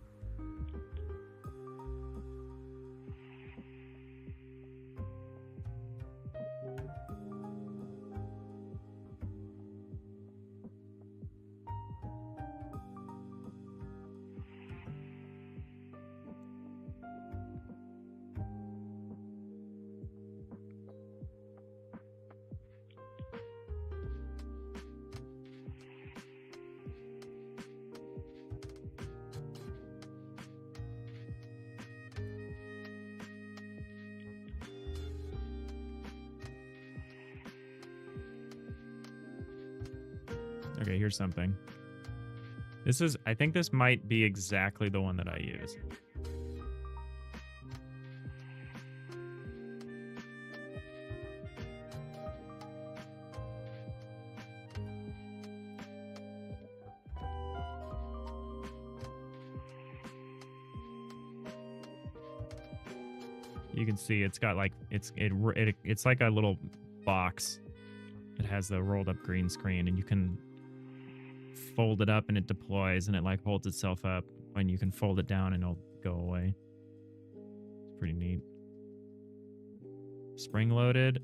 Okay, here's something. This is, I think this might be exactly the one that I use. You can see it's got like, it's like a little box. It has the rolled up green screen, and you can fold it up and it deploys, and it like holds itself up, and you can fold it down and it'll go away. It's pretty neat. Spring loaded.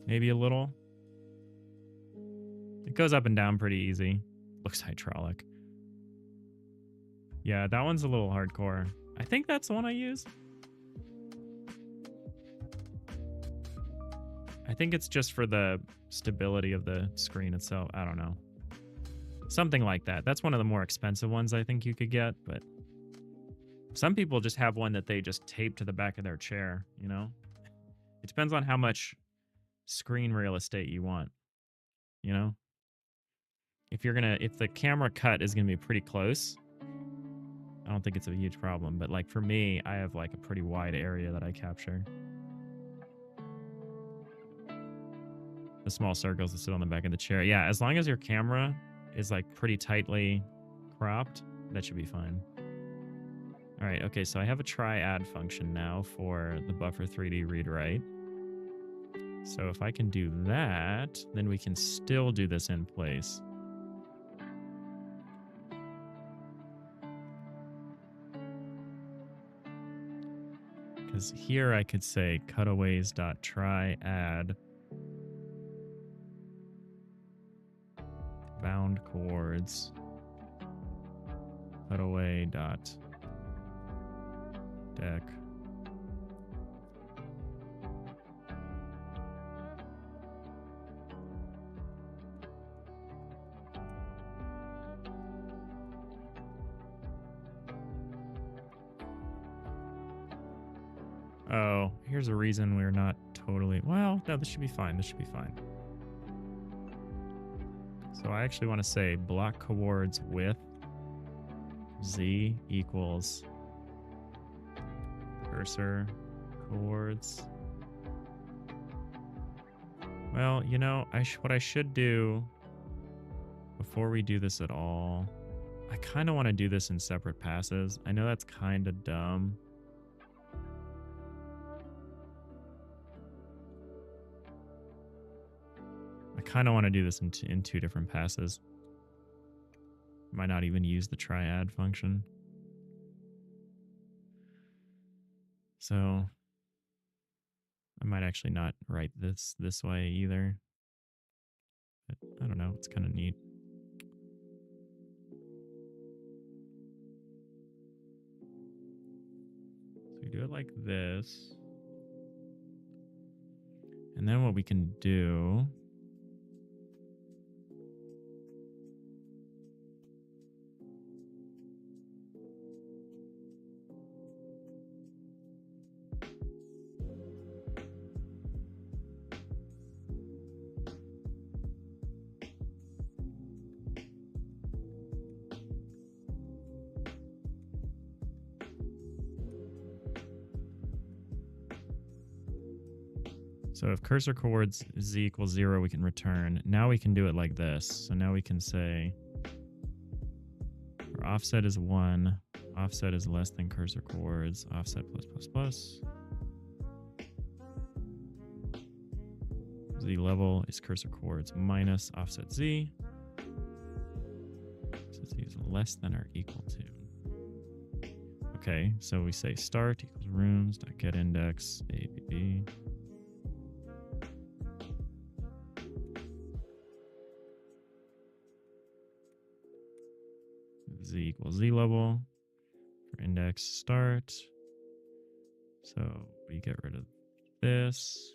Maybe a little. It goes up and down pretty easy. Looks hydraulic. Yeah, that one's a little hardcore. I think that's the one I use. I think it's just for the stability of the screen itself. I don't know. Something like that. That's one of the more expensive ones I think you could get, but some people just have one that they just tape to the back of their chair, you know? It depends on how much screen real estate you want, you know? If the camera cut is gonna be pretty close, I don't think it's a huge problem, but like for me, I have like a pretty wide area that I capture. The small circles that sit on the back of the chair. Yeah, as long as your camera is like pretty tightly cropped, that should be fine. All right, okay, so I have a try-add function now for the buffer 3D read-write. So if I can do that, then we can still do this in place. Because here I could say cutaways.try-add bound chords cutaway dot deck Oh, here's a reason we're not totally well, no, this should be fine. This should be fine. So I actually want to say block coords with z equals cursor coords. Well, you know, what I should do before we do this at all, I kind of want to do this in separate passes. I know that's kind of dumb. I kind of want to do this in two different passes. Might not even use the try-add function. So I might actually not write this way either. But I don't know, it's kind of neat. So we do it like this. And then what we can do So if cursor coords z equals 0, we can return. Now we can do it like this. So now we can say our offset is 1, offset is less than cursor coords, offset plus plus plus. Z level is cursor coords minus offset z. Offset z is less than or equal to. Okay, so we say start equals rooms.getIndex ABB. Z equals z level for index start. So we get rid of this.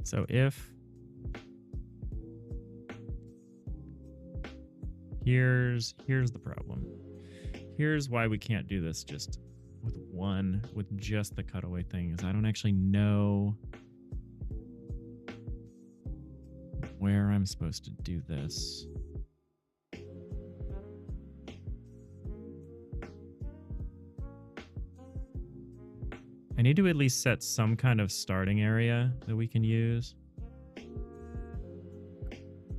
So if here's the problem. Here's why we can't do this just with just the cutaway thing is I don't actually know where I'm supposed to do this. I need to at least set some kind of starting area that we can use.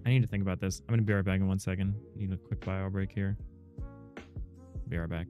I need to think about this. I'm going to be right back in 1 second. Need a quick bio break here. Be right back.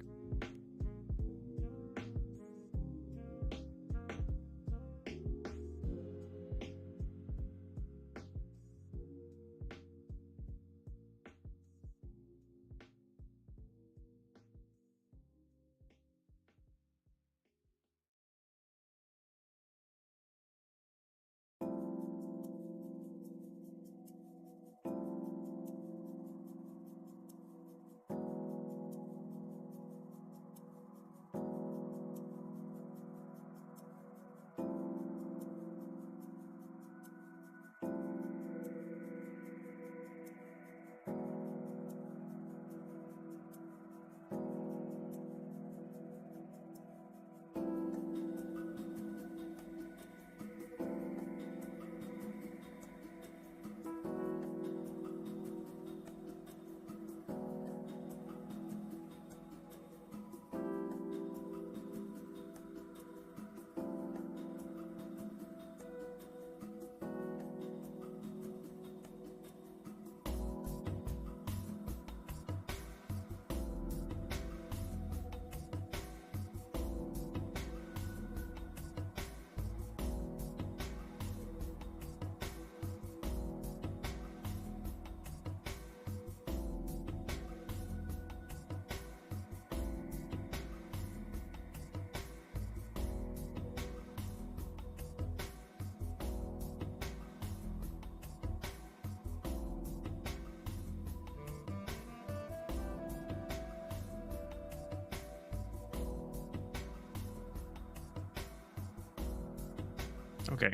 Okay.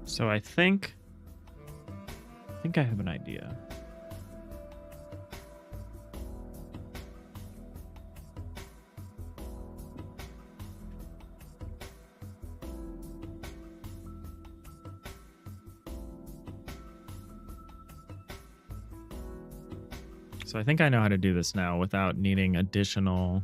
So I think I have an idea. So I think I know how to do this now without needing additional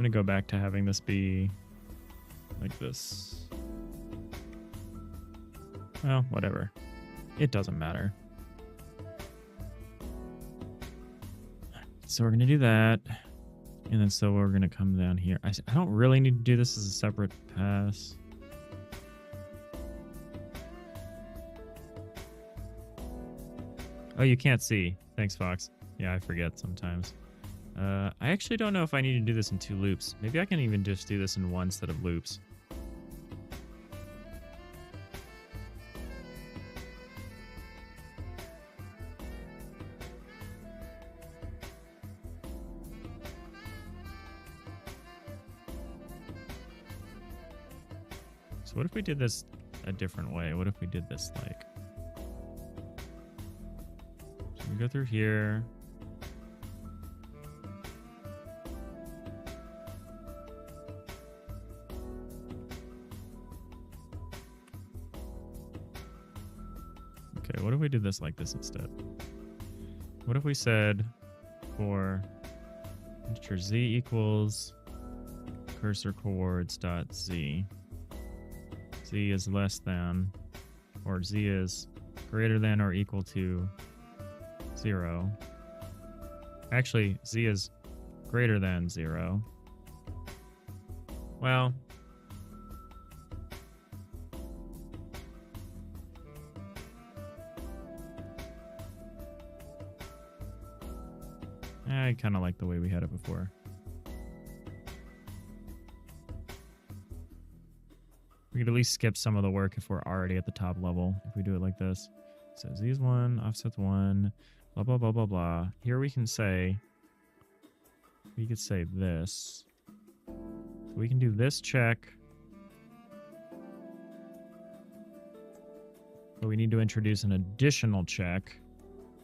I'm going to go back to having this be like this. Well, whatever. It doesn't matter. So we're going to do that. And then so we're going to come down here. I don't really need to do this as a separate pass. Oh, you can't see. Thanks, Fox. Yeah, I forget sometimes. I actually don't know if I need to do this in 2 loops. Maybe I can even just do this in 1 set of loops. So what if we did this a different way? What if we did this like? So we go through here. Okay, what if we did this like this instead? What if we said for integer z equals cursor coords dot z, z is less than, or z is greater than or equal to 0. Actually, z is greater than 0. Well, I kind of like the way we had it before. We could at least skip some of the work if we're already at the top level, if we do it like this. So z is 1, offset's 1, blah, blah, blah, blah, blah. Here we can say, we could say this. So we can do this check. But we need to introduce an additional check.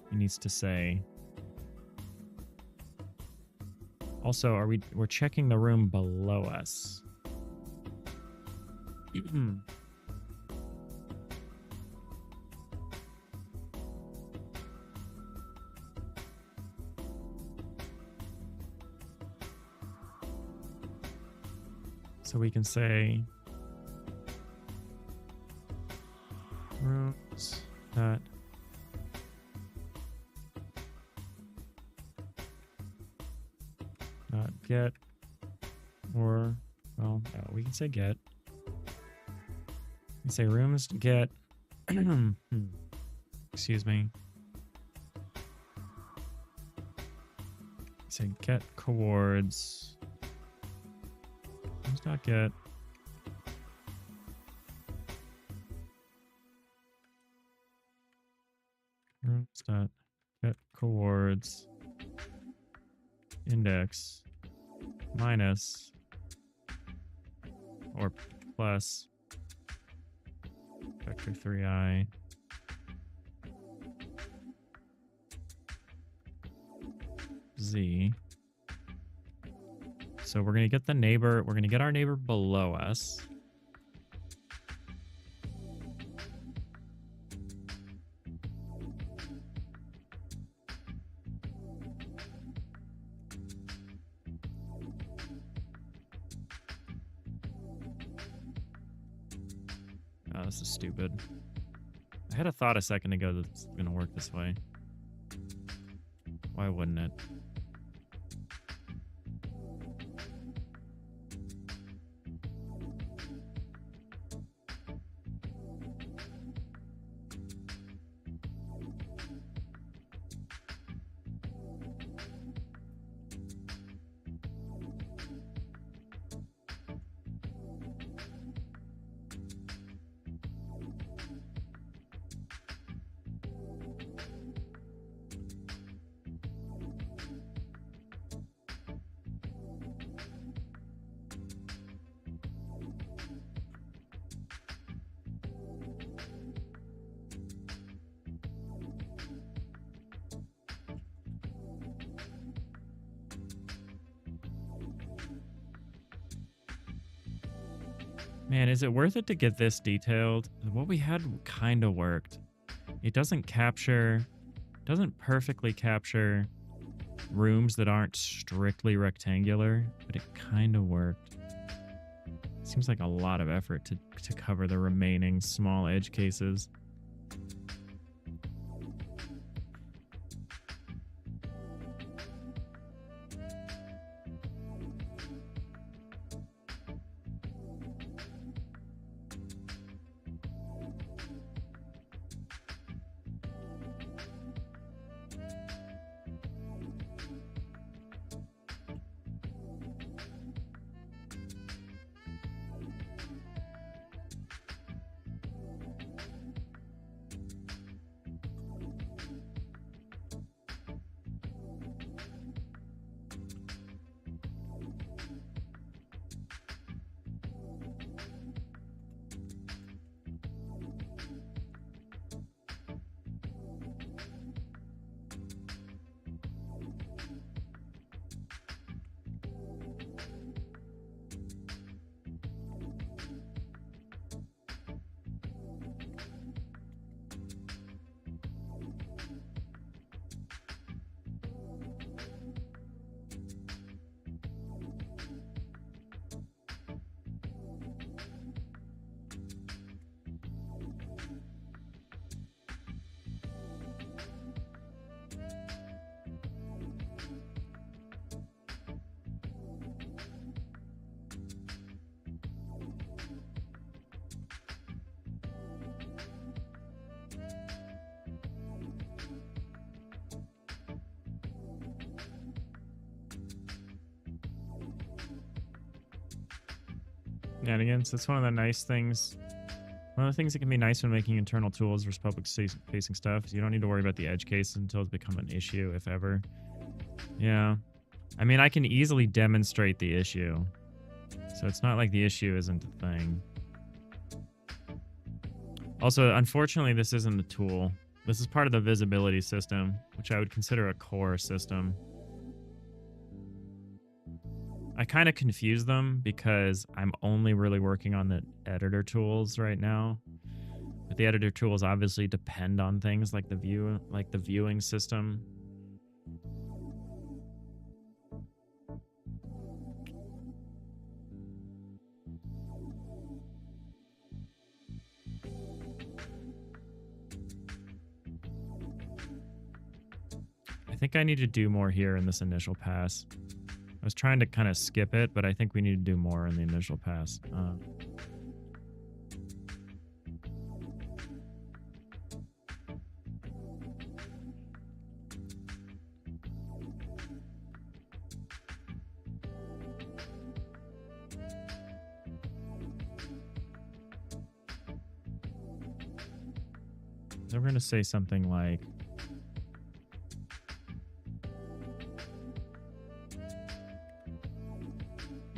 It needs to say... Also, we're checking the room below us. So we can say rooms that get, or, well, no, we can say get. We can say rooms get, excuse me. Say get coords. Rooms dot get. Rooms dot get coords. Index minus or plus vector 3i z. So we're going to get the neighbor, we're going to get our neighbor below us. Oh, this is stupid. I had a thought a second ago that it's going to work this way. Why wouldn't it? Man, is it worth it to get this detailed? What we had kind of worked. It doesn't perfectly capture rooms that aren't strictly rectangular, but it kind of worked. Seems like a lot of effort to cover the remaining small edge cases. shenanigans. That's one of the nice things. One of the things that can be nice when making internal tools versus public-facing stuff is you don't need to worry about the edge cases until it's become an issue, if ever. Yeah. I mean, I can easily demonstrate the issue. So it's not like the issue isn't a thing. Also, unfortunately, this isn't the tool. This is part of the visibility system, which I would consider a core system. I kind of confuse them because I'm only really working on the editor tools right now. But the editor tools obviously depend on things like the viewing system. I think I need to do more here in this initial pass. I was trying to kind of skip it, but I think we need to do more in the initial pass. So we're going to say something like,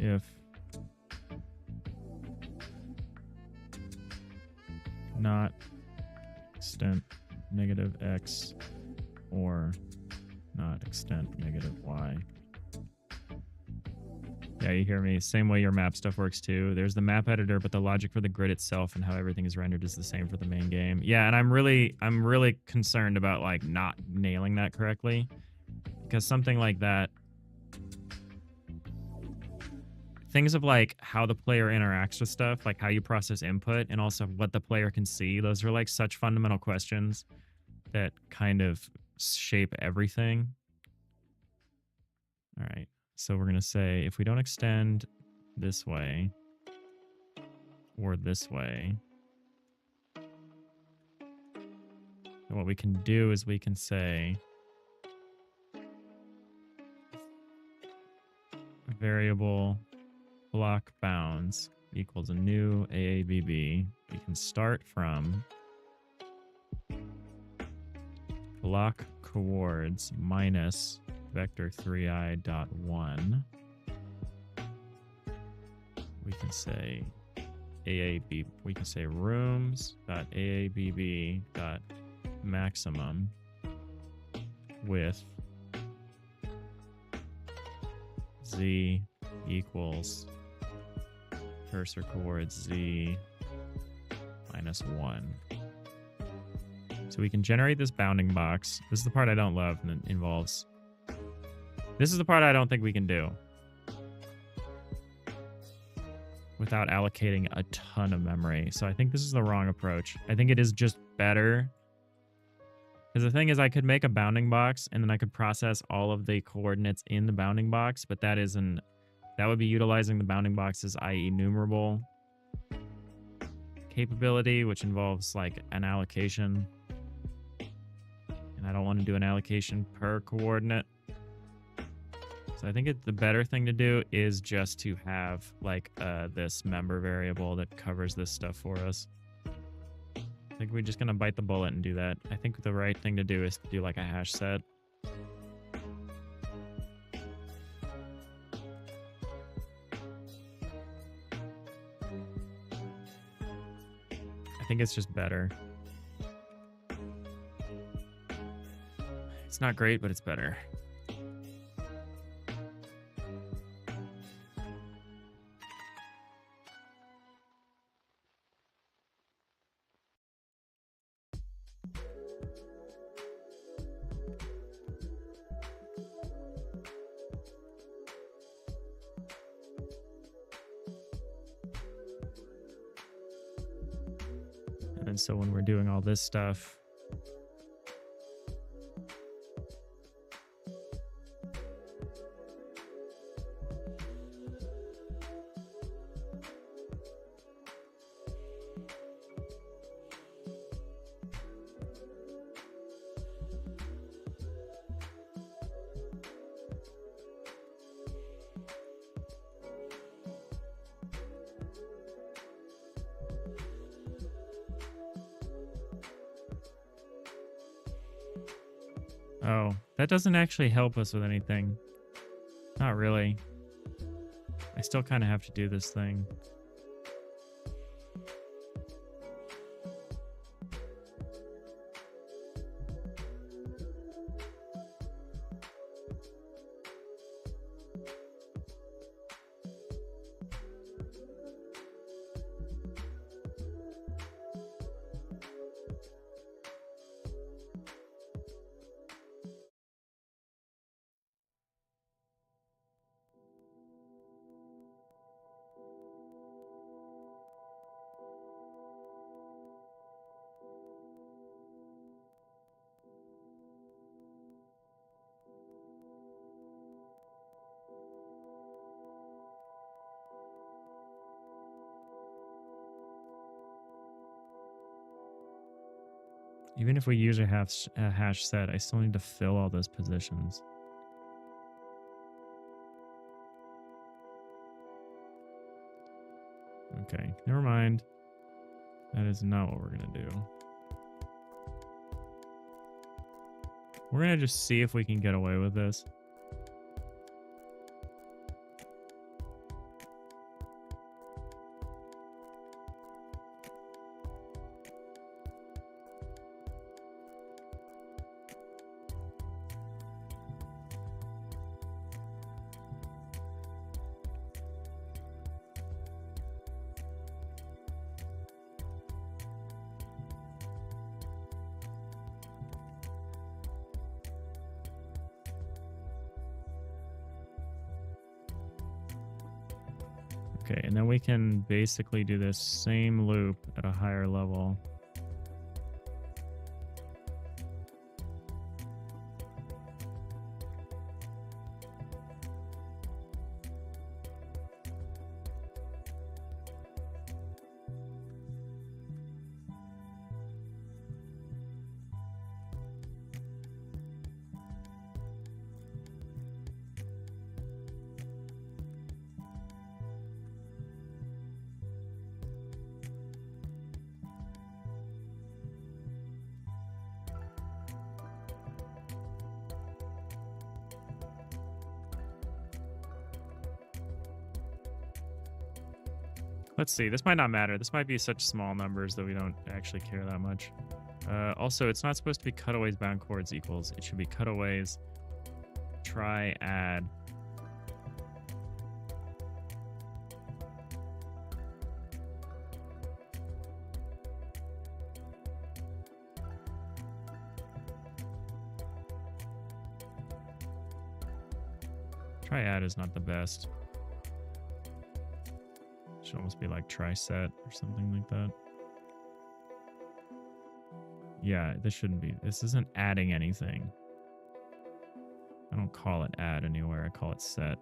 if not extent negative x or not extent negative y. Yeah, you hear me. Same way your map stuff works too. There's the map editor, but the logic for the grid itself and how everything is rendered is the same for the main game. Yeah, and I'm really concerned about like not nailing that correctly, because something like that, things of like how the player interacts with stuff, like how you process input, and also what the player can see, those are like such fundamental questions that kind of shape everything. All right, so we're going to say if we don't extend this way or this way, then what we can do is we can say variable block bounds equals a new AABB. We can start from block coords minus vector 3i dot 1. We can say AAB. We can say rooms dot AABB dot maximum with z equals cursor coords z minus 1. So we can generate this bounding box. This is the part I don't love, and it involves... This is the part I don't think we can do without allocating a ton of memory. So I think this is the wrong approach. I think it is just better. Because the thing is, I could make a bounding box, and then I could process all of the coordinates in the bounding box, but that isn't... That would be utilizing the bounding box's enumerable capability, which involves like an allocation. And I don't want to do an allocation per coordinate. So I think the better thing to do is just to have like this member variable that covers this stuff for us. I think we're just going to bite the bullet and do that. I think the right thing to do is to do like a hash set. I think it's just better. It's not great, but it's better. And so when we're doing all this stuff, Oh, that doesn't actually help us with anything. Not really. I still kind of have to do this thing. Even if we use a hash set, I still need to fill all those positions. Okay, never mind. That is not what we're going to do. We're going to just see if we can get away with this. Okay, and then we can basically do this same loop at a higher level. Let's see. This might not matter. This might be such small numbers that we don't actually care that much. Also, it's not supposed to be cutaways bound chords equals. It should be cutaways try add. Try add is not the best. Should almost be like try set or something like that. Yeah, this shouldn't be. This isn't adding anything. I don't call it add anywhere. I call it set.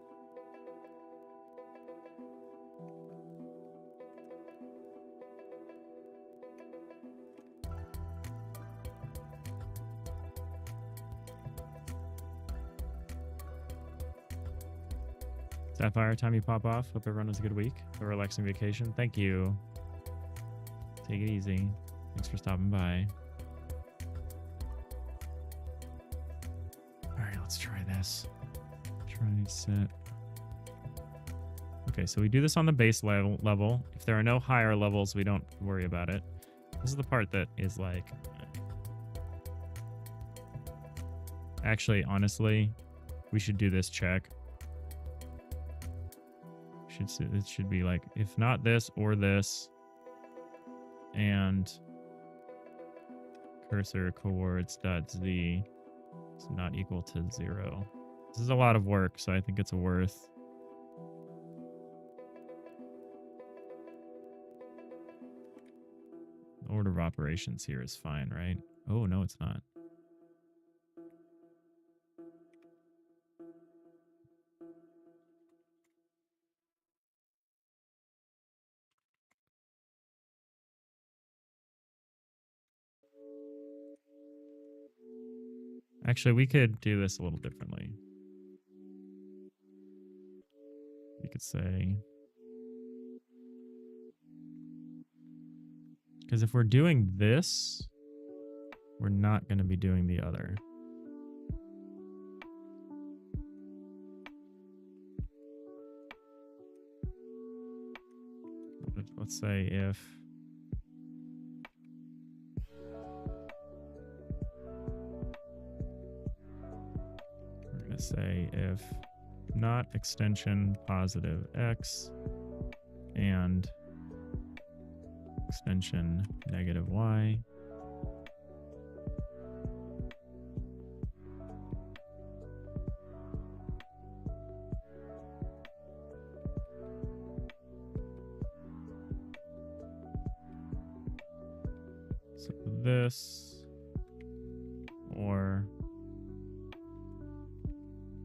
Sapphire, time you pop off. Hope everyone has a good week. A relaxing vacation. Thank you. Take it easy. Thanks for stopping by. All right, let's try this. Try set. Okay, so we do this on the base level. If there are no higher levels, we don't worry about it. This is the part that is like... Actually, honestly, we should do this check. It should be like, if not this or this, and cursor coords dot z is not equal to 0. This is a lot of work, so I think it's worth. The order of operations here is fine, right? Oh, no, it's not. Actually, we could do this a little differently. We could say... Because if we're doing this, we're not going to be doing the other. let's say if we're going to say if not extension positive x and extension negative y, so this or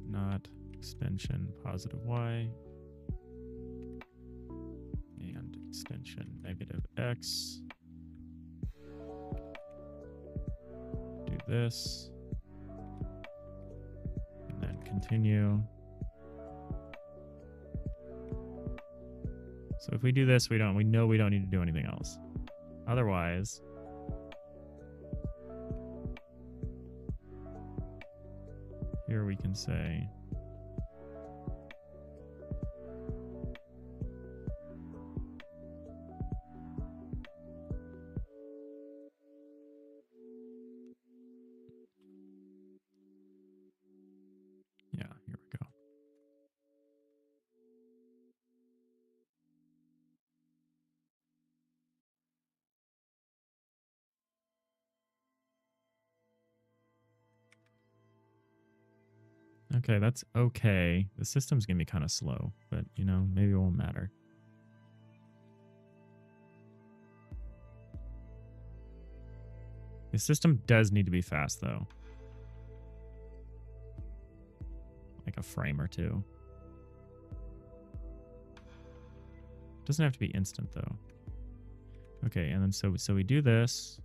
not extension positive y and extension negative x, do this, and then continue. So if we do this, we know we don't need to do anything else. Otherwise, here we can say yeah, here we go. Okay, that's okay. The system's going to be kind of slow, but, you know, maybe it won't matter. The system does need to be fast, though. Like a frame or two. Doesn't have to be instant, though. Okay, and then so we do this.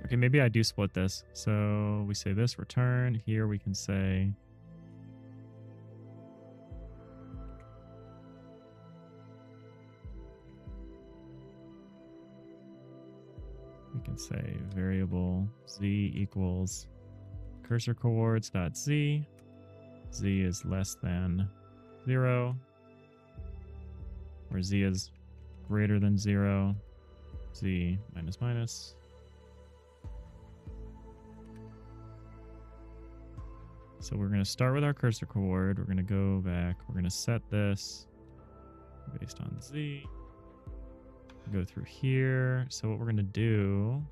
Okay, maybe I do split this. So we say this return. Here we can say variable z equals cursor coords dot z. Z is less than 0, or z is greater than 0. Z minus minus. So we're going to start with our cursor coord. We're going to go back. We're going to set this based on z. Go through here. So what we're going to do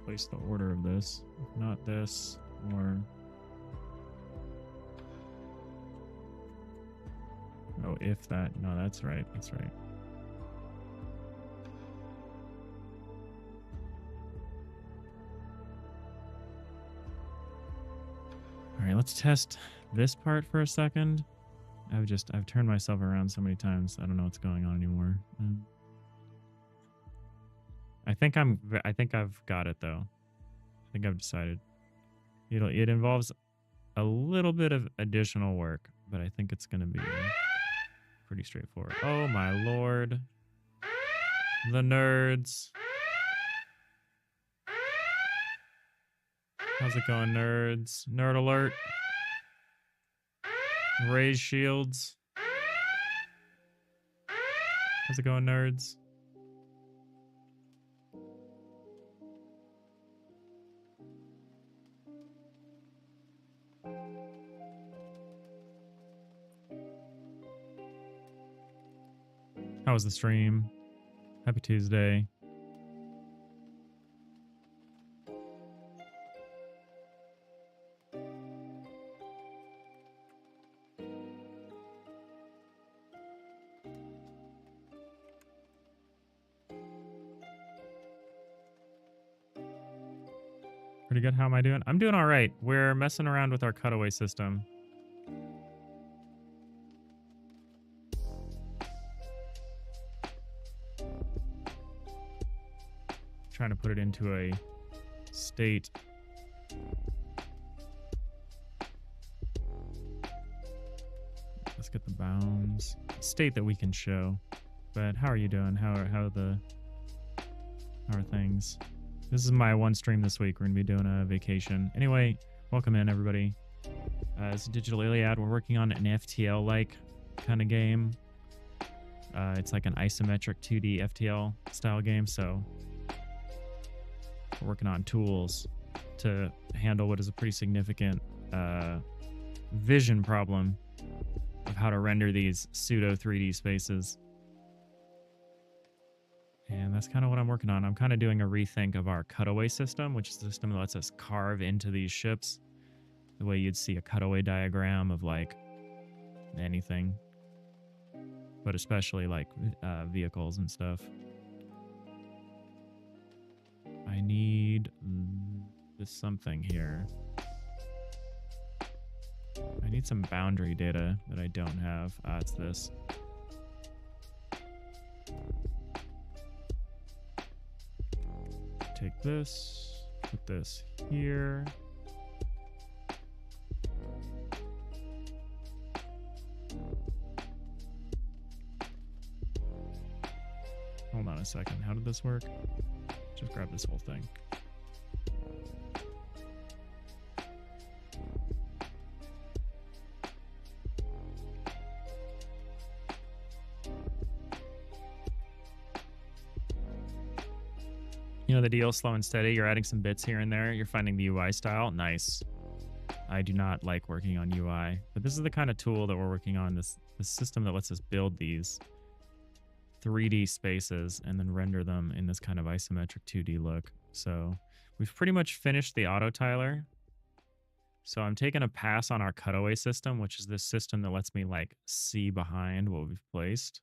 place the order of this. If not this, or... Oh, if that... No, that's right. That's right. All right, let's test this part for a second. I've turned myself around so many times. I don't know what's going on anymore. I think I've got it though. I think I've decided. It involves a little bit of additional work, but I think it's going to be pretty straightforward. Oh my lord. The nerds. How's it going, nerds? Nerd alert. Raise shields. How's it going, nerds? How was the stream? Happy Tuesday. Pretty good. How am I doing? I'm doing all right. We're messing around with our cutaway system. Trying to put it into a state. Let's get the bounds. State that we can show. But how are you doing? How are things? This is my one stream this week. We're going to be doing a vacation. Anyway, welcome in, everybody. It's Digital Iliad. We're working on an FTL-like kind of game. It's like an isometric 2D FTL style game, so we're working on tools to handle what is a pretty significant vision problem of how to render these pseudo 3D spaces. And that's kind of what I'm working on. I'm kind of doing a rethink of our cutaway system, which is a system that lets us carve into these ships the way you'd see a cutaway diagram of like anything, but especially like vehicles and stuff. I need this something here. I need some boundary data that I don't have. It's this. Take this, put this here. Hold on a second. How did this work? Just grab this whole thing. You know the deal, slow and steady. You're adding some bits here and there. You're finding the UI style. Nice. I do not like working on UI, but this is the kind of tool that we're working on. This system that lets us build these 3D spaces and then render them in this kind of isometric 2D look. So we've pretty much finished the auto tiler. So I'm taking a pass on our cutaway system, which is this system that lets me like see behind what we've placed.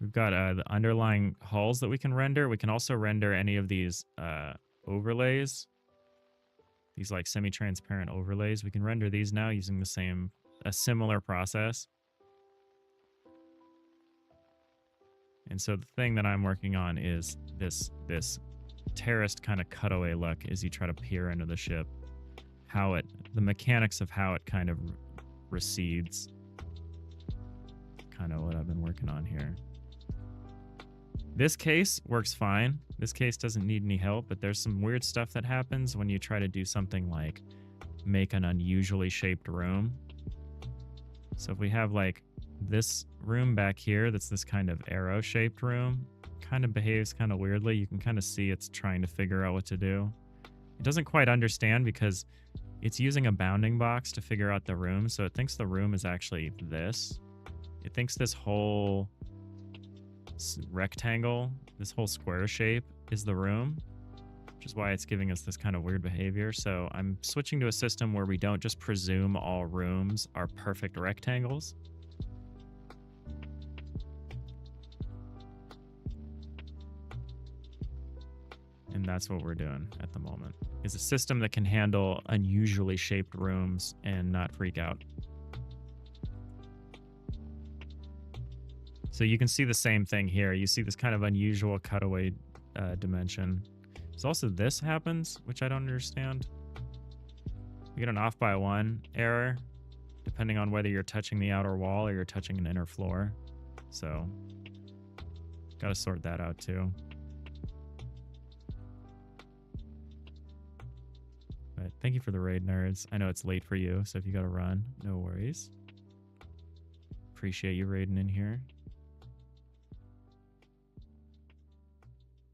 We've got the underlying hulls that we can render. We can also render any of these overlays. These like semi-transparent overlays. We can render these now using a similar process. And so the thing that I'm working on is this terraced kind of cutaway look as you try to peer into the ship. The mechanics of how it kind of recedes. Kind of what I've been working on here. This case works fine. This case doesn't need any help, but there's some weird stuff that happens when you try to do something like make an unusually shaped room. So if we have like this room back here that's this kind of arrow shaped room, kind of behaves kind of weirdly. You can kind of see it's trying to figure out what to do. It doesn't quite understand because it's using a bounding box to figure out the room, so it thinks the room is actually this. It thinks this whole rectangle, this whole square shape is the room, which is why it's giving us this kind of weird behavior. So I'm switching to a system where we don't just presume all rooms are perfect rectangles. And that's what we're doing at the moment. Is a system that can handle unusually shaped rooms and not freak out. So you can see the same thing here. You see this kind of unusual cutaway dimension. There's also this happens, which I don't understand. You get an off by 1 error, depending on whether you're touching the outer wall or you're touching an inner floor. So, gotta sort that out too. But thank you for the raid, nerds. I know it's late for you, so if you gotta run, no worries. Appreciate you raiding in here.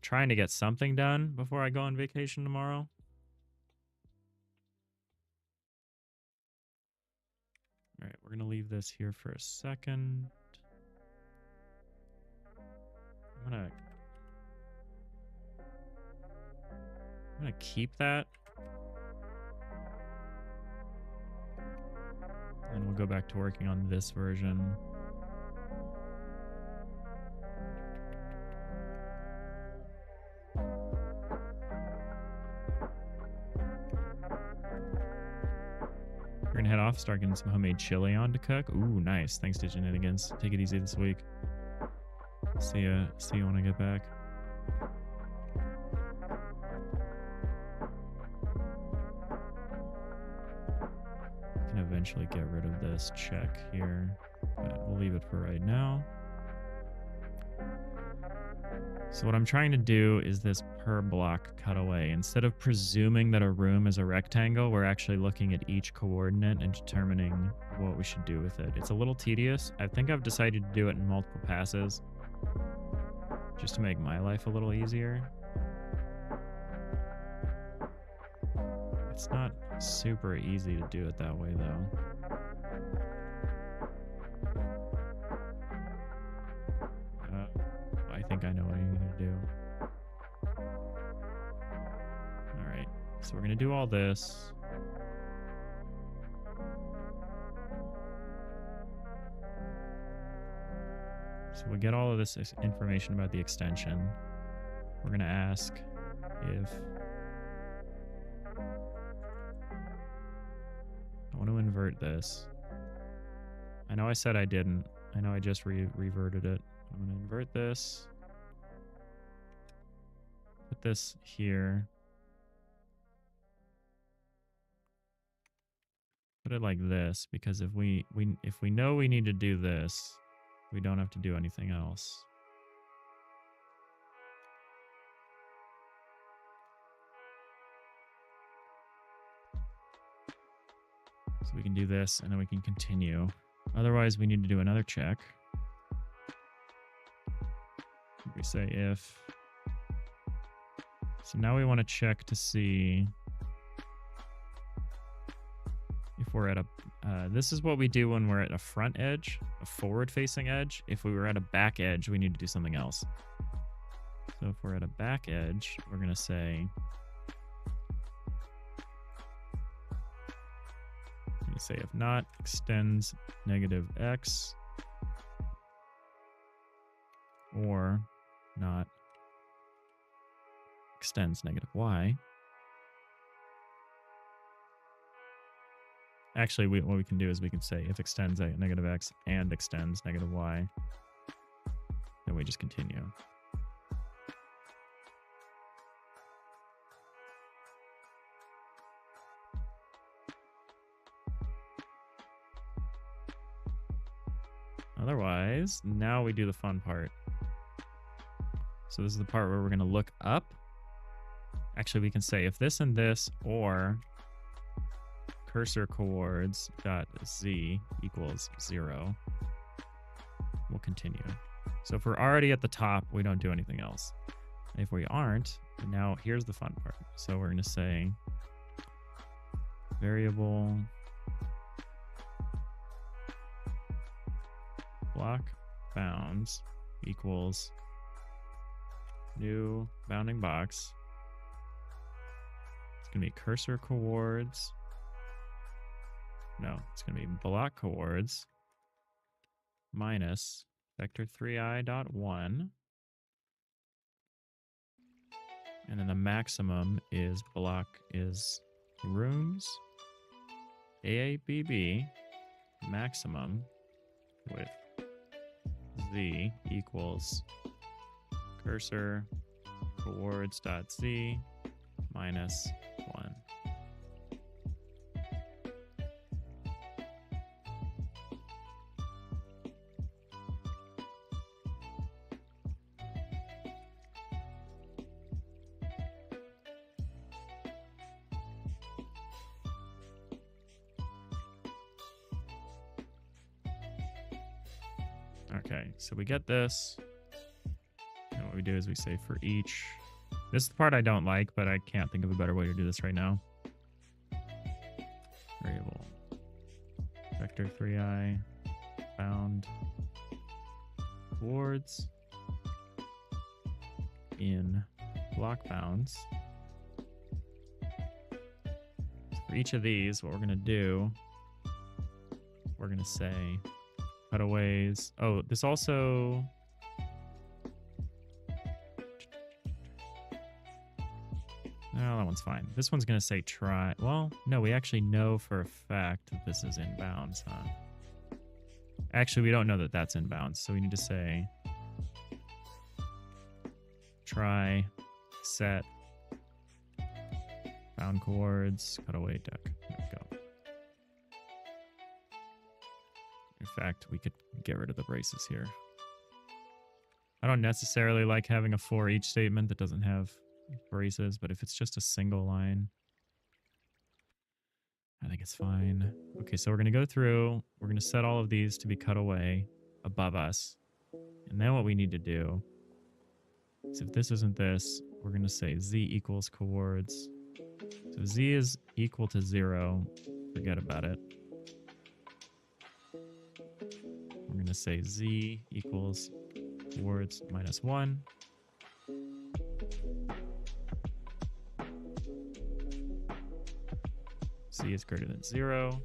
Trying to get something done before I go on vacation tomorrow. All right, we're gonna leave this here for a second. I'm gonna keep that. And we'll go back to working on this version. We're gonna head off, start getting some homemade chili on to cook. Ooh, nice. Thanks to Shenanigans. Take it easy this week. See you when I get back. Can eventually get rid of this check here, but we'll leave it for right now. So what I'm trying to do is this per block cutaway. Instead of presuming that a room is a rectangle, we're actually looking at each coordinate and determining what we should do with it. It's a little tedious. I think I've decided to do it in multiple passes just to make my life a little easier. It's not super easy to do it that way, though. I think I know what I need to do. All right, so we're gonna do all this. So we get all of this information about the extension. We're gonna ask if I want to invert this. I know I said I didn't. I know I just reverted it. I'm going to invert this. Put this here. Put it like this, because if we know we need to do this, we don't have to do anything else. So we can do this, and then we can continue. Otherwise, we need to do another check. We say if. So now we want to check to see if we're at a... this is what we do when we're at a front edge, a forward-facing edge. If we were at a back edge, we need to do something else. So if we're at a back edge, we're going to say... say if not extends negative x or not extends negative y. Actually, what we can do is we can say if extends negative x and extends negative y, then we just continue. Otherwise, now we do the fun part. So this is the part where we're going to look up. Actually, we can say if this and this or cursor coords dot z equals 0, we'll continue. So if we're already at the top, we don't do anything else. If we aren't, now here's the fun part. So we're going to say variable block bounds equals new bounding box. It's going to be cursor coords. No, it's going to be block coords minus vector 3i dot 1. And then the maximum is rooms AABB maximum with z equals cursor coords dot z minus 1. Okay, so we get this. And what we do is we say for each. This is the part I don't like, but I can't think of a better way to do this right now. Variable. Vector 3i bound coords in block bounds. So for each of these, what we're going to do, we're going to say cutaways. Oh, this also... No, that one's fine. This one's going to say try. Well, no, we actually know for a fact that this is in bounds, huh? Actually, we don't know that that's in bounds, so we need to say try set bound coords cutaway duck. There we go. In fact, we could get rid of the braces here. I don't necessarily like having a for each statement that doesn't have braces, but if it's just a single line, I think it's fine. Okay, so we're going to go through. We're going to set all of these to be cut away above us. And then what we need to do is if this isn't this, we're going to say z equals coords. So z is equal to 0. Forget about it. We're going to say z equals coords minus 1. Z is greater than 0.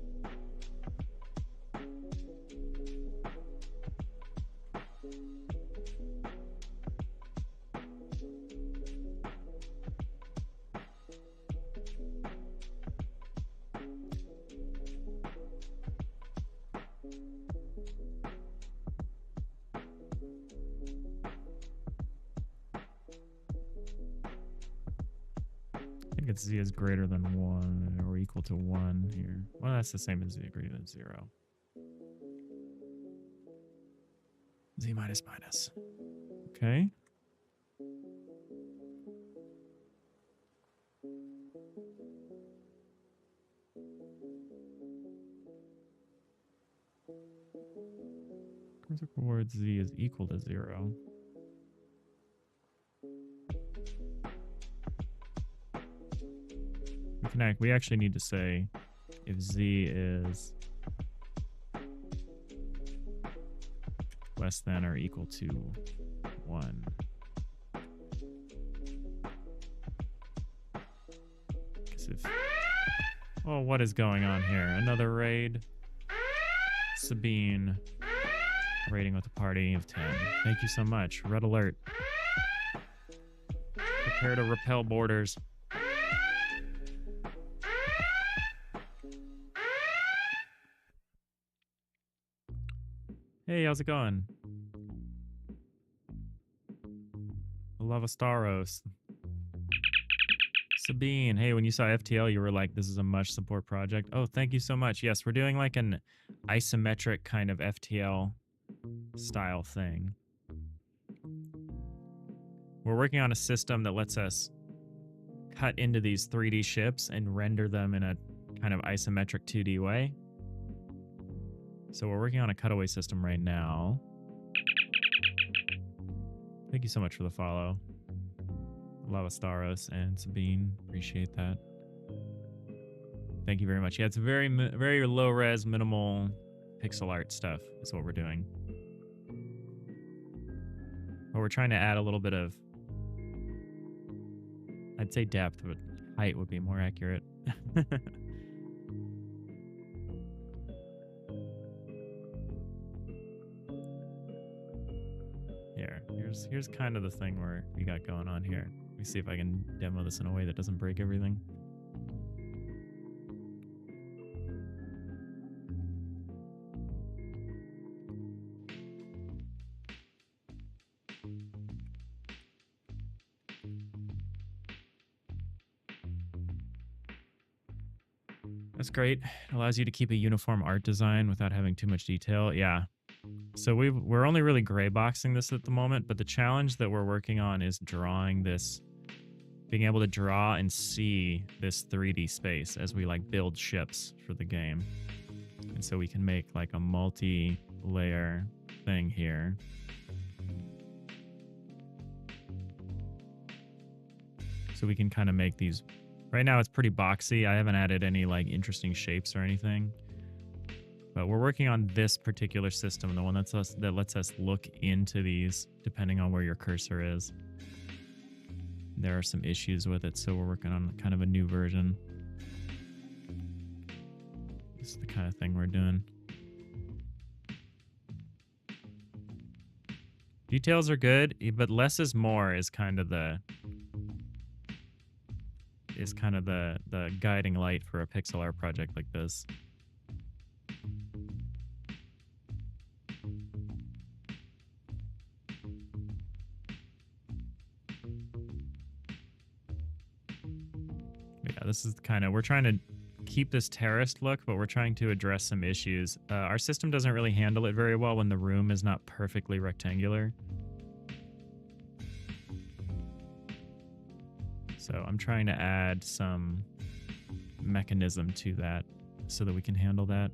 I think it's z is greater than 1 or equal to 1 here. Well, that's the same as z greater than 0. Z minus minus. Okay. Cursor towards z is equal to 0. We actually need to say if z is less than or equal to 1. Because if... Oh, what is going on here? Another raid? Sabine. Raiding with a party of 10. Thank you so much. Red alert. Prepare to repel borders. Hey, how's it going? Lavastaros. Sabine, hey, when you saw FTL, you were like, this is a much support project. Oh, thank you so much. Yes, we're doing like an isometric kind of FTL style thing. We're working on a system that lets us cut into these 3D ships and render them in a kind of isometric 2D way. So we're working on a cutaway system right now. Thank you so much for the follow. Lavastaros and Sabine. Appreciate that. Thank you very much. Yeah, it's very low res, minimal pixel art stuff is what we're doing. we're trying to add a little bit of, I'd say depth, but height would be more accurate. Here's kind of the thing where we got going on here. Let me see if I can demo this in a way that doesn't break everything. That's great. It allows you to keep a uniform art design without having too much detail. Yeah. So we're only really gray boxing this at the moment, but the challenge that we're working on is drawing this, being able to draw and see this 3D space as we like build ships for the game. And so we can make like a multi-layer thing here. So we can kind of make these, right now it's pretty boxy. I haven't added any like interesting shapes or anything. But we're working on this particular system, the one that lets us look into these depending on where your cursor is. There are some issues with it, so we're working on kind of a new version. This is the kind of thing we're doing. Details are good, but less is more is kind of the guiding light for a pixel art project like this. Yeah, this is kind of, we're trying to keep this terraced look, but we're trying to address some issues. Our system doesn't really handle it very well when the room is not perfectly rectangular. So I'm trying to add some mechanism to that so that we can handle that.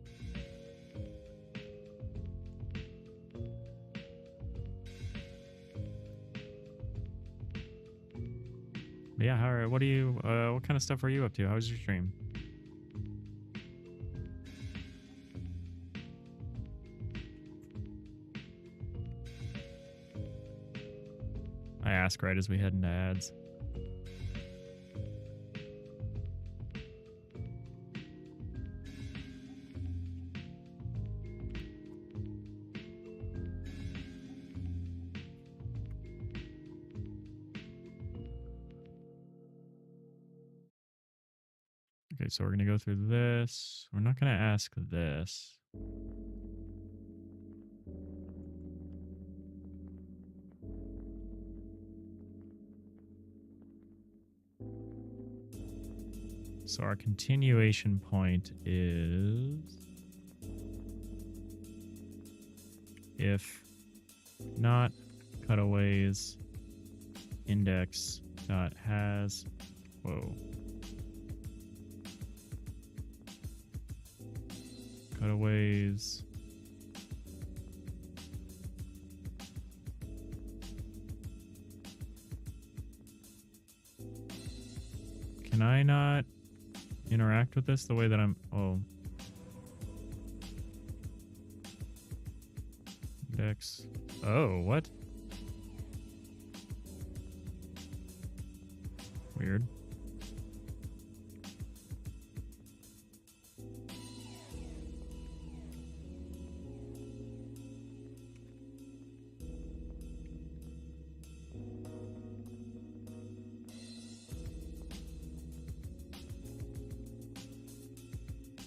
But yeah, what kind of stuff are you up to? How was your stream? I ask right as we head into ads. Okay, so we're going to go through this. We're not going to ask this. So our continuation point is if not cutaways index dot has, whoa. Cutaways. Can I not interact with this the way that I'm... Oh. Index. Oh, what? Weird.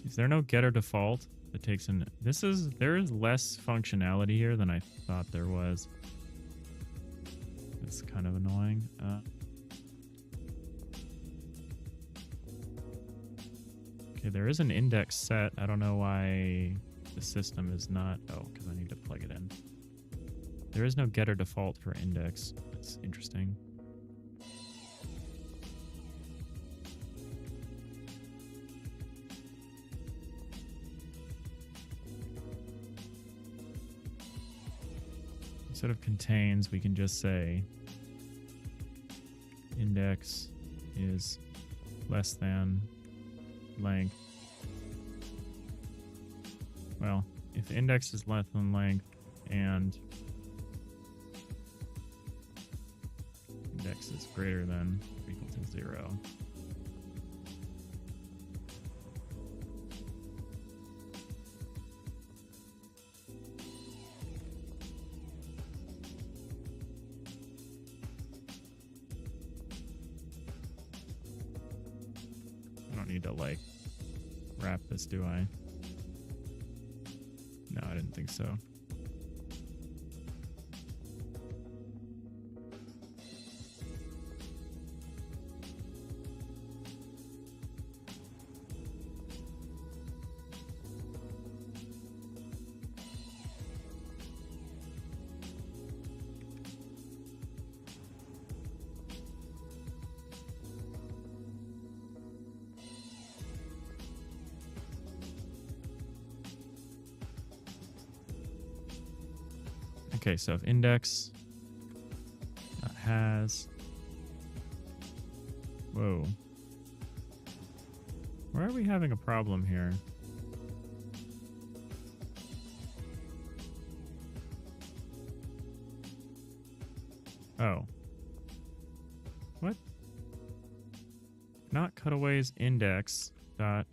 Is there no getter default that takes in? There is less functionality here than I thought there was. It's kind of annoying. Okay, there is an index set. I don't know why the system is not. Oh, because I need to plug it in. There is no getter default for index. That's interesting. Instead of contains, we can just say index is less than length. Well, if index is less than length and index is greater than or equal to 0. I don't need to like wrap this, do I? No, I didn't think so. Okay, so if index not has, whoa, why are we having a problem here? Oh, what? Not cutaways index dot.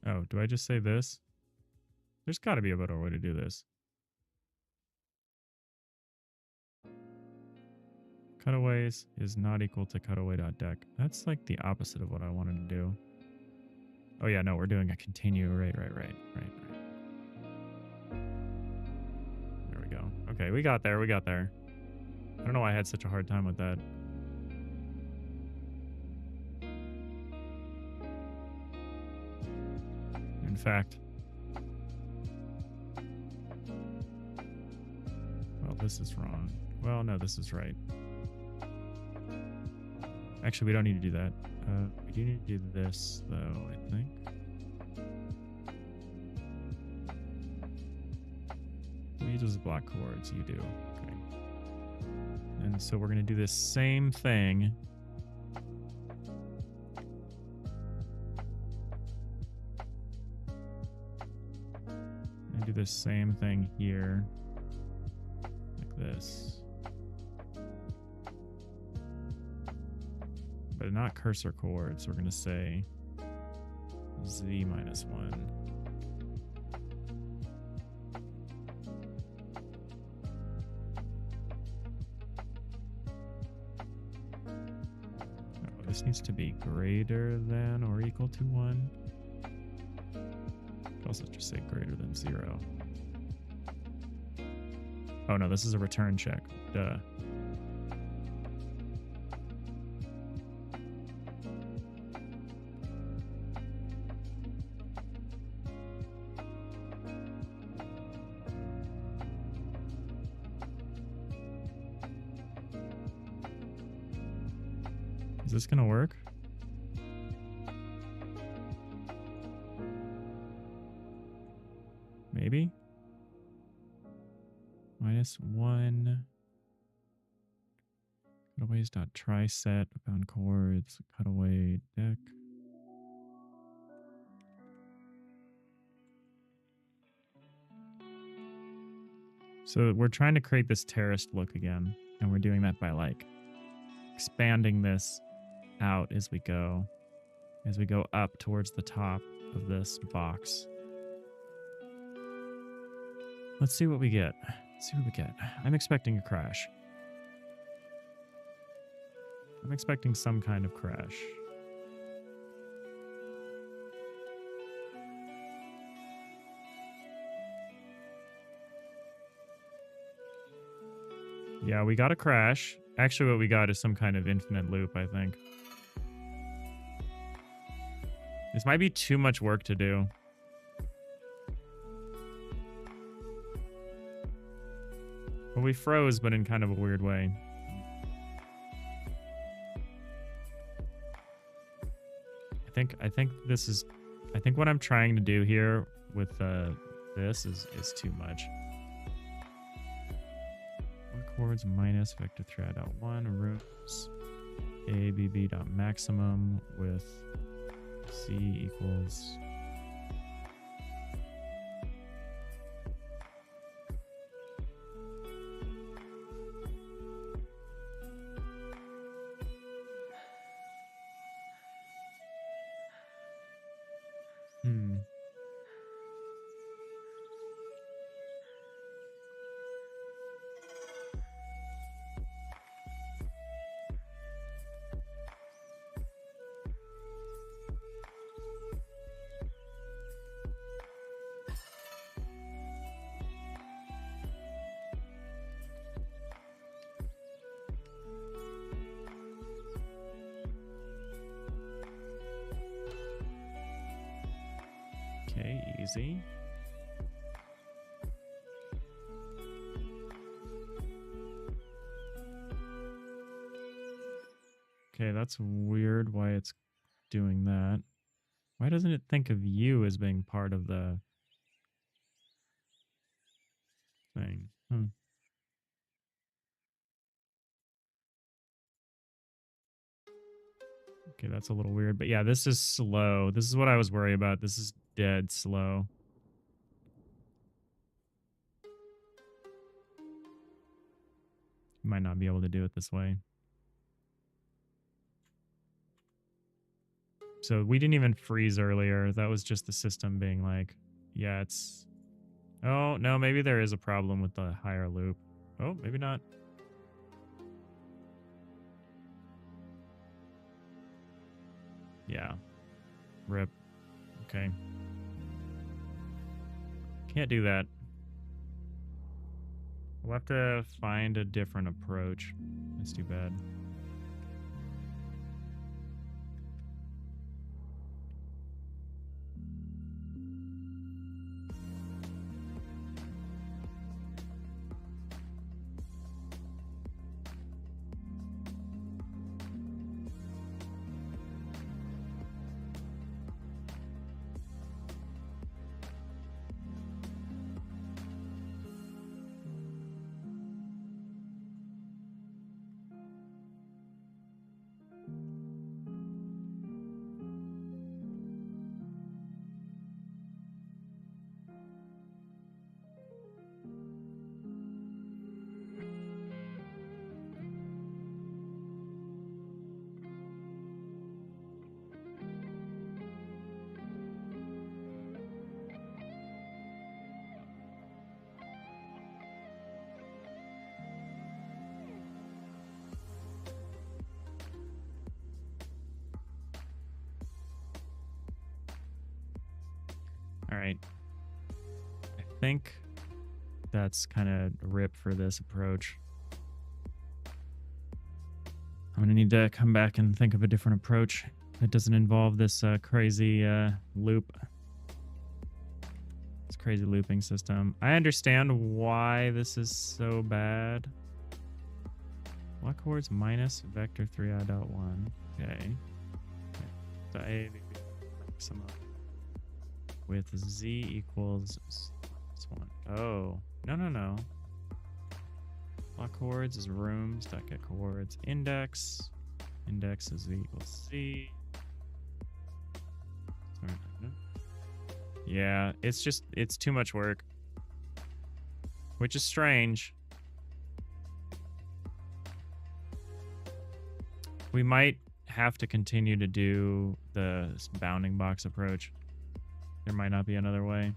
Oh, do I just say this? There's got to be a better way to do this. Cutaways is not equal to cutaway.dec. That's like the opposite of what I wanted to do. Oh yeah, no, we're doing a continue. Right. There we go. Okay, we got there. I don't know why I had such a hard time with that. In fact, well, this is wrong. Well, no, this is right. Actually, we don't need to do that. We do need to do this, though, I think. Who uses block chords? You do. Okay. And so we're going to do this same thing. And do the same thing here. Like this. But not cursor chords. We're going to say z minus 1. Oh, this needs to be greater than or equal to 1. Could also just say greater than 0. Oh no, this is a return check. Duh. Is this gonna work? Maybe? -1. Cutaways.tryset, bound chords, cutaway deck. So we're trying to create this terraced look again, and we're doing that by like expanding this out as we go up towards the top of this box. Let's see what we get. I'm expecting a crash. I'm expecting some kind of crash. Yeah, we got a crash. Actually, what we got is some kind of infinite loop, I think. This might be too much work to do. Well, we froze, but in kind of a weird way. I think this is... I think what I'm trying to do here with this is too much. Chords minus vector thread out 1 rooms ABB dot maximum with C equals Okay, easy. Okay, that's weird why it's doing that. Why doesn't it think of you as being part of the thing? Okay, that's a little weird. But yeah, this is slow. This is what I was worried about. This is dead slow. Might not be able to do it this way. So we didn't even freeze earlier. That was just the system being like, yeah, it's... Oh, no, maybe there is a problem with the higher loop. Oh, maybe not. Yeah. RIP. Okay. Can't do that. We'll have to find a different approach. That's too bad. All right. I think that's kind of RIP for this approach. I'm going to need to come back and think of a different approach that doesn't involve this crazy loop. This crazy looping system. I understand why this is so bad. Block coordinates minus vector 3i.1. Okay. So A maximum with z equals -1. Oh, no. Block coords is rooms dot get coords index. Index is z equals c. Sorry. Yeah, it's too much work. Which is strange. We might have to continue to do the bounding box approach. There might not be another way.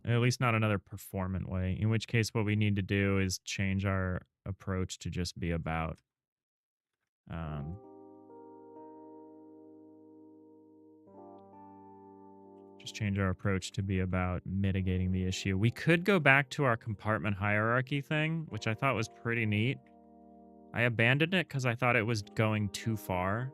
At least not another performant way. In which case, what we need to do is change our approach to just be about mitigating the issue. We could go back to our compartment hierarchy thing, which I thought was pretty neat. I abandoned it because I thought it was going too far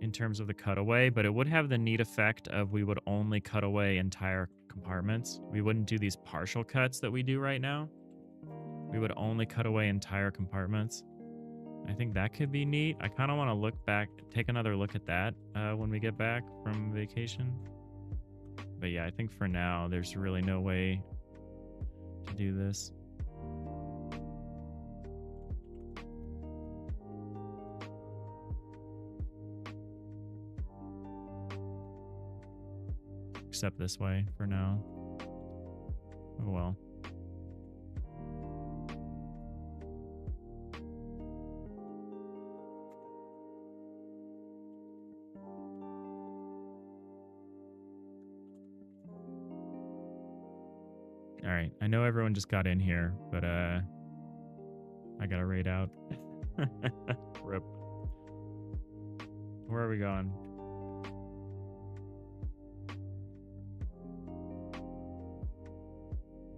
in terms of the cutaway, but it would have the neat effect of we would only cut away entire compartments. We wouldn't do these partial cuts that we do right now. We would only cut away entire compartments. I think that could be neat. I kind of want to look back, take another look at that when we get back from vacation. But yeah, I think for now, there's really no way to do this. Except this way for now. Oh well. All right, I know everyone just got in here, but I gotta raid out. RIP. Where are we going?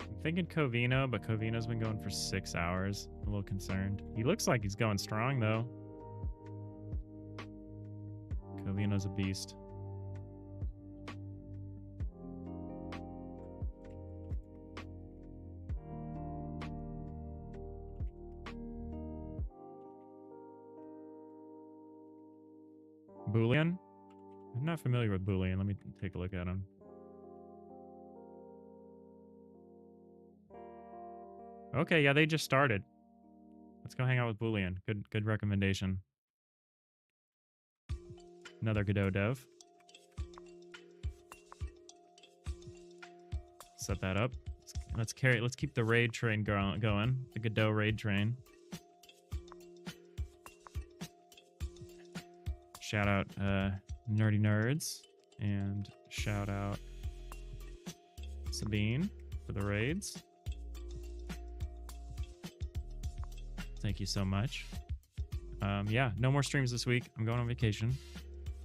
I'm thinking Covino, but Covino's been going for 6 hours. I'm a little concerned. He looks like he's going strong though. Leona's a beast. Boolean? I'm not familiar with Boolean. Let me take a look at him. Okay, yeah, they just started. Let's go hang out with Boolean. Good recommendation. Another Godot dev. Set that up. Let's keep the raid train going. The Godot raid train. Shout out Nerdy Nerds, and shout out Sabine for the raids. Thank you so much. Yeah, no more streams this week. I'm going on vacation,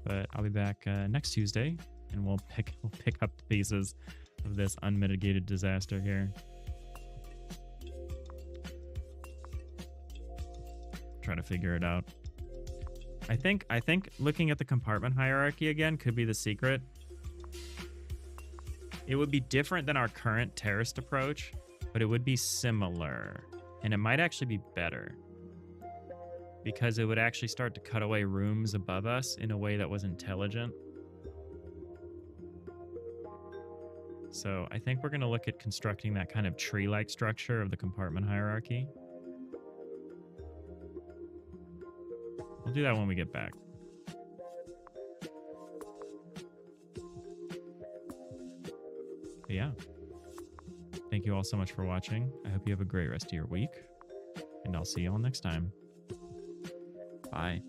but I'll be back next Tuesday, and we'll pick up the pieces of this unmitigated disaster here. Try to figure it out. I think looking at the compartment hierarchy again could be the secret. It would be different than our current terrorist approach, but it would be similar. And it might actually be better. Because it would actually start to cut away rooms above us in a way that was intelligent. So I think we're going to look at constructing that kind of tree-like structure of the compartment hierarchy. We'll do that when we get back. But yeah. Thank you all so much for watching. I hope you have a great rest of your week. And I'll see you all next time. Bye.